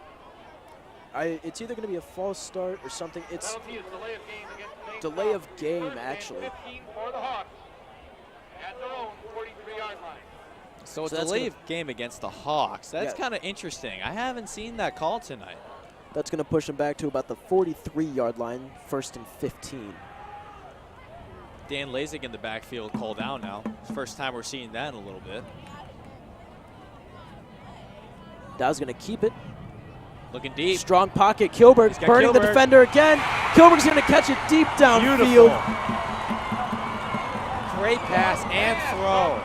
[SPEAKER 6] It's either going to be a false start or something. It's
[SPEAKER 3] Penalty is delay of game against Maine
[SPEAKER 6] delay
[SPEAKER 3] South.
[SPEAKER 6] of game,
[SPEAKER 3] Third and
[SPEAKER 6] actually.
[SPEAKER 3] 15 for the Hawks at their own 43-yard line.
[SPEAKER 4] So it's
[SPEAKER 6] So
[SPEAKER 4] a
[SPEAKER 6] that's
[SPEAKER 4] delay
[SPEAKER 6] gonna-
[SPEAKER 4] of game against the Hawks. That's
[SPEAKER 6] Yeah.
[SPEAKER 4] kind of interesting. I haven't seen that call tonight.
[SPEAKER 6] That's going to push them back to about the 43-yard line, 1st and 15.
[SPEAKER 4] Dan Lasik in the backfield called down now. First time we're seeing that in a little bit.
[SPEAKER 6] Dow's going to keep it.
[SPEAKER 4] Looking deep.
[SPEAKER 6] Strong pocket. Kilberg's
[SPEAKER 4] got
[SPEAKER 6] burning the
[SPEAKER 4] Kilberg.
[SPEAKER 6] defender again. Kilberg's going to catch it deep downfield.
[SPEAKER 4] Great pass and throw.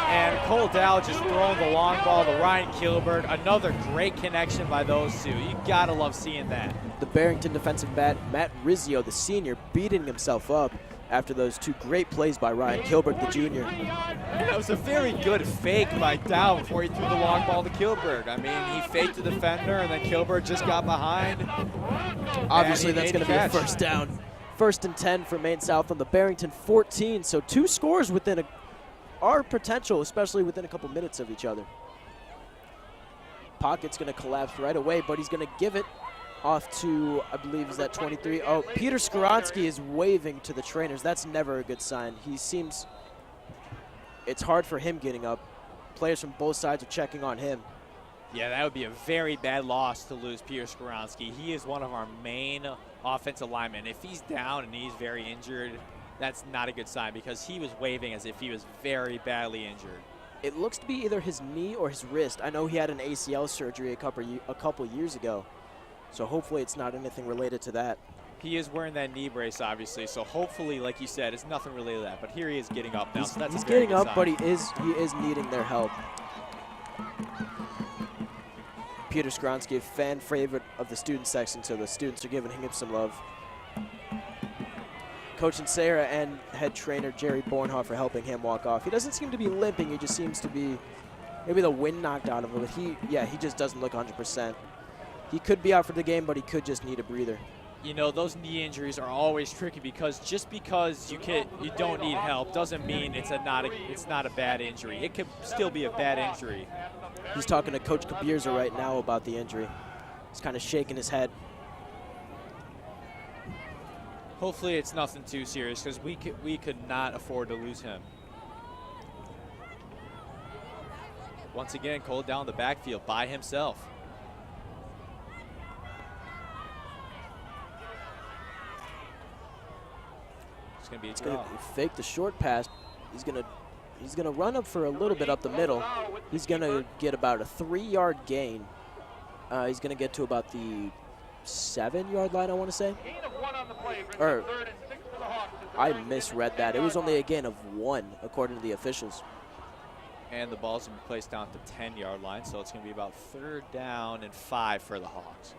[SPEAKER 4] And Cole Dow just throwing the long ball to Ryan Kilberg. Another great connection by those two. You got to love seeing that.
[SPEAKER 6] The Barrington defensive back, Matt Rizzio, the senior, beating himself up after those two great plays by Ryan Kilberg, the junior.
[SPEAKER 4] That was a very good fake by Dow before he threw the long ball to Kilberg. I mean, he faked the defender, and then Kilberg just got behind.
[SPEAKER 6] Obviously,
[SPEAKER 4] and he
[SPEAKER 6] that's
[SPEAKER 4] made
[SPEAKER 6] going to
[SPEAKER 4] the
[SPEAKER 6] be a
[SPEAKER 4] catch.
[SPEAKER 6] first down. 1st and 10 for Maine South on the Barrington 14. So 2 scores within our potential, especially within a couple minutes of each other. Pocket's going to collapse right away, but he's going to give it off to, I believe, is that 23? Oh, Peter Skoronsky is waving to the trainers. That's never a good sign. He seems, it's hard for him getting up. Players from both sides are checking on him.
[SPEAKER 4] Yeah, that would be a very bad loss to lose Peter Skoronsky. He is one of our main offensive linemen. If he's down and he's very injured, that's not a good sign because he was waving as if he was very badly injured.
[SPEAKER 6] It looks to be either his knee or his wrist. I know he had an ACL surgery a couple years ago, so hopefully it's not anything related to that.
[SPEAKER 4] He is wearing that knee brace, obviously, so hopefully, like you said, it's nothing related to that. But here he is getting up now, so that's
[SPEAKER 6] He's
[SPEAKER 4] a very
[SPEAKER 6] getting
[SPEAKER 4] good
[SPEAKER 6] up,
[SPEAKER 4] sign.
[SPEAKER 6] but he is needing their help. Peter Skoronsky, a fan favorite of the student section, so the students are giving him some love. Coach Sarah and head trainer Jerry Bornhofer helping him walk off. He doesn't seem to be limping. He just seems to be, maybe the wind knocked out of him, but he just doesn't look 100%. He could be out for the game, but he could just need a breather.
[SPEAKER 4] You know, those knee injuries are always tricky because just because you don't need help doesn't mean it's not a bad injury. It could still be a bad injury.
[SPEAKER 6] He's talking to Coach Kabirza right now about the injury. He's kind of shaking his head.
[SPEAKER 4] Hopefully it's nothing too serious because we could not afford to lose him. Once again, Cole down the backfield by himself. It's gonna be a draw.
[SPEAKER 6] Fake the short pass. He's gonna run up for a little bit up the middle. He's gonna get about a 3-yard gain. He's gonna get to about the 7-yard line, I want to say. Or I misread that. It was only a gain of 1 according to the officials.
[SPEAKER 4] And the ball's gonna be placed down at the 10-yard line, so it's gonna be about 3rd down and 5 for the Hawks.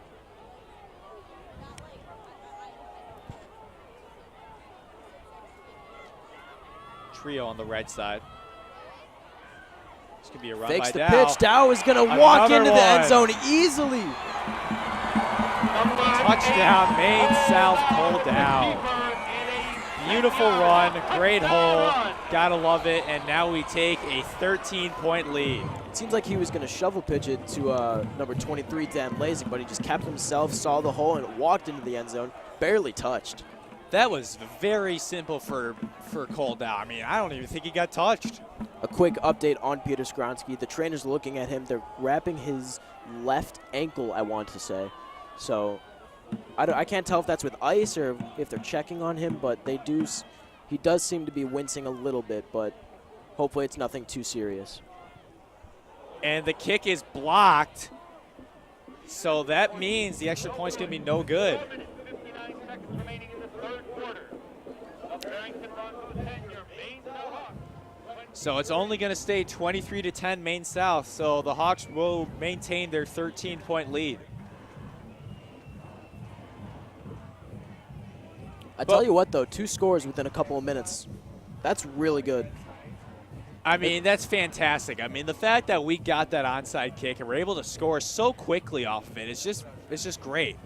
[SPEAKER 4] Trio on the right side. This could be a run
[SPEAKER 6] Fakes
[SPEAKER 4] by
[SPEAKER 6] the
[SPEAKER 4] Dow.
[SPEAKER 6] pitch. Dow is going to walk
[SPEAKER 4] Another
[SPEAKER 6] into the end
[SPEAKER 4] one.
[SPEAKER 6] zone easily.
[SPEAKER 4] Touchdown, Maine South pulled down. Beautiful run, great hole, gotta love it, and now we take a 13-point lead.
[SPEAKER 6] It seems like he was going to shovel pitch it to number 23, Dan Lasik, but he just kept himself, saw the hole, and walked into the end zone, barely touched.
[SPEAKER 4] That was very simple for Cole Dow. I mean, I don't even think he got touched.
[SPEAKER 6] A quick update on Peter Skronsky. The trainer's looking at him. They're wrapping his left ankle, I want to say. So I can't tell if that's with ice or if they're checking on him, but he does seem to be wincing a little bit, but hopefully it's nothing too serious.
[SPEAKER 4] And the kick is blocked, so that means the extra point's going to be no good. So it's only going to stay 23-10 Maine South, so the Hawks will maintain their 13-point lead.
[SPEAKER 6] I tell you what, though, 2 scores within a couple of minutes. That's really good.
[SPEAKER 4] I mean, that's fantastic. I mean, the fact that we got that onside kick and we're able to score so quickly off of it, it's just great.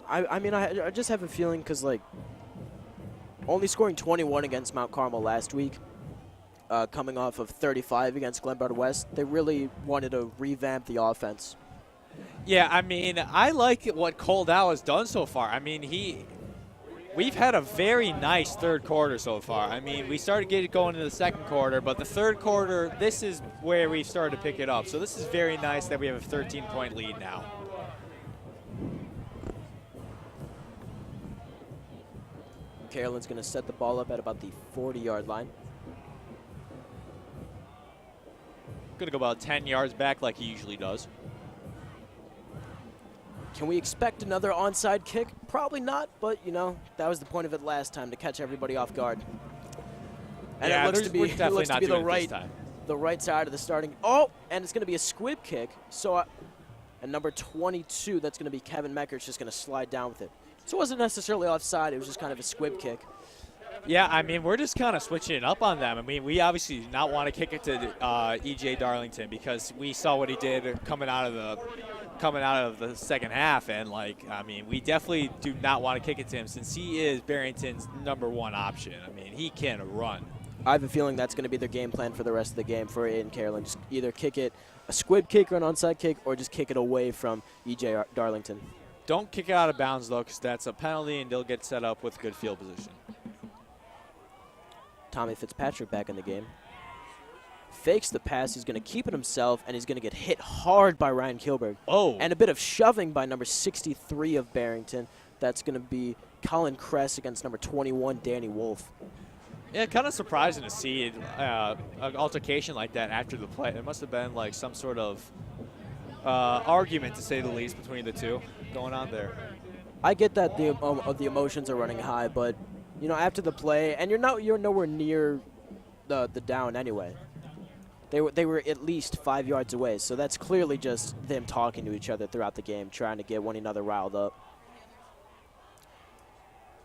[SPEAKER 6] I mean, I just have a feeling because, like, only scoring 21 against Mount Carmel last week, coming off of 35 against Glenbard West, they really wanted to revamp the offense.
[SPEAKER 4] Yeah, I mean, I like what Cole Dow has done so far. I mean, we've had a very nice third quarter so far. I mean, we started getting going in the second quarter, but the third quarter, this is where we've started to pick it up. So this is very nice that we have a 13-point lead now.
[SPEAKER 6] Carolyn's going to set the ball up at about the 40-yard line.
[SPEAKER 4] Going to go about 10 yards back like he usually does.
[SPEAKER 6] Can we expect another onside kick? Probably not, but, you know, that was the point of it last time, to catch everybody off guard. And
[SPEAKER 4] yeah,
[SPEAKER 6] it looks to be, the right side of the starting. Oh, and it's going to be a squib kick. So, and number 22, that's going to be Kevin Mecker, is just going to slide down with it. So it wasn't necessarily offside. It was just kind of a squib kick.
[SPEAKER 4] Yeah, I mean, we're just kind of switching it up on them. I mean, we obviously do not want to kick it to E.J. Darlington because we saw what he did coming out of the second half, and like, I mean, we definitely do not want to kick it to him since he is Barrington's #1 option. I mean, he can run.
[SPEAKER 6] I have a feeling that's going to be their game plan for the rest of the game for Aiden Carolyn. Just either kick it a squib kick or an onside kick, or just kick it away from E.J. Darlington.
[SPEAKER 4] Don't kick it out of bounds, though, because that's a penalty, and they'll get set up with good field position.
[SPEAKER 6] Tommy Fitzpatrick back in the game. Fakes the pass. He's going to keep it himself, and he's going to get hit hard by Ryan Kilberg.
[SPEAKER 4] Oh.
[SPEAKER 6] And a bit of shoving by number 63 of Barrington. That's going to be Colin Kress against number 21, Danny Wolf.
[SPEAKER 4] Yeah, kind of surprising to see an altercation like that after the play. It must have been like some sort of argument, to say the least, between the two going on there.
[SPEAKER 6] I get that the emotions are running high, but you know, after the play, and you're nowhere near the down anyway. They were at least 5 yards away, so that's clearly just them talking to each other throughout the game, trying to get one another riled up.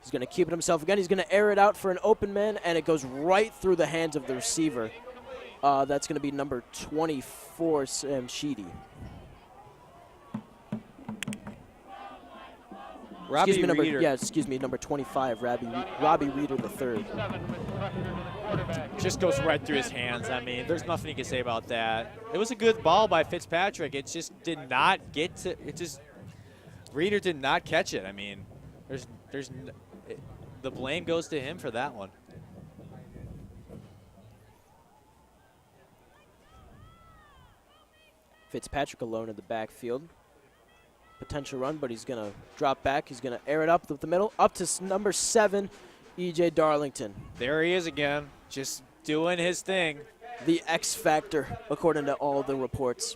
[SPEAKER 6] He's going to keep it himself again. He's going to air it out for an open man, and it goes right through the hands of the receiver. That's going to be number 24, Sam Sheedy. Number 25, Robbie Reeder III.
[SPEAKER 4] Just goes right through his hands. I mean, there's nothing you can say about that. It was a good ball by Fitzpatrick. It just did not get to it. Reeder did not catch it. I mean, the blame goes to him for that one.
[SPEAKER 6] Fitzpatrick alone in the backfield. Potential run, but he's going to drop back. He's going to air it up the middle, up to number 7, E.J. Darlington.
[SPEAKER 4] There he is again, just doing his thing.
[SPEAKER 6] The X factor, according to all the reports.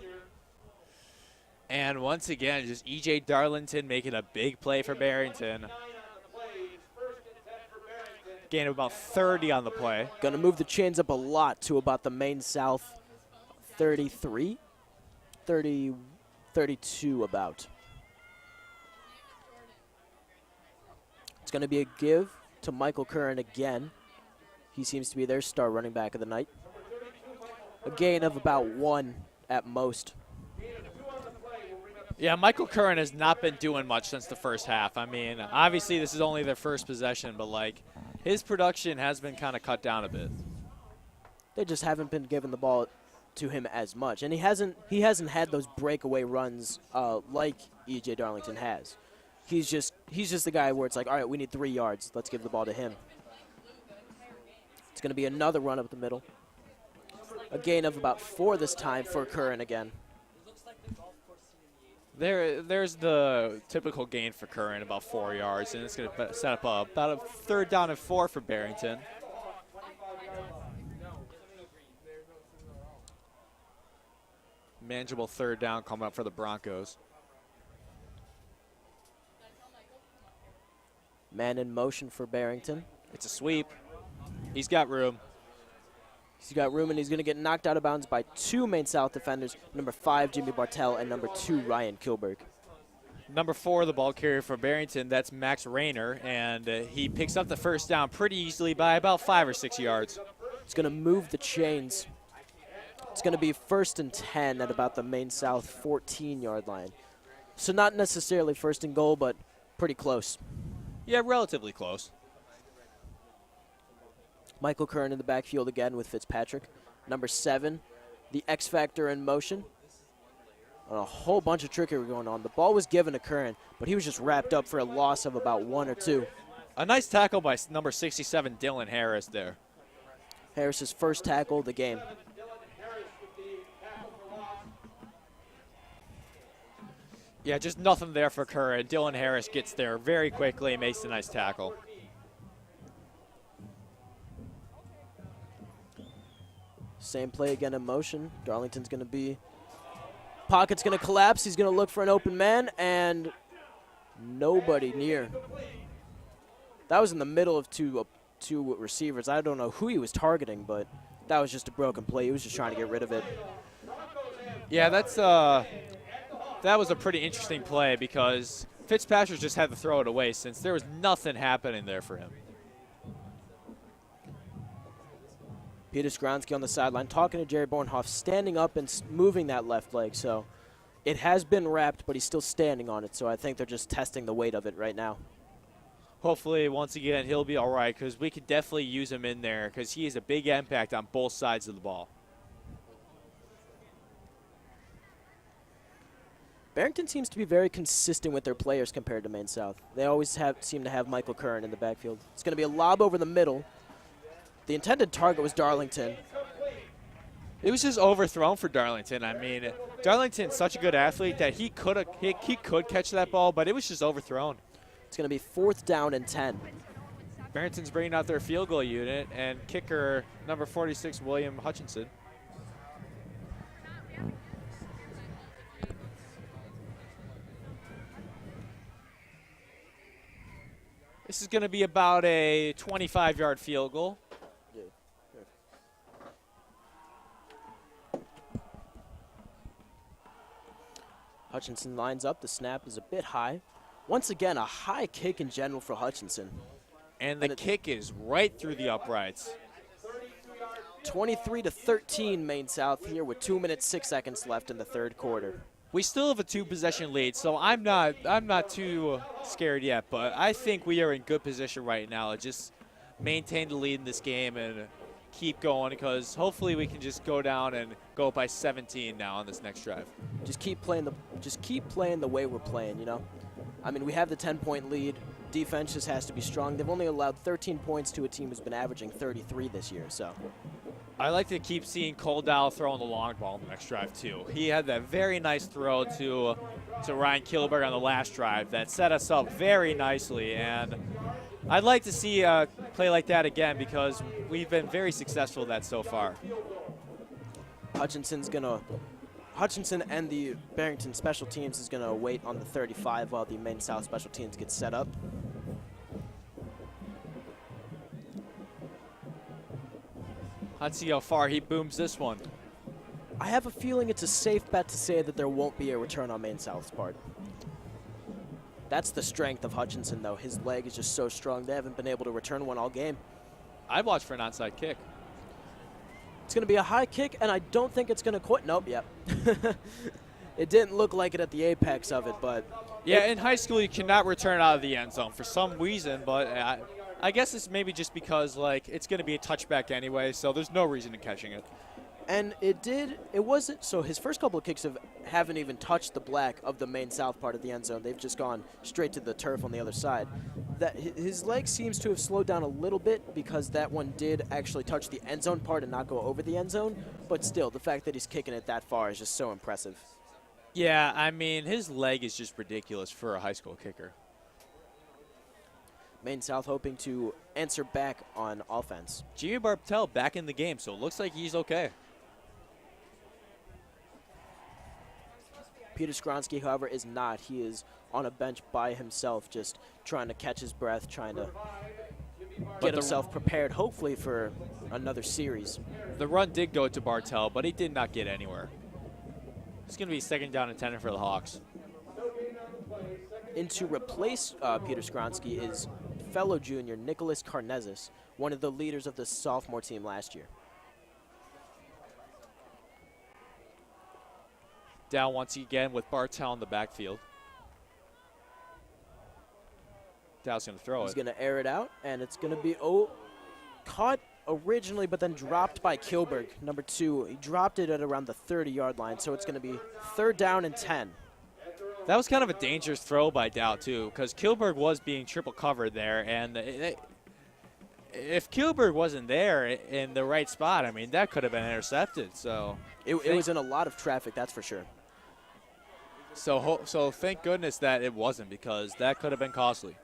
[SPEAKER 4] And once again, just E.J. Darlington making a big play for Barrington. Gain of about 30 on the play.
[SPEAKER 6] Going to move the chains up a lot to about the Maine South 33, 30, 32 about. It's going to be a give to Michael Curran again. He seems to be their star running back of the night. A gain of about 1 at most.
[SPEAKER 4] Yeah, Michael Curran has not been doing much since the first half. I mean, obviously this is only their first possession, but like his production has been kind of cut down a bit.
[SPEAKER 6] They just haven't been giving the ball to him as much, and he hasn't had those breakaway runs like E.J. Darlington has. He's just the guy where it's like, all right, we need 3 yards. Let's give the ball to him. It's going to be another run up the middle. A gain of about 4 this time for Curran again.
[SPEAKER 4] There's the typical gain for Curran, about 4 yards, and it's going to set up about a 3rd down and 4 for Barrington. Manageable 3rd down coming up for the Broncos.
[SPEAKER 6] Man in motion for Barrington.
[SPEAKER 4] It's a sweep. He's got room.
[SPEAKER 6] He's got room, and he's going to get knocked out of bounds by 2 Maine South defenders, number 5, Jimmy Bartell, and number 2, Ryan Kilberg.
[SPEAKER 4] Number 4, the ball carrier for Barrington, that's Max Rayner, and he picks up the 1st down pretty easily by about 5 or 6 yards.
[SPEAKER 6] It's going to move the chains. It's going to be 1st and 10 at about the Maine South 14-yard line. So not necessarily 1st and goal, but pretty close.
[SPEAKER 4] Yeah, relatively close.
[SPEAKER 6] Michael Curran in the backfield again with Fitzpatrick. Number 7, the X Factor in motion. And a whole bunch of trickery going on. The ball was given to Curran, but he was just wrapped up for a loss of about 1 or 2.
[SPEAKER 4] A nice tackle by number 67, Dylan Harris there.
[SPEAKER 6] Harris's first tackle of the game.
[SPEAKER 4] Yeah, just nothing there for Curran. Dylan Harris gets there very quickly and makes a nice tackle.
[SPEAKER 6] Same play again in motion. Darlington's going to be, pocket's going to collapse. He's going to look for an open man, and nobody near. That was in the middle of two receivers. I don't know who he was targeting, but that was just a broken play. He was just trying to get rid of it.
[SPEAKER 4] Yeah, that was a pretty interesting play because Fitzpatrick just had to throw it away since there was nothing happening there for him.
[SPEAKER 6] Peter Skronsky on the sideline talking to Jerry Bornhoff, standing up and moving that left leg. So it has been wrapped, but he's still standing on it. So I think they're just testing the weight of it right now.
[SPEAKER 4] Hopefully, once again, he'll be all right because we could definitely use him in there because he has a big impact on both sides of the ball.
[SPEAKER 6] Barrington seems to be very consistent with their players compared to Maine South. They always seem to have Michael Curran in the backfield. It's going to be a lob over the middle. The intended target was Darlington.
[SPEAKER 4] It was just overthrown for Darlington. I mean, Darlington's such a good athlete that he could catch that ball, but it was just overthrown.
[SPEAKER 6] It's going to be 4th down and 10.
[SPEAKER 4] Barrington's bringing out their field goal unit, and kicker number 46, William Hutchinson. This is going to be about a 25-yard field goal.
[SPEAKER 6] Hutchinson lines up. The snap is a bit high. Once again, a high kick in general for Hutchinson.
[SPEAKER 4] And the kick is right through the uprights.
[SPEAKER 6] 23-13 Maine South here with 2 minutes 6 seconds left in the 3rd quarter.
[SPEAKER 4] We still have a 2-possession lead, so I'm not too scared yet, but I think we are in good position right now to just maintain the lead in this game and keep going because hopefully we can just go down and go up by 17 now on this next drive.
[SPEAKER 6] Just keep playing the way we're playing, you know. I mean, we have the 10-point lead. Defense just has to be strong. They've only allowed 13 points to a team who's been averaging 33 this year, so.
[SPEAKER 4] I like to keep seeing Cole Dow throwing the long ball in the next drive too. He had that very nice throw to Ryan Kilberg on the last drive that set us up very nicely, and I'd like to see a play like that again because we've been very successful with that so far.
[SPEAKER 6] Hutchinson and the Barrington special teams is going to wait on the 35 while the Maine South special teams get set up.
[SPEAKER 4] Let's see how far he booms this one.
[SPEAKER 6] I have a feeling it's a safe bet to say that there won't be a return on Maine South's part. That's the strength of Hutchinson, though. His leg is just so strong. They haven't been able to return one all game.
[SPEAKER 4] I'd watch for an onside kick.
[SPEAKER 6] It's going to be a high kick, and I don't think it's going to quit. Nope, yep. It didn't look like it at the apex of it, but
[SPEAKER 4] Yeah, in high school you cannot return out of the end zone for some reason, but I guess it's maybe just because like it's going to be a touchback anyway, so there's no reason in catching it.
[SPEAKER 6] and it wasn't, so his first couple of kicks haven't even touched the black of the Maine South part of the end zone. They've just gone straight to the turf on the other side. That his leg seems to have slowed down a little bit because that one did actually touch the end zone part and not go over the end zone, but still, the fact that he's kicking it that far is just so impressive.
[SPEAKER 4] Yeah, I mean, his leg is just ridiculous for a high school kicker.
[SPEAKER 6] Maine South hoping to answer back on offense.
[SPEAKER 4] Jimmy Bartel back in the game, so it looks like he's okay.
[SPEAKER 6] Peter Skronsky, however, is not. He is on a bench by himself, just trying to catch his breath, trying to get himself prepared, hopefully, for another series.
[SPEAKER 4] The run did go to Bartel, but he did not get anywhere. It's going to be 2nd down and 10 for the Hawks.
[SPEAKER 6] In to replace Peter Skronsky is fellow junior Nicholas Carnezis, one of the leaders of the sophomore team last year.
[SPEAKER 4] Down once again with Bartel in the backfield. Dow's going to throw it.
[SPEAKER 6] He's going to air it out, and it's going to be caught originally, but then dropped by Kilberg, number 2. He dropped it at around the 30-yard line, so it's going to be 3rd down and 10.
[SPEAKER 4] That was kind of a dangerous throw by Dow, too, because Kilberg was being triple covered there, and if Kilberg wasn't there in the right spot, I mean, that could have been intercepted. So
[SPEAKER 6] it was in a lot of traffic, that's for sure.
[SPEAKER 4] So thank goodness that it wasn't, because that could have been costly.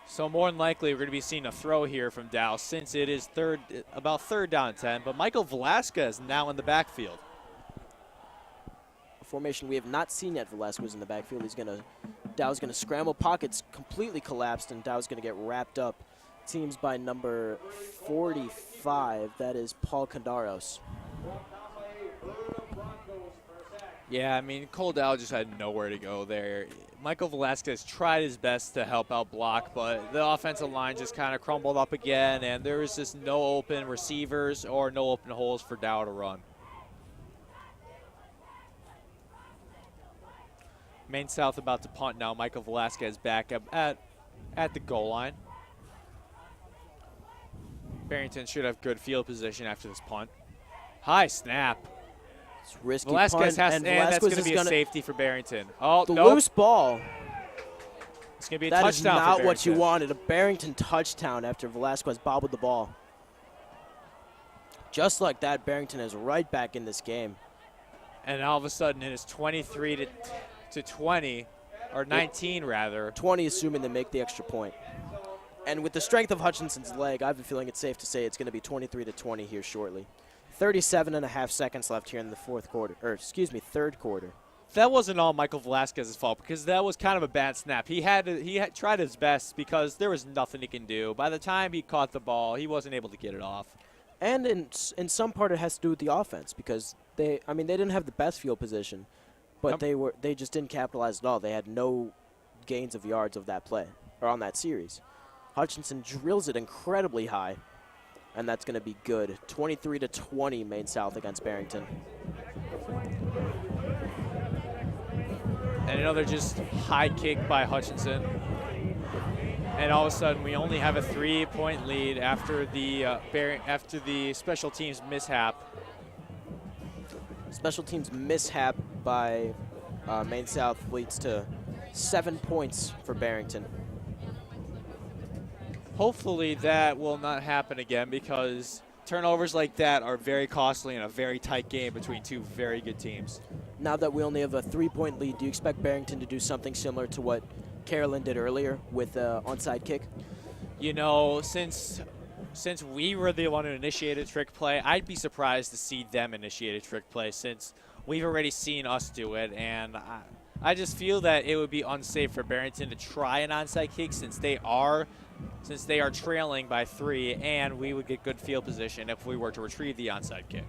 [SPEAKER 4] So more than likely, we're going to be seeing a throw here from Dow since it is about 3rd down and 10. But Michael Velasquez now in the backfield.
[SPEAKER 6] A formation we have not seen yet. Velasquez in the backfield. Dow's going to scramble. Pockets completely collapsed, and Dow's going to get wrapped up. Teams by number 45. That is Paul Condaros.
[SPEAKER 4] Yeah, I mean, Cole Dow just had nowhere to go there. Michael Velasquez tried his best to help out block, but the offensive line just kind of crumbled up again, and there was just no open receivers or no open holes for Dow to run. Maine South about to punt now. Michael Velasquez back up at the goal line. Barrington should have good field position after this punt. High snap.
[SPEAKER 6] It's risky
[SPEAKER 4] Velasquez
[SPEAKER 6] punt,
[SPEAKER 4] and that's going to be a safety for Barrington. Oh,
[SPEAKER 6] the
[SPEAKER 4] nope.
[SPEAKER 6] loose ball.
[SPEAKER 4] It's going to be a
[SPEAKER 6] that
[SPEAKER 4] touchdown.
[SPEAKER 6] That is not what you
[SPEAKER 4] Barrington.
[SPEAKER 6] wanted. A Barrington touchdown after Velasquez bobbled the ball. Just like that, Barrington is right back in this game.
[SPEAKER 4] And all of a sudden, it is 23 to 20, or 19 rather.
[SPEAKER 6] 20, assuming they make the extra point. And with the strength of Hutchinson's leg, I have a feeling it's safe to say it's going to be 23 to 20 here shortly. 37.5 seconds left here in the third quarter.
[SPEAKER 4] That wasn't all Michael Velasquez's fault, because that was kind of a bad snap. He had tried his best because there was nothing he can do. By the time he caught the ball, he wasn't able to get it off.
[SPEAKER 6] And in some part, it has to do with the offense, because they didn't have the best field position, but they just didn't capitalize at all. They had no gains of yards of that play or on that series. Hutchinson drills it incredibly high. And that's going to be good. 23 to 20, Maine South against Barrington.
[SPEAKER 4] And another just high kick by Hutchinson. And all of a sudden, we only have a 3-point lead after the special teams mishap.
[SPEAKER 6] Special teams mishap by Maine South leads to 7 points for Barrington.
[SPEAKER 4] Hopefully that will not happen again, because turnovers like that are very costly in a very tight game between two very good teams.
[SPEAKER 6] Now that we only have a 3-point lead, do you expect Barrington to do something similar to what Carolyn did earlier with onside kick?
[SPEAKER 4] You know, since we were the one who initiated trick play, I'd be surprised to see them initiate a trick play, since we've already seen us do it, and I just feel that it would be unsafe for Barrington to try an onside kick since they are trailing by 3, and we would get good field position if we were to retrieve the onside kick.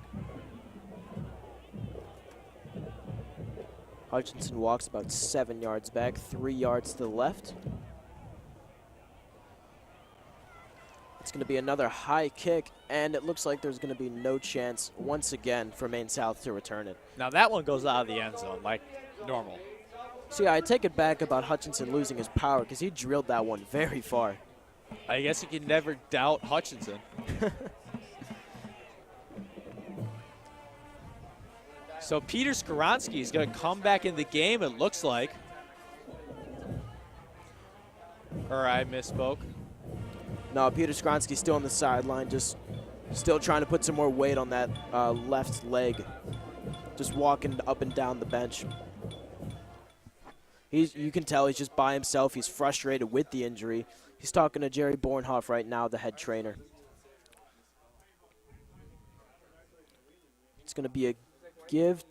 [SPEAKER 6] Hutchinson walks about 7 yards back, 3 yards to the left. It's going to be another high kick, and it looks like there's going to be no chance once again for Maine South to return it.
[SPEAKER 4] Now that one goes out of the end zone like normal.
[SPEAKER 6] So yeah, I take it back about Hutchinson losing his power because he drilled that one very far.
[SPEAKER 4] I guess you can never doubt Hutchinson. So Peter Skoronsky is going to come back in the game, it looks like. Or I misspoke.
[SPEAKER 6] No, Peter Skronsky's still on the sideline, just still trying to put some more weight on that left leg. Just walking up and down the bench. You can tell he's just by himself. He's frustrated with the injury. He's talking to Jerry Bornhoff right now, the head trainer. It's going to be a give.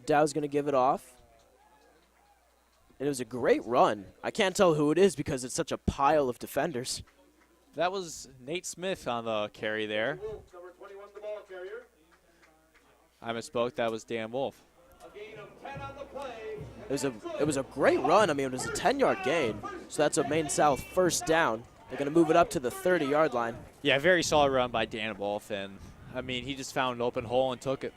[SPEAKER 6] Dow's going to give it off. And it was a great run. I can't tell who it is because it's such a pile of defenders.
[SPEAKER 4] That was Nate Smith on the carry there. I misspoke. That was Dan Wolf.
[SPEAKER 6] It was a great run. I mean, it was a 10-yard gain. So that's a Maine South first down. They're going to move it up to the 30-yard line.
[SPEAKER 4] Yeah, very solid run by Dan Wolf. And, I mean, he just found an open hole and took it.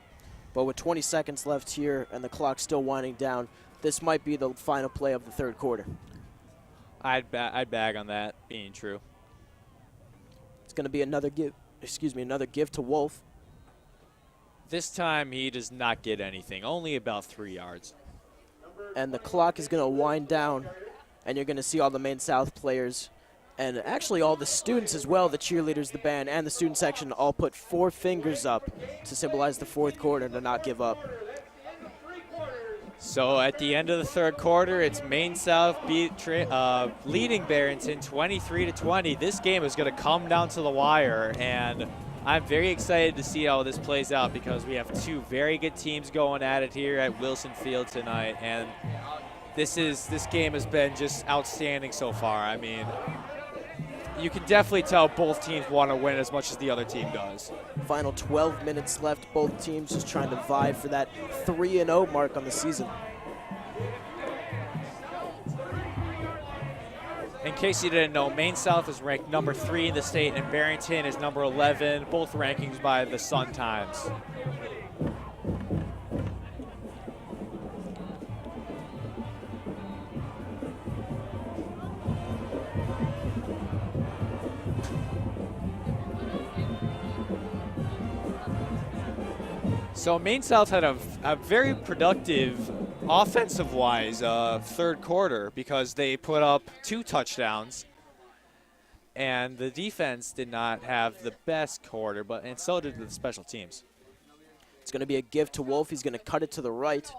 [SPEAKER 6] But with 20 seconds left here and the clock still winding down, this might be the final play of the third quarter.
[SPEAKER 4] I'd bag on that being true.
[SPEAKER 6] It's going to be another give to Wolf.
[SPEAKER 4] This time he does not get anything, only about 3 yards.
[SPEAKER 6] And the clock is going to wind down, and you're going to see all the Maine South players and actually all the students as well, the cheerleaders, the band, and the student section all put 4 fingers up to symbolize the fourth quarter to not give up.
[SPEAKER 4] So at the end of the third quarter, it's Maine South leading Barrington 23-20. This game is going to come down to the wire, and I'm very excited to see how this plays out because we have 2 very good teams going at it here at Wilson Field tonight, and this game has been just outstanding so far. I mean, you can definitely tell both teams want to win as much as the other team does.
[SPEAKER 6] Final 12 minutes left. Both teams just trying to vie for that 3-0 mark on the season.
[SPEAKER 4] In case you didn't know, Maine South is ranked number 3 in the state, and Barrington is number 11, both rankings by the Sun-Times. So Maine South had a very productive offensive-wise third quarter because they put up 2 touchdowns, and the defense did not have the best quarter, and so did the special teams.
[SPEAKER 6] It's going to be a give to Wolf. He's going to cut it to the right.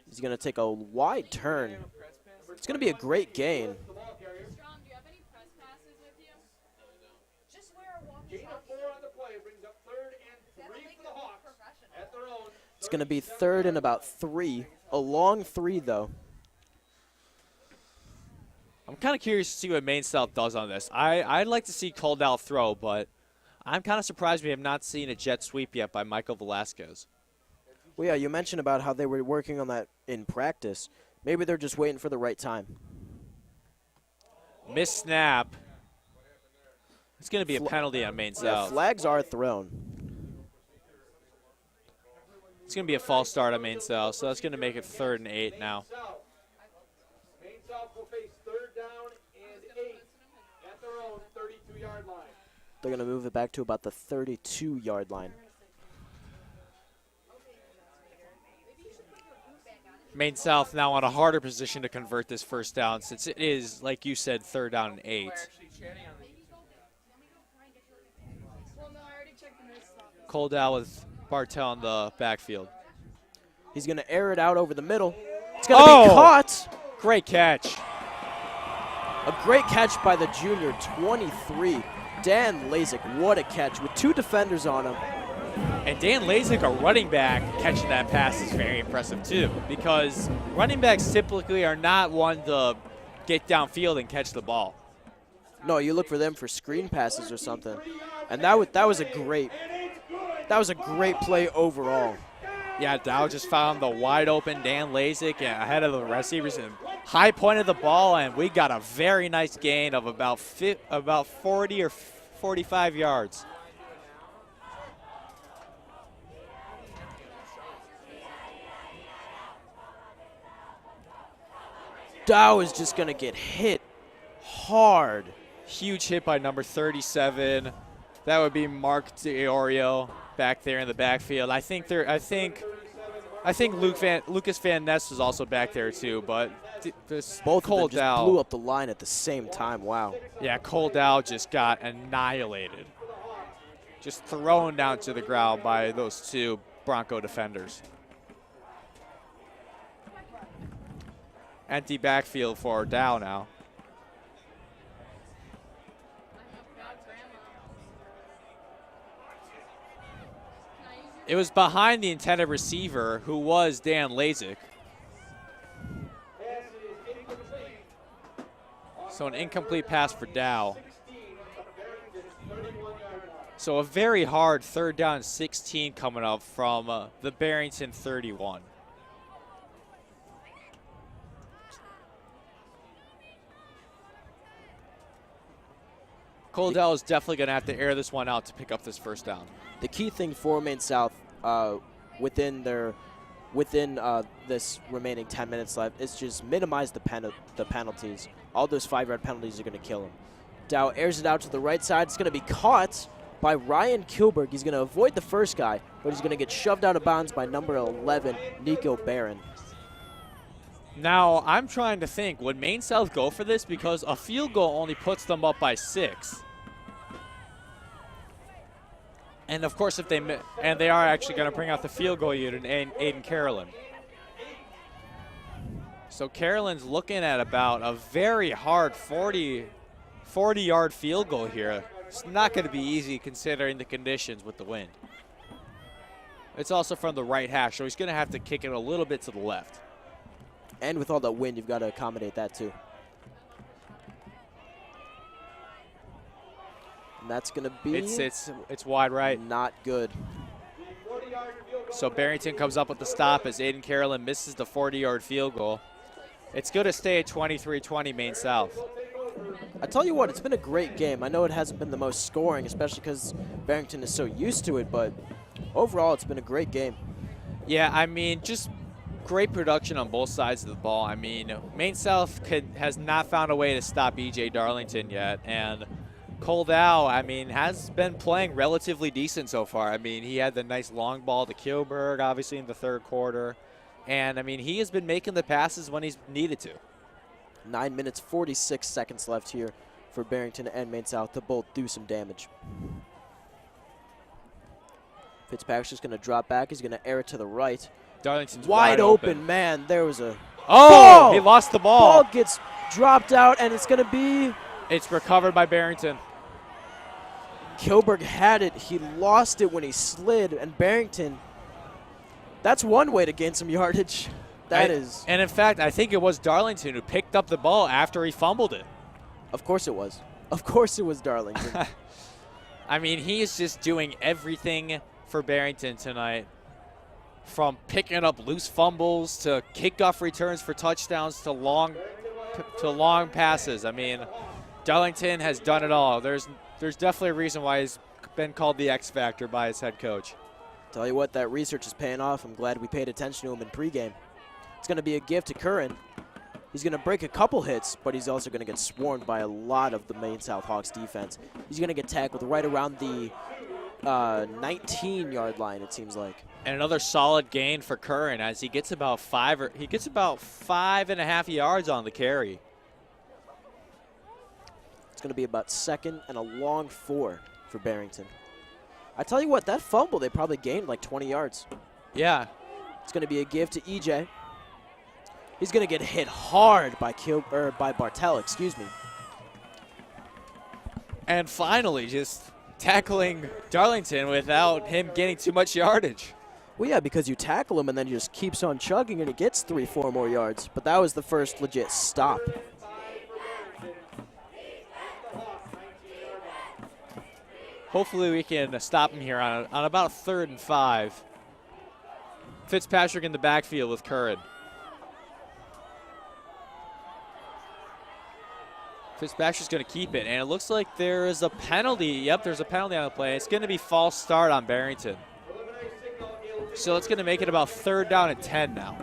[SPEAKER 6] He's going to take a wide turn. It's going to be a great gain. It's going to be 3rd and about 3. A long 3, though.
[SPEAKER 4] I'm kind of curious to see what Maine South does on this. I'd like to see called out throw, but I'm kind of surprised we have not seen a jet sweep yet by Michael Velasquez.
[SPEAKER 6] Well, yeah, you mentioned about how they were working on that in practice. Maybe they're just waiting for the right time.
[SPEAKER 4] Missed snap. It's going to be a penalty on Maine South.
[SPEAKER 6] Yeah, flags are thrown.
[SPEAKER 4] It's going to be a false start on Maine South, so that's going to make it 3rd and 8 now.
[SPEAKER 3] Maine South will face 3rd down and 8 at their own 32-yard line.
[SPEAKER 6] They're going to move it back to about the 32-yard line.
[SPEAKER 4] Maine South now on a harder position to convert this first down since it is, like you said, 3rd down and 8. Coldell with Bartel in the backfield.
[SPEAKER 6] He's going to air it out over the middle. It's going to be caught.
[SPEAKER 4] Great catch.
[SPEAKER 6] A great catch by the junior, 23. Dan Lazick, what a catch with 2 defenders on him.
[SPEAKER 4] And Dan Lazick, a running back, catching that pass is very impressive too, because running backs typically are not one to get downfield and catch the ball.
[SPEAKER 6] No, you look for them for screen passes or something. And that was a great play overall.
[SPEAKER 4] Yeah, Dow just found the wide open Dan Lazick ahead of the receivers, and high pointed the ball, and we got a very nice gain of about 40 or 45 yards.
[SPEAKER 6] Dow is just going to get hit hard.
[SPEAKER 4] Huge hit by number 37. That would be Mark DeOrio back there in the backfield. I think Lucas Van Ness was also back there too, but
[SPEAKER 6] both
[SPEAKER 4] Cole
[SPEAKER 6] of them just
[SPEAKER 4] Dow
[SPEAKER 6] blew up the line at the same time. Wow.
[SPEAKER 4] Yeah, Cole Dow just got annihilated. Just thrown down to the ground by those two Bronco defenders. Empty backfield for Dow now. It was behind the intended receiver, who was Dan Lazick. So an incomplete pass for Dow. So a very hard 3rd down 16 coming up from the Barrington 31. Cole Dow is definitely going to have to air this one out to pick up this 1st down.
[SPEAKER 6] The key thing for Maine South within this remaining 10 minutes left is just minimize the penalties. All those 5-yard penalties are going to kill him. Dow airs it out to the right side. It's going to be caught by Ryan Kilberg. He's going to avoid the first guy, but he's going to get shoved out of bounds by number 11, Nico Barron.
[SPEAKER 4] Now, I'm trying to think, would Maine South go for this? Because a field goal only puts them up by 6. And of course, if they are actually going to bring out the field goal unit, Aiden Carolyn. So Carolyn's looking at about a very hard 40-yard field goal here. It's not going to be easy considering the conditions with the wind. It's also from the right hash, so he's going to have to kick it a little bit to the left.
[SPEAKER 6] And with all that wind, you've got to accommodate that too. And that's going to be...
[SPEAKER 4] It's wide right.
[SPEAKER 6] Not good.
[SPEAKER 4] So Barrington comes up with the stop as Aiden Carolyn misses the 40-yard field goal. It's going to stay at 23-20 Maine South.
[SPEAKER 6] I tell you what, it's been a great game. I know it hasn't been the most scoring, especially because Barrington is so used to it, but overall it's been a great game.
[SPEAKER 4] Yeah, I mean, just great production on both sides of the ball. I mean, Maine South has not found a way to stop E.J. Darlington yet, and Cole Dow, I mean, has been playing relatively decent so far. I mean, he had the nice long ball to Kilberg, obviously, in the 3rd quarter. And, I mean, he has been making the passes when he's needed to.
[SPEAKER 6] 9 minutes, 46 seconds left here for Barrington and Maine South to both do some damage. Fitzpatrick's going to drop back. He's going to air it to the right.
[SPEAKER 4] Darlington's
[SPEAKER 6] wide open, man. There was a
[SPEAKER 4] ball. He lost the ball.
[SPEAKER 6] Ball gets dropped out, and it's going to be...
[SPEAKER 4] It's recovered by Barrington.
[SPEAKER 6] Kilberg had it. He lost it when he slid, and Barrington, that's one way to gain some yardage. And
[SPEAKER 4] in fact, I think it was Darlington who picked up the ball after he fumbled it.
[SPEAKER 6] Of course it was. Of course it was Darlington.
[SPEAKER 4] I mean, he is just doing everything for Barrington tonight, from picking up loose fumbles to kickoff returns for touchdowns to long passes. I mean, Darlington has done it all. There's definitely a reason why he's been called the X Factor by his head coach.
[SPEAKER 6] Tell you what, that research is paying off. I'm glad we paid attention to him in pregame. It's going to be a give to Curran. He's going to break a couple hits, but he's also going to get swarmed by a lot of the Maine South Hawks defense. He's going to get tackled right around the 19-yard line, it seems like.
[SPEAKER 4] And another solid gain for Curran as he gets about 5.5 yards on the carry.
[SPEAKER 6] It's going to be about 2nd and a long 4 for Barrington. I tell you what, that fumble, they probably gained like 20 yards.
[SPEAKER 4] Yeah.
[SPEAKER 6] It's going to be a give to EJ. He's going to get hit hard by Bartel, excuse me.
[SPEAKER 4] And finally, just tackling Darlington without him getting too much yardage.
[SPEAKER 6] Well, yeah, because you tackle him and then he just keeps on chugging and he gets 3-4 more yards. But that was the first legit stop.
[SPEAKER 4] Hopefully we can stop him here on about 3rd and 5. Fitzpatrick in the backfield with Curran. Fitzpatrick's going to keep it, and it looks like there is a penalty. Yep, there's a penalty on the play. It's going to be false start on Barrington. So it's going to make it about 3rd down and 10 now.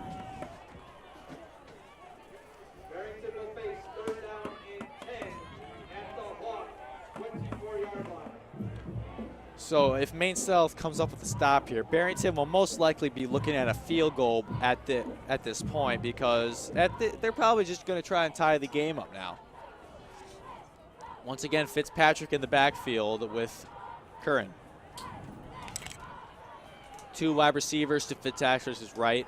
[SPEAKER 3] Barrington will face 3rd down and 10 at the Hawk 24-yard line.
[SPEAKER 4] So if Maine South comes up with a stop here, Barrington will most likely be looking at a field goal at this point, because they're probably just going to try and tie the game up now. Once again, Fitzpatrick in the backfield with Curran. 2 wide receivers to Fitzpatrick's right.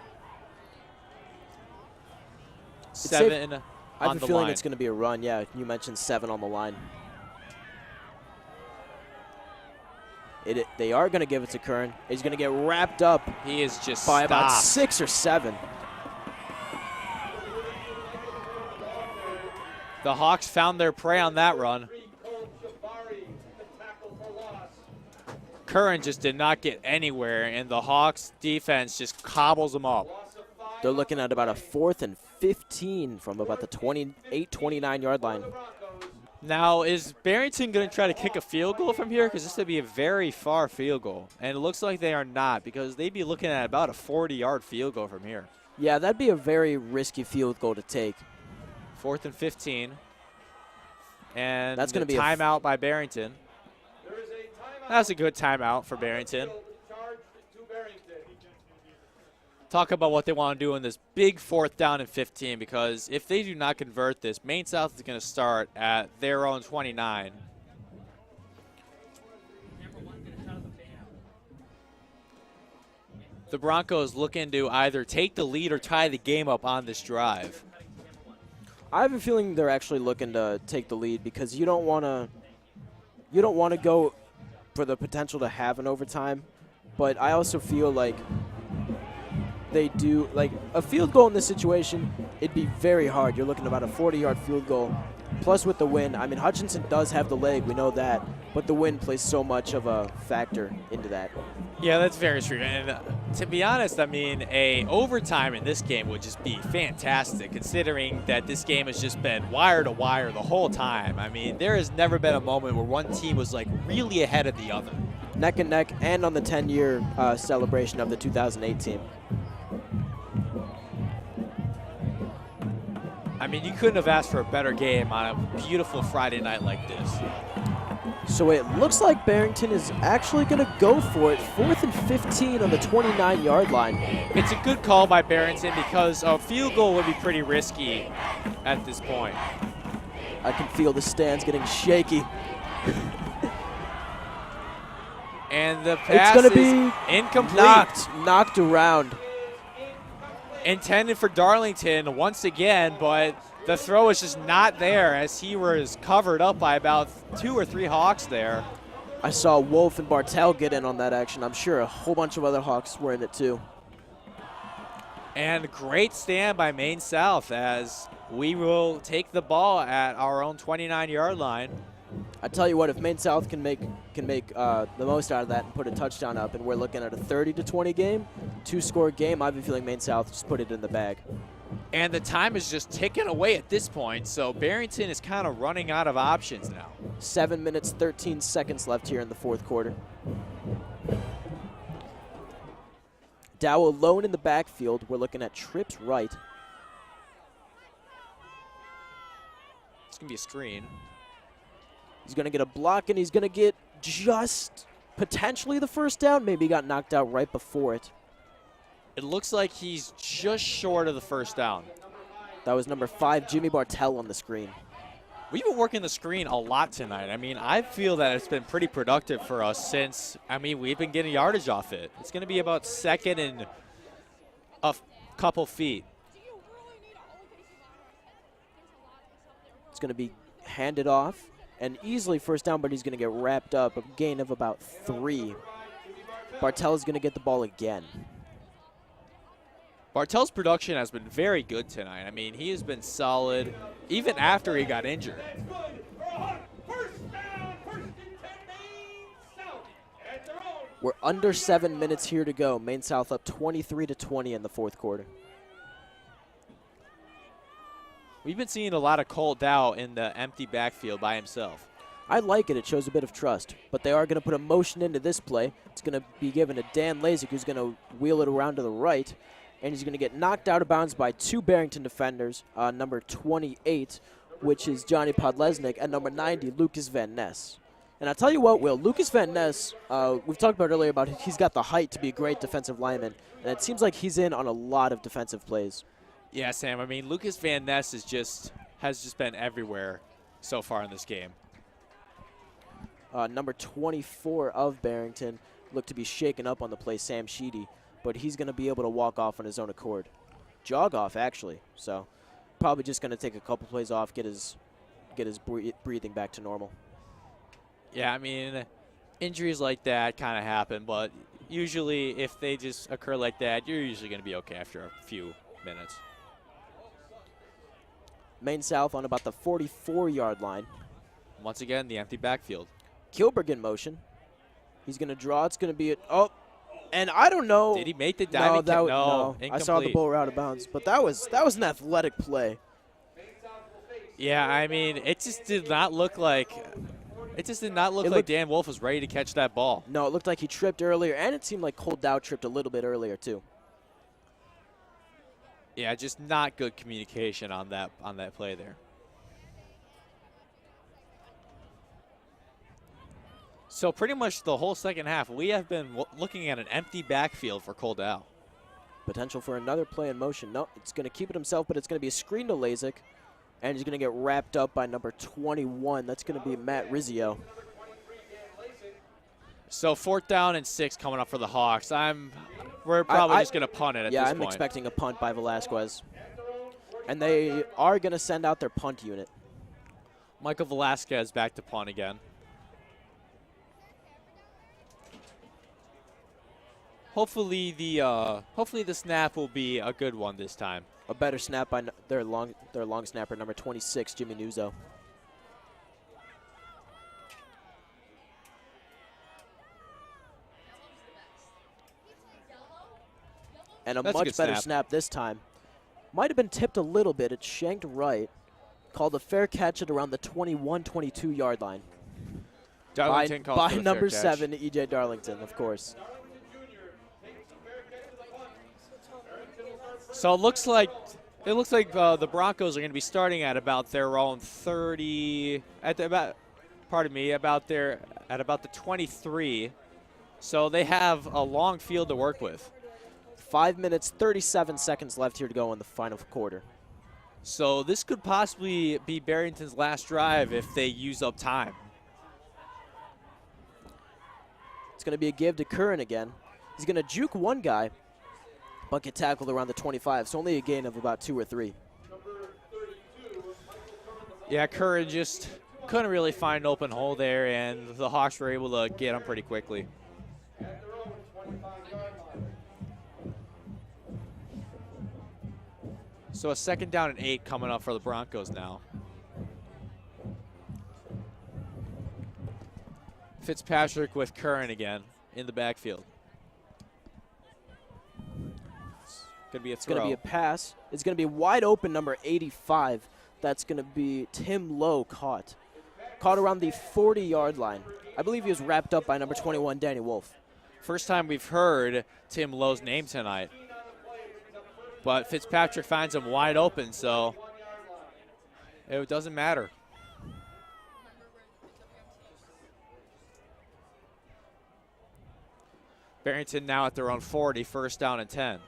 [SPEAKER 4] 7 on
[SPEAKER 6] I have
[SPEAKER 4] the
[SPEAKER 6] a feeling
[SPEAKER 4] line.
[SPEAKER 6] it's going to be a run. Yeah, you mentioned 7 on the line. They are going to give it to Curran. He's going to get wrapped up.
[SPEAKER 4] He is just
[SPEAKER 6] by about
[SPEAKER 4] stopped.
[SPEAKER 6] 6 or 7.
[SPEAKER 4] The Hawks found their prey on that run. Curran just did not get anywhere, and the Hawks defense just cobbles them up.
[SPEAKER 6] They're looking at about a 4th and 15 from about the 28, 29-yard line.
[SPEAKER 4] Now, is Barrington going to try to kick a field goal from here? Because this would be a very far field goal. And it looks like they are not, because they'd be looking at about a 40-yard field goal from here.
[SPEAKER 6] Yeah, that'd be a very risky field goal to take.
[SPEAKER 4] 4th and 15. And
[SPEAKER 6] that's going to be
[SPEAKER 4] a timeout by Barrington. That's a good timeout for Barrington. Talk about what they want to do in this big 4th down and 15, because if they do not convert this, Maine South is going to start at their own 29. The Broncos looking to either take the lead or tie the game up on this drive.
[SPEAKER 6] I have a feeling they're actually looking to take the lead, because you don't want to go for the potential to have an overtime, but I also feel like they do, like a field goal in this situation, it'd be very hard. You're looking at about a 40-yard field goal. Plus with the wind, I mean, Hutchinson does have the leg, we know that, but the wind plays so much of a factor into that.
[SPEAKER 4] Yeah, that's very true. And to be honest, I mean, a overtime in this game would just be fantastic, considering that this game has just been wire to wire the whole time. I mean, there has never been a moment where one team was like really ahead of the other.
[SPEAKER 6] Neck and neck, and on the 10-year celebration of the 2008 team.
[SPEAKER 4] I mean, you couldn't have asked for a better game on a beautiful Friday night like this.
[SPEAKER 6] So it looks like Barrington is actually going to go for it. 4th and 15 on the 29-yard line.
[SPEAKER 4] It's a good call by Barrington, because a field goal would be pretty risky at this point.
[SPEAKER 6] I can feel the stands getting shaky.
[SPEAKER 4] And the pass
[SPEAKER 6] it's going to
[SPEAKER 4] is
[SPEAKER 6] be
[SPEAKER 4] incomplete.
[SPEAKER 6] Knocked around.
[SPEAKER 4] Intended for Darlington once again, but the throw is just not there, as he was covered up by about 2 or 3 Hawks there.
[SPEAKER 6] I saw Wolf and Bartel get in on that action. I'm sure a whole bunch of other Hawks were in it too.
[SPEAKER 4] And great stand by Maine South, as we will take the ball at our own 29-yard line.
[SPEAKER 6] I tell you what, if Maine South can make the most out of that and put a touchdown up, and we're looking at a 30-20 game, 2-score game, I have a feeling Maine South just put it in the bag.
[SPEAKER 4] And the time is just ticking away at this point, so Barrington is kind of running out of options now.
[SPEAKER 6] 7 minutes, 13 seconds left here in the 4th quarter. Dow alone in the backfield. We're looking at trips right.
[SPEAKER 4] It's going to be a screen.
[SPEAKER 6] He's going to get a block, and he's going to get just potentially the 1st down. Maybe he got knocked out right before it.
[SPEAKER 4] It looks like he's just short of the 1st down.
[SPEAKER 6] That was number 5, Jimmy Bartel, on the screen.
[SPEAKER 4] We've been working the screen a lot tonight. I mean, I feel that it's been pretty productive for us since, I mean, we've been getting yardage off it. It's going to be about 2nd and a couple feet.
[SPEAKER 6] It's going to be handed off. And easily 1st down, but he's going to get wrapped up. A gain of about 3. Bartel is going to get the ball again.
[SPEAKER 4] Bartel's production has been very good tonight. I mean, he has been solid even after he got injured.
[SPEAKER 6] We're under 7 minutes here to go. Maine South up 23-20 in the 4th quarter.
[SPEAKER 4] We've been seeing a lot of Cole Dow in the empty backfield by himself.
[SPEAKER 6] I like it. It shows a bit of trust. But they are going to put a motion into this play. It's going to be given to Dan Lasik, who's going to wheel it around to the right. And he's going to get knocked out of bounds by two Barrington defenders, number 28, which is Johnny Podlesnik, and number 90, Lucas Van Ness. And I'll tell you what, Will, Lucas Van Ness, we've talked about earlier about he's got the height to be a great defensive lineman. And it seems like he's in on a lot of defensive plays.
[SPEAKER 4] Yeah, Sam. I mean, Lucas Van Ness has just been everywhere so far in this game.
[SPEAKER 6] Number 24 of Barrington looked to be shaken up on the play, Sam Sheedy, but he's going to be able to walk off on his own accord. Jog off, actually. So probably just going to take a couple plays off, get his breathing back to normal.
[SPEAKER 4] Yeah, I mean, injuries like that kind of happen, but usually if they just occur like that, you're usually going to be okay after a few minutes.
[SPEAKER 6] Maine South on about the 44-yard line.
[SPEAKER 4] Once again, the empty backfield.
[SPEAKER 6] Kilberg in motion. He's going to draw. It's going to be and I don't know.
[SPEAKER 4] Did he make the diving kick? No,
[SPEAKER 6] I saw the ball out of bounds, but that was an athletic play.
[SPEAKER 4] Yeah, I mean, it just did not look like Dan Wolf was ready to catch that ball.
[SPEAKER 6] No, it looked like he tripped earlier, and it seemed like Cole Dow tripped a little bit earlier too.
[SPEAKER 4] Yeah, just not good communication on that play there. So pretty much the whole second half, we have been looking at an empty backfield for Cole Dow.
[SPEAKER 6] Potential for another play in motion. No, it's going to keep it himself, but it's going to be a screen to Lasik, and he's going to get wrapped up by number 21. That's going to be Matt Rizzio.
[SPEAKER 4] So 4th down and 6 coming up for the Hawks. We're probably just going to punt it at this point.
[SPEAKER 6] Yeah, I'm expecting a punt by Velasquez. And they are going to send out their punt unit.
[SPEAKER 4] Michael Velasquez back to punt again. Hopefully the snap will be a good one this time.
[SPEAKER 6] A better snap by their long snapper, number 26, Jimmy Nuzzo. And a much better snap this time. Might have been tipped a little bit. It's shanked right. Called a fair catch at around the 21-22 yard line.
[SPEAKER 4] Darlington
[SPEAKER 6] by number 7, E.J. Darlington, of course.
[SPEAKER 4] So it looks like the Broncos are going to be starting at about their own 30 at about the 23. So they have a long field to work with.
[SPEAKER 6] 5 minutes, 37 seconds left here to go in the final quarter.
[SPEAKER 4] So this could possibly be Barrington's last drive if they use up time.
[SPEAKER 6] It's going to be a give to Curran again. He's going to juke one guy, but get tackled around the 25. So only a gain of about 2 or 3.
[SPEAKER 4] Yeah, Curran just couldn't really find an open hole there, and the Hawks were able to get him pretty quickly. So a 2nd down and 8 coming up for the Broncos now. Fitzpatrick with Curran again in the backfield. It's going to be a throw.
[SPEAKER 6] It's going to be a pass. It's going to be wide open, number 85. That's going to be Tim Lowe caught. Caught around the 40-yard line. I believe he was wrapped up by number 21, Danny Wolf.
[SPEAKER 4] First time we've heard Tim Lowe's name tonight. But Fitzpatrick finds him wide open, so it doesn't matter. Barrington now at their own 40, 1st down and 10.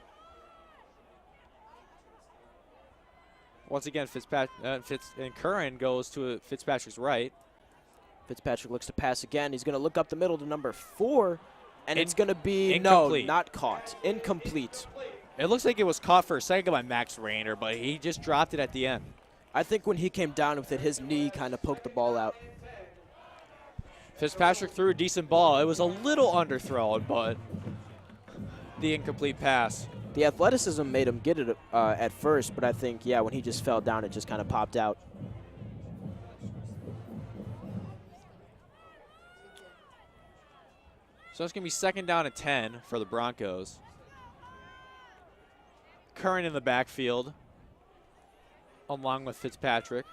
[SPEAKER 4] Once again, and Curran goes to Fitzpatrick's right.
[SPEAKER 6] Fitzpatrick looks to pass again. He's going to look up the middle to number 4, and it's going to be,
[SPEAKER 4] incomplete.
[SPEAKER 6] No, not caught. Incomplete.
[SPEAKER 4] It looks like it was caught for a second by Max Rayner, but he just dropped it at the end.
[SPEAKER 6] I think when he came down with it, his knee kind of poked the ball out.
[SPEAKER 4] Fitzpatrick threw a decent ball. It was a little underthrown, but the incomplete pass.
[SPEAKER 6] The athleticism made him get it at first, but I think, yeah, when he just fell down, it just kind of popped out.
[SPEAKER 4] So it's going to be 2nd down and 10 for the Broncos. Curran in the backfield. along with Fitzpatrick.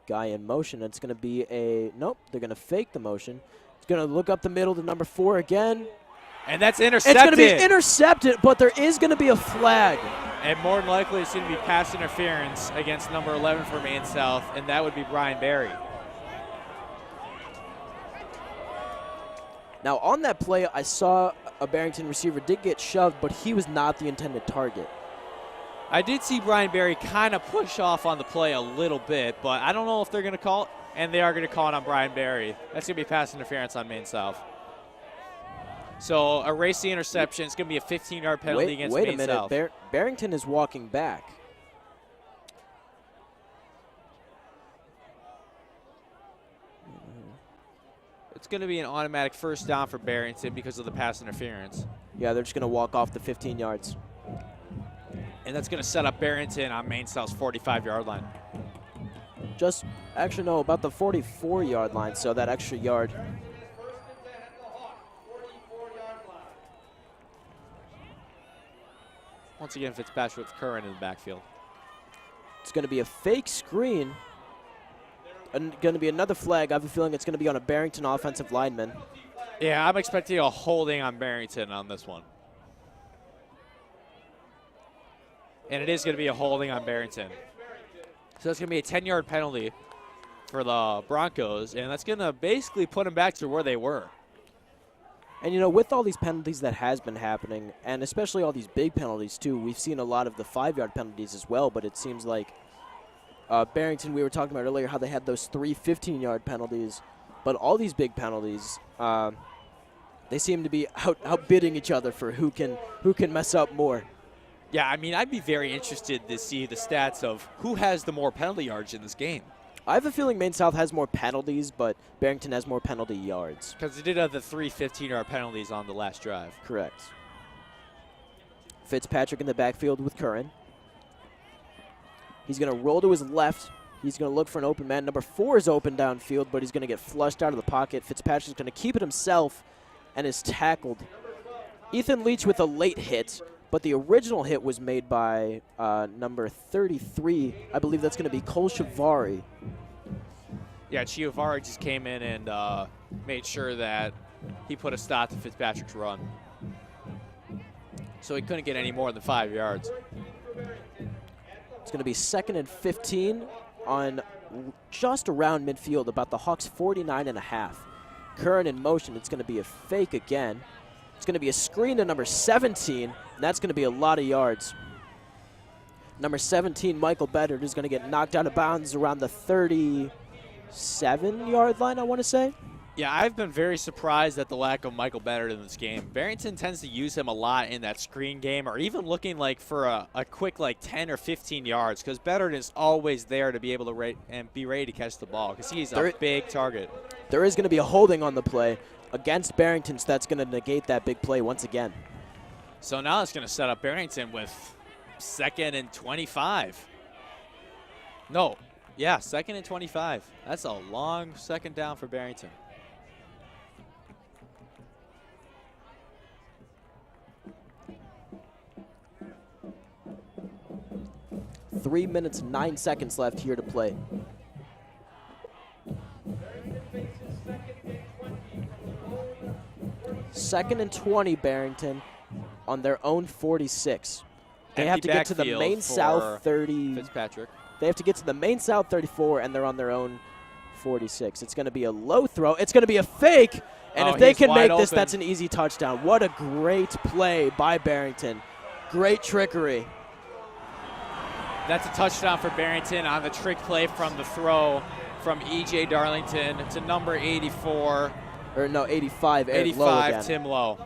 [SPEAKER 6] Guy in motion. It's going to be a, nope, they're going to fake the motion. It's going to look up the middle to number 4 again.
[SPEAKER 4] And that's intercepted.
[SPEAKER 6] It's going to be intercepted, but there is going to be a flag.
[SPEAKER 4] And more than likely, it's going to be pass interference against number 11 for Maine South, and that would be Brian Barry.
[SPEAKER 6] Now, on that play, I saw a Barrington receiver did get shoved, but he was not the intended target.
[SPEAKER 4] I did see Brian Barry kind of push off on the play a little bit, but I don't know if they're going to call it, and they are going to call it on Brian Barry. That's going to be pass interference on Maine South. So erase the interception. It's going to be a 15-yard penalty against Maine South.
[SPEAKER 6] Wait a minute. Barrington is walking back.
[SPEAKER 4] It's going to be an automatic first down for Barrington because of the pass interference.
[SPEAKER 6] Yeah, they're just going to walk off the 15 yards.
[SPEAKER 4] And that's going to set up Barrington on Maine South's 45-yard line.
[SPEAKER 6] Just, actually, no, about the 44-yard line, so that extra yard.
[SPEAKER 4] Once again, Fitzpatrick with Curran in the backfield.
[SPEAKER 6] It's going to be a fake screen. And going to be another flag. I have a feeling it's going to be on a Barrington offensive lineman.
[SPEAKER 4] Yeah, I'm expecting a holding on Barrington on this one. And it is going to be a holding on Barrington. So it's going to be a 10-yard penalty for the Broncos, and that's going to basically put them back to where they were.
[SPEAKER 6] And, you know, with all these penalties that has been happening, and especially all these big penalties, too, we've seen a lot of the 5-yard penalties as well, but it seems like Barrington, we were talking about earlier how they had those 3 15-yard penalties, but all these big penalties, they seem to be outbidding each other for who can mess up more.
[SPEAKER 4] Yeah, I mean, I'd be very interested to see the stats of who has the more penalty yards in this game.
[SPEAKER 6] I have a feeling Maine South has more penalties, but Barrington has more penalty yards.
[SPEAKER 4] Because they did have the 3 15-yard penalties on the last drive.
[SPEAKER 6] Correct. Fitzpatrick in the backfield with Curran. He's going to roll to his left. He's going to look for an open man. Number 4 is open downfield, but he's going to get flushed out of the pocket. Fitzpatrick's going to keep it himself and is tackled. Ethan Leach with a late hit, but the original hit was made by number 33. I believe that's going to be Cole Shivari.
[SPEAKER 4] Yeah, Chiavari just came in and made sure that he put a stop to Fitzpatrick's run. So he couldn't get any more than 5 yards.
[SPEAKER 6] It's going to be 2nd and 15 on just around midfield, about the Hawks' 49.5. Curran in motion. It's going to be a fake again. It's going to be a screen to number 17, and that's going to be a lot of yards. Number 17, Michael Beddard, is going to get knocked out of bounds around the 37-yard line, I want to say.
[SPEAKER 4] Yeah, I've been very surprised at the lack of Michael Beddard in this game. Barrington tends to use him a lot in that screen game, or even looking like for a quick 10 or 15 yards, because Beddard is always there to be able to be ready to catch the ball, because he's a big target.
[SPEAKER 6] There is going to be a holding on the play against Barrington, so that's going to negate that big play once again.
[SPEAKER 4] So now it's going to set up Barrington with 2nd and 25. No, yeah, 2nd and 25. That's a long second down for Barrington.
[SPEAKER 6] 3 minutes, 9 seconds left here to play. Second and 20, Barrington, on their own 46. They have to get to the Maine South 30.
[SPEAKER 4] Fitzpatrick.
[SPEAKER 6] They have to get to the Maine South 34, and they're on their own 46. It's going to be a low throw. It's going to be a fake. And if they can make this, that's an easy touchdown. What a great play by Barrington. Great trickery.
[SPEAKER 4] That's a touchdown for Barrington on the trick play from the throw from E.J. Darlington to number 84.
[SPEAKER 6] Or no, 85.
[SPEAKER 4] 85, Tim Lowe.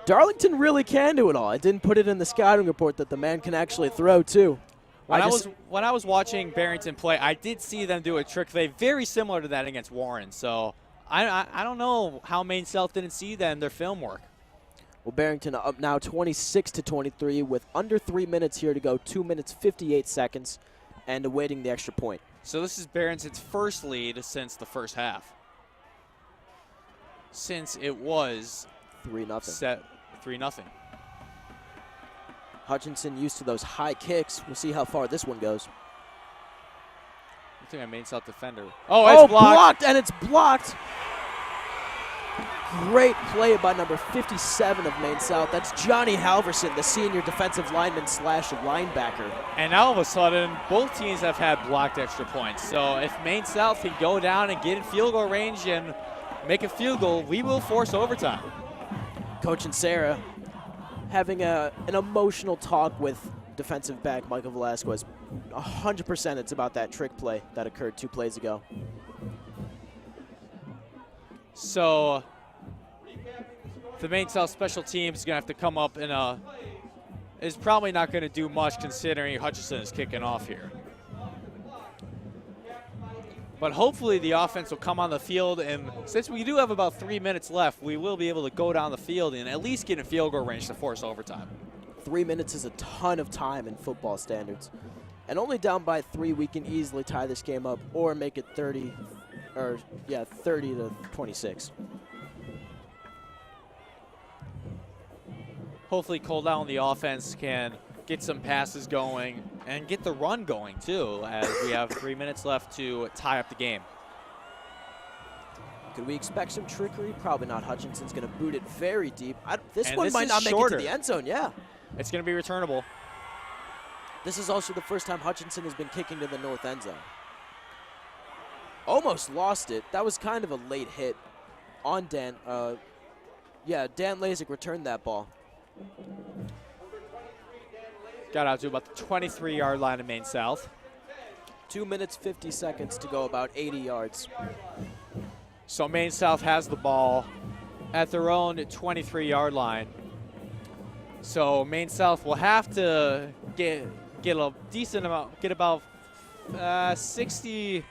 [SPEAKER 6] Darlington really can do it all. I didn't put it in the scouting report that the man can actually throw, too.
[SPEAKER 4] When I was watching Barrington play, I did see them do a trick play very similar to that against Warren. So I don't know how Maine South didn't see that in their film work.
[SPEAKER 6] Well, Barrington up now 26-23 with under 3 minutes here to go, 2 minutes 58 seconds, and awaiting the extra point.
[SPEAKER 4] So this is Barrington's first lead since the first half. Since it was
[SPEAKER 6] 3-0.
[SPEAKER 4] Set 3-0.
[SPEAKER 6] Hutchinson used to those high kicks. We'll see how far this one goes.
[SPEAKER 4] I think I Maine South defender. Oh, it's blocked.
[SPEAKER 6] And it's blocked. Great play by number 57 of Maine South. That's Johnny Halverson, the senior defensive lineman / linebacker.
[SPEAKER 4] And now all of a sudden, both teams have had blocked extra points. So if Maine South can go down and get in field goal range and make a field goal, we will force overtime.
[SPEAKER 6] Coach and Sarah having an emotional talk with defensive back Michael Velasquez. 100% it's about that trick play that occurred 2 plays ago.
[SPEAKER 4] So the Maine South special team is going to have to come up in is probably not going to do much considering Hutchinson is kicking off here. But hopefully the offense will come on the field, and since we do have about 3 minutes left, we will be able to go down the field and at least get in field goal range to force overtime.
[SPEAKER 6] 3 minutes is a ton of time in football standards. And only down by 3, we can easily tie this game up or make it 30 to 26.
[SPEAKER 4] Hopefully Cole Down, the offense, can get some passes going and get the run going too, as we have 3 minutes left to tie up the game.
[SPEAKER 6] Could we expect some trickery? Probably not. Hutchinson's going to boot it very deep. This
[SPEAKER 4] And
[SPEAKER 6] one
[SPEAKER 4] this
[SPEAKER 6] might
[SPEAKER 4] is
[SPEAKER 6] not
[SPEAKER 4] shorter.
[SPEAKER 6] make it to the end zone, yeah.
[SPEAKER 4] It's going to be returnable.
[SPEAKER 6] This is also the first time Hutchinson has been kicking to the north end zone. Almost lost it. That was kind of a late hit on Dan. Dan Lasik returned that ball.
[SPEAKER 4] Got out to about the 23-yard line of Maine South.
[SPEAKER 6] 2 minutes, 50 seconds to go, about 80 yards.
[SPEAKER 4] So Maine South has the ball at their own 23-yard line. So Maine South will have to get a decent amount, get about 60,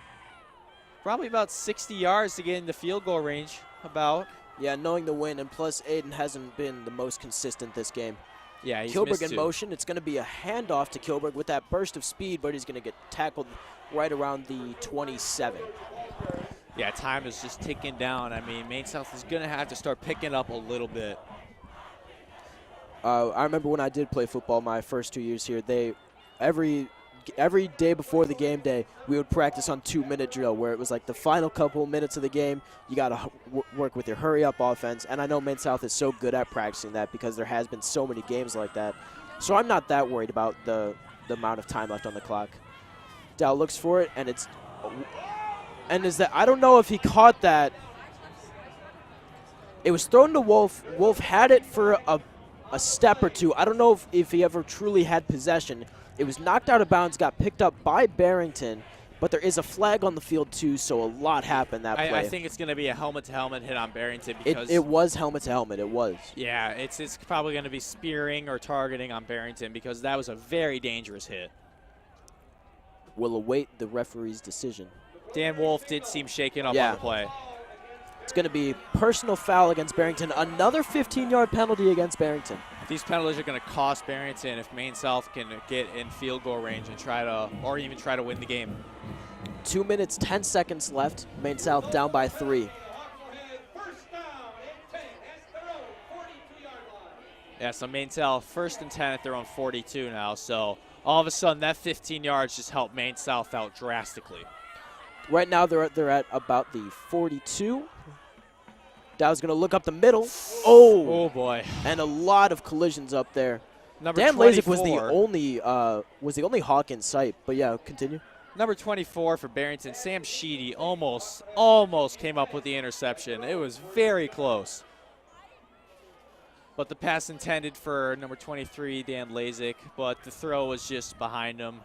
[SPEAKER 4] probably about 60 yards to get into field goal range, about.
[SPEAKER 6] Yeah, knowing the win, and plus Aiden hasn't been the most consistent this game.
[SPEAKER 4] Yeah, he's
[SPEAKER 6] Kilberg
[SPEAKER 4] missed
[SPEAKER 6] in
[SPEAKER 4] 2.
[SPEAKER 6] motion. It's going to be a handoff to Kilberg with that burst of speed, but he's going to get tackled right around the 27.
[SPEAKER 4] Yeah, time is just ticking down. I mean, Maine South is going to have to start picking up a little bit.
[SPEAKER 6] I remember when I did play football my first 2 years here, every day before the game day, we would practice on 2-minute drill, where it was like the final couple minutes of the game, you got to work with your hurry-up offense. And I know Maine South is so good at practicing that because there has been so many games like that. So I'm not that worried about the amount of time left on the clock. Dow looks for it, and I don't know if he caught that. It was thrown to Wolf. Wolf had it for a step or two. I don't know if he ever truly had possession. It was knocked out of bounds, got picked up by Barrington, but there is a flag on the field too, so a lot happened that play.
[SPEAKER 4] I think it's going to be a helmet-to-helmet hit on Barrington because
[SPEAKER 6] it was helmet-to-helmet. It was.
[SPEAKER 4] Yeah, it's probably going to be spearing or targeting on Barrington because that was a very dangerous hit.
[SPEAKER 6] We'll await the referee's decision.
[SPEAKER 4] Dan Wolf did seem shaken up on the play.
[SPEAKER 6] It's going to be personal foul against Barrington. Another 15-yard penalty against Barrington.
[SPEAKER 4] These penalties are going to cost Barrington if Maine South can get in field goal range and try to win the game.
[SPEAKER 6] 2 minutes, 10 seconds left. Maine South down by 3.
[SPEAKER 4] Yeah, so Maine South 1st and 10 at their own 42 now. So all of a sudden, that 15 yards just helped Maine South out drastically.
[SPEAKER 6] Right now, they're at about the 42. Dow's going to look up the middle.
[SPEAKER 4] Oh boy!
[SPEAKER 6] And a lot of collisions up there.
[SPEAKER 4] Number
[SPEAKER 6] Dan
[SPEAKER 4] 24
[SPEAKER 6] Lasik was the only hawk in sight. But yeah, continue.
[SPEAKER 4] Number 24 for Barrington, Sam Sheedy, almost came up with the interception. It was very close. But the pass intended for number 23, Dan Lasik, but the throw was just behind him,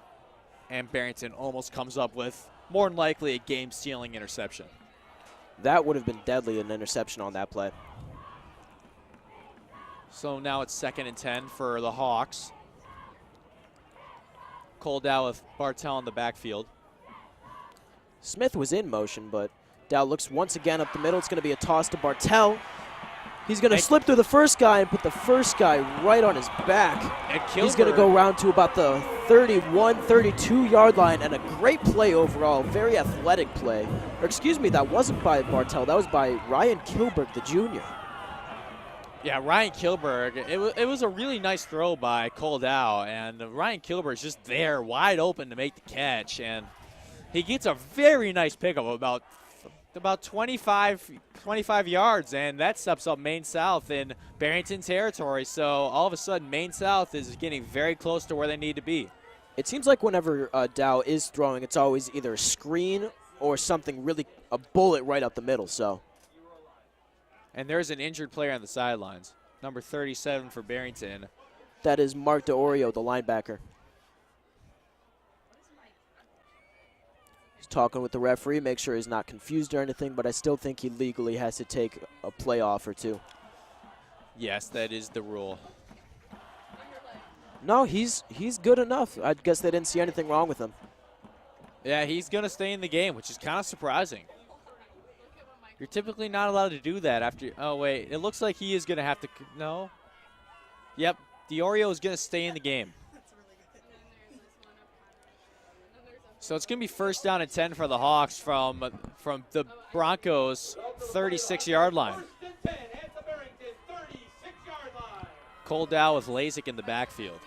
[SPEAKER 4] and Barrington almost comes up with more than likely a game-stealing interception.
[SPEAKER 6] That would have been deadly, an interception on that play.
[SPEAKER 4] So now it's 2nd and 10 for the Hawks. Cole Dow with Bartell in the backfield.
[SPEAKER 6] Smith was in motion, but Dow looks once again up the middle. It's going to be a toss to Bartell. He's going to slip through the first guy and put the first guy right on his back. He's going to go round to about the 31, 32-yard line, and a great play overall, very athletic play. Or excuse me, that wasn't by Bartell. That was by Ryan Kilberg, the junior.
[SPEAKER 4] Yeah, Ryan Kilberg, it was a really nice throw by Cole Dow, and Ryan Kilberg's just there wide open to make the catch, and he gets a very nice pickup of about 25 yards, and that steps up Maine South in Barrington territory. So all of a sudden, Maine South is getting very close to where they need to be.
[SPEAKER 6] It seems like whenever Dow is throwing, it's always either a screen or something really, a bullet right up the middle. So.
[SPEAKER 4] And there's an injured player on the sidelines, number 37 for Barrington.
[SPEAKER 6] That is Mark DeOrio, the linebacker. He's talking with the referee, make sure he's not confused or anything, but I still think he legally has to take a play off or two.
[SPEAKER 4] Yes, that is the rule.
[SPEAKER 6] No, he's good enough. I guess they didn't see anything wrong with him.
[SPEAKER 4] Yeah, he's going to stay in the game, which is kind of surprising. You're typically not allowed to do that after. Oh, wait. It looks like he is going to have to. No. Yep. DeOrio is going to stay in the game. So it's going to be first down and 10 for the Hawks from the Broncos' 36-yard line. Cole Dow with Lasik in the backfield.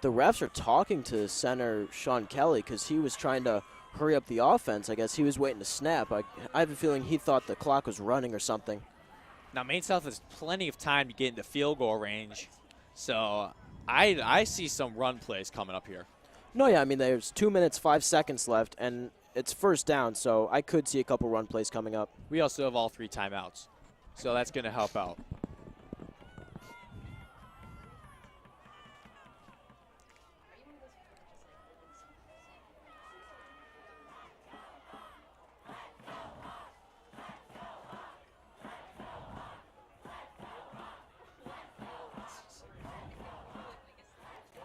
[SPEAKER 6] The refs are talking to center Sean Kelly because he was trying to hurry up the offense. I guess he was waiting to snap. I have a feeling he thought the clock was running or something.
[SPEAKER 4] Now, Maine South has plenty of time to get into field goal range, so I see some run plays coming up here.
[SPEAKER 6] No, yeah, I mean, there's 2 minutes, 5 seconds left, and it's first down, so I could see a couple run plays coming up.
[SPEAKER 4] We also have all 3 timeouts, so that's going to help out.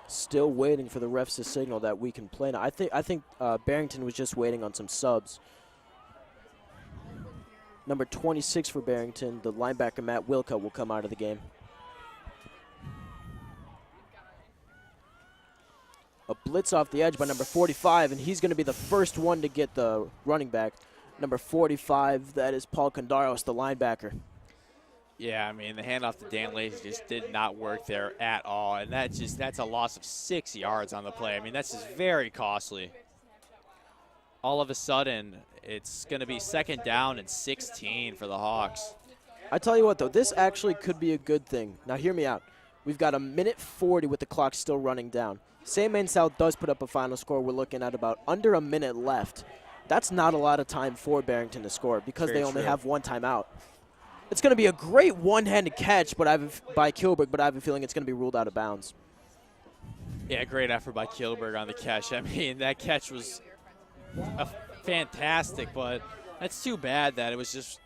[SPEAKER 6] Still waiting for the refs to signal that we can play now. I think Barrington was just waiting on some subs. Number 26 for Barrington, the linebacker Matt Wilka, will come out of the game. A blitz off the edge by number 45, and he's going to be the first one to get the running back. Number 45, that is Paul Kondaros, the linebacker.
[SPEAKER 4] Yeah, I mean, the handoff to Dan Lacy just did not work there at all, and that's a loss of 6 yards on the play. I mean, that's just very costly. All of a sudden, it's going to be second down and 16 for the Hawks.
[SPEAKER 6] I tell you what, though, this actually could be a good thing. Now, hear me out. We've got 1:40 with the clock still running down. Say Maine South does put up a final score. We're looking at about under a minute left. That's not a lot of time for Barrington to score because
[SPEAKER 4] Very
[SPEAKER 6] they only
[SPEAKER 4] true.
[SPEAKER 6] have one timeout. It's going to be a great one-handed catch by Kilberg, but I have a feeling it's going to be ruled out of bounds.
[SPEAKER 4] Yeah, great effort by Kilberg on the catch. I mean, that catch was fantastic, but that's too bad that it was just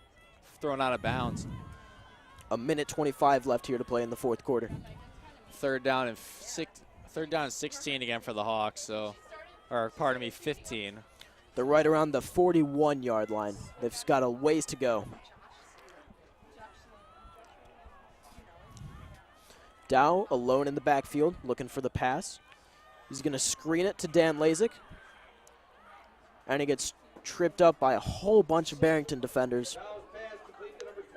[SPEAKER 4] thrown out of bounds.
[SPEAKER 6] 1:25 left here to play in the fourth quarter.
[SPEAKER 4] Third down and 16 again for the Hawks. So, or pardon me, 15.
[SPEAKER 6] They're right around the 41-yard line. They've got a ways to go. Dow alone in the backfield, looking for the pass. He's going to screen it to Dan Lasik. And he gets tripped up by a whole bunch of Barrington defenders.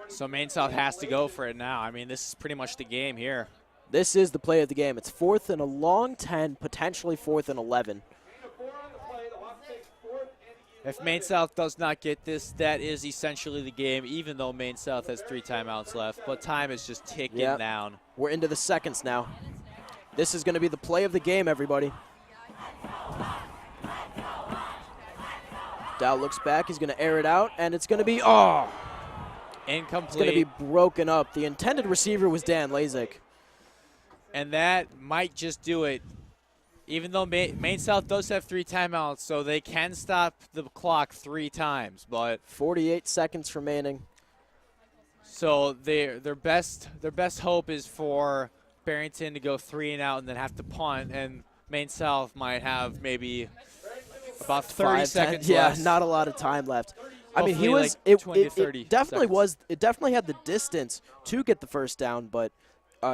[SPEAKER 4] So Maine South has to go for it now. I mean, this is pretty much the game here.
[SPEAKER 6] This is the play of the game. It's 4th and a long 10, potentially 4th and 11.
[SPEAKER 4] If Maine South does not get this, that is essentially the game, even though Maine South has 3 timeouts left. But time is just ticking down.
[SPEAKER 6] We're into the seconds now. This is going to be the play of the game, everybody. Dow looks back. He's going to air it out, and it's going to be,
[SPEAKER 4] Incomplete.
[SPEAKER 6] It's going to be broken up. The intended receiver was Dan Lasik.
[SPEAKER 4] And that might just do it. Even though Maine South does have 3 timeouts, so they can stop the clock 3 times, but
[SPEAKER 6] 48 seconds remaining.
[SPEAKER 4] So their best hope is for Barrington to go 3 and out and then have to punt, and Maine South might have maybe about 30 seconds left.
[SPEAKER 6] Yeah, not a lot of time left. I mean,
[SPEAKER 4] Hopefully,
[SPEAKER 6] he was
[SPEAKER 4] like 20 to 30
[SPEAKER 6] it definitely
[SPEAKER 4] seconds.
[SPEAKER 6] was. It definitely had the distance to get the first down, but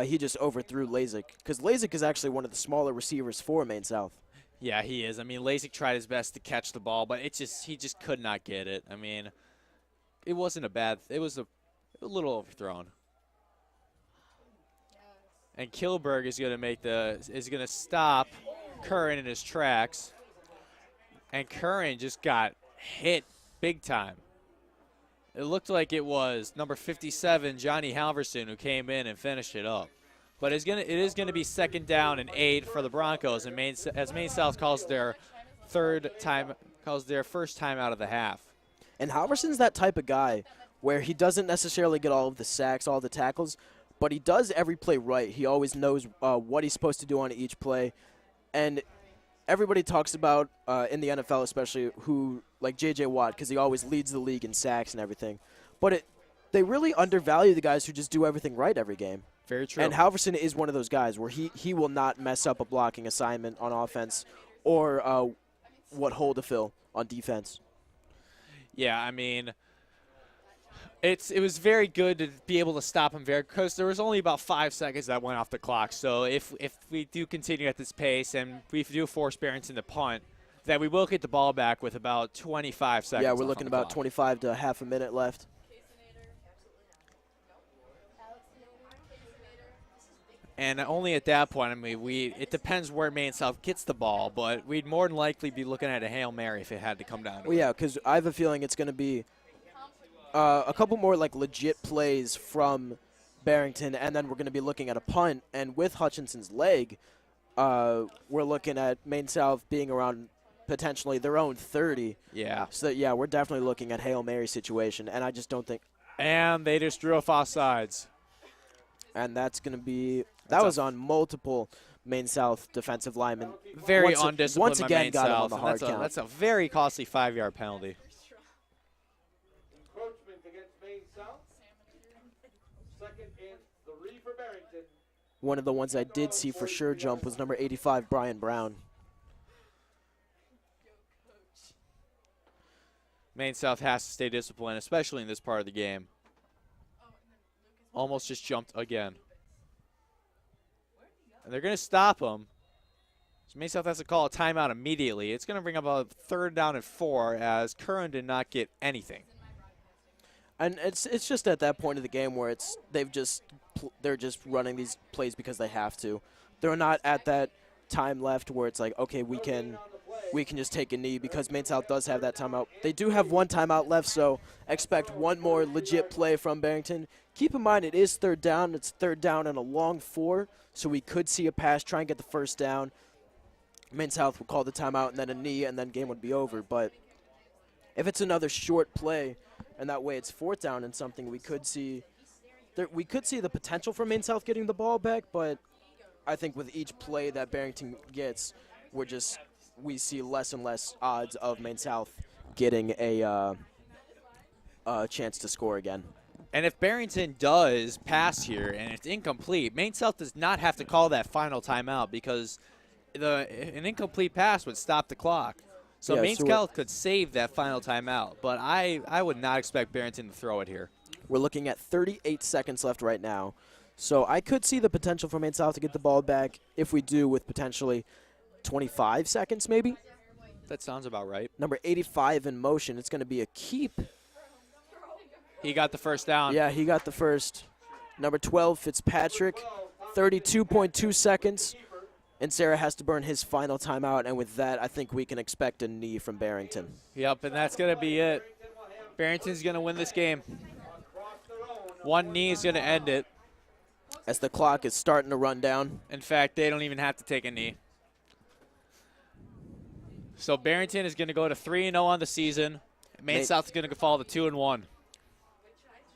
[SPEAKER 6] he just overthrew Lasik because Lasik is actually one of the smaller receivers for Maine South.
[SPEAKER 4] Yeah, he is. I mean, Lasik tried his best to catch the ball, but he just could not get it. I mean, it wasn't a bad. It was a little overthrown. And Kilberg is going to stop Curran in his tracks. And Curran just got hit big time. It looked like it was number 57, Johnny Halverson, who came in and finished it up. But it is going to be 2nd down and 8 for the Broncos, and as Maine South calls their first time out of the half.
[SPEAKER 6] And Halverson's that type of guy where he doesn't necessarily get all of the sacks, all the tackles, but he does every play right. He always knows what he's supposed to do on each play. And everybody talks about, in the NFL especially, who like J.J. Watt, because he always leads the league in sacks and everything. But they really undervalue the guys who just do everything right every game.
[SPEAKER 4] Very true.
[SPEAKER 6] And Halverson is one of those guys where he will not mess up a blocking assignment on offense or what hole to fill on defense.
[SPEAKER 4] Yeah, I mean, it was very good to be able to stop him because there was only about 5 seconds that went off the clock. So if we do continue at this pace and we do force Barrington to punt, then we will get the ball back with about 25 seconds.
[SPEAKER 6] Yeah, we're looking about 25 to half a minute left.
[SPEAKER 4] And only at that point, I mean, it depends where Maine South gets the ball, but we'd more than likely be looking at a Hail Mary if it had to come down to
[SPEAKER 6] Well, yeah, because I have a feeling it's going to be a couple more like legit plays from Barrington, and then we're going to be looking at a punt. And with Hutchinson's leg, we're looking at Maine South being around potentially their own 30.
[SPEAKER 4] Yeah.
[SPEAKER 6] So, yeah, we're definitely looking at Hail Mary situation, and I just don't think.
[SPEAKER 4] And they just drew off offsides.
[SPEAKER 6] And that's going to be – that was on multiple Maine South defensive linemen.
[SPEAKER 4] Very undisciplined
[SPEAKER 6] once again,
[SPEAKER 4] Maine
[SPEAKER 6] got him
[SPEAKER 4] South,
[SPEAKER 6] on the hard count.
[SPEAKER 4] That's a very costly 5-yard penalty.
[SPEAKER 3] Encroachment against Maine South. 2nd and 3 for Barrington.
[SPEAKER 6] One of the ones I did see for sure jump was number 85, Brian Brown.
[SPEAKER 4] Maine South has to stay disciplined, especially in this part of the game. Almost just jumped again. And they're going to stop him. So Maine South has to call a timeout immediately. It's going to bring up a 3rd down and 4 as Curran did not get anything.
[SPEAKER 6] And it's just at that point of the game where they're just running these plays because they have to. They're not at that time left where it's like, okay, we can just take a knee because Maine South does have that timeout. They do have 1 timeout left, so expect 1 more legit play from Barrington. Keep in mind it is 3rd down. It's 3rd down and a long 4, so we could see a pass, try and get the 1st down. Maine South will call the timeout and then a knee, and then game would be over. But if it's another short play, and that way it's 4th down and something, we could see the potential for Maine South getting the ball back. But I think with each play that Barrington gets, we see less and less odds of Maine South getting a chance to score again.
[SPEAKER 4] And if Barrington does pass here and it's incomplete, Maine South does not have to call that final timeout because an incomplete pass would stop the clock. So Maine South could save that final timeout, but I would not expect Barrington to throw it here.
[SPEAKER 6] We're looking at 38 seconds left right now. So I could see the potential for Maine South to get the ball back if we do with potentially 25 seconds maybe.
[SPEAKER 4] That sounds about right.
[SPEAKER 6] Number 85 in motion. It's going to be a keep.
[SPEAKER 4] He got the 1st down.
[SPEAKER 6] Yeah, he got the 1st. Number 12, Fitzpatrick, 32.2 seconds. And Sarah has to burn his final timeout, and with that, I think we can expect a knee from Barrington.
[SPEAKER 4] Yep, and that's going to be it. Barrington's going to win this game. 1 knee is going to end it.
[SPEAKER 6] As the clock is starting to run down.
[SPEAKER 4] In fact, they don't even have to take a knee. So Barrington is going to go to 3-0 on the season. Maine South is going to fall to 2-1.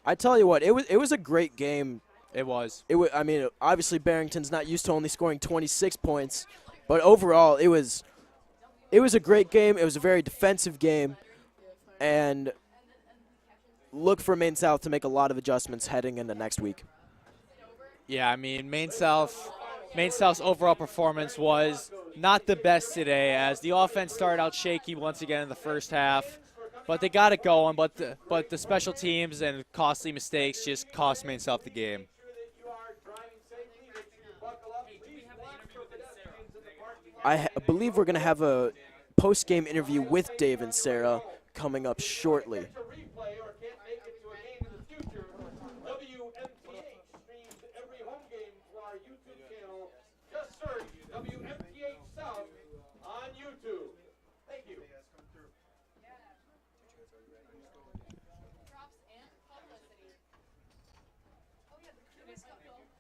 [SPEAKER 6] I tell you what, it was a great game.
[SPEAKER 4] It was.
[SPEAKER 6] I mean, obviously Barrington's not used to only scoring 26 points, but overall it was a great game. It was a very defensive game, and look for Maine South to make a lot of adjustments heading into next week.
[SPEAKER 4] Yeah, I mean, Maine South's overall performance was not the best today, as the offense started out shaky once again in the first half. But they got it going, but the special teams and costly mistakes just cost Maine South the game.
[SPEAKER 6] I believe we're going to have a post-game interview with Dave and Sarah coming up shortly.
[SPEAKER 9] Go.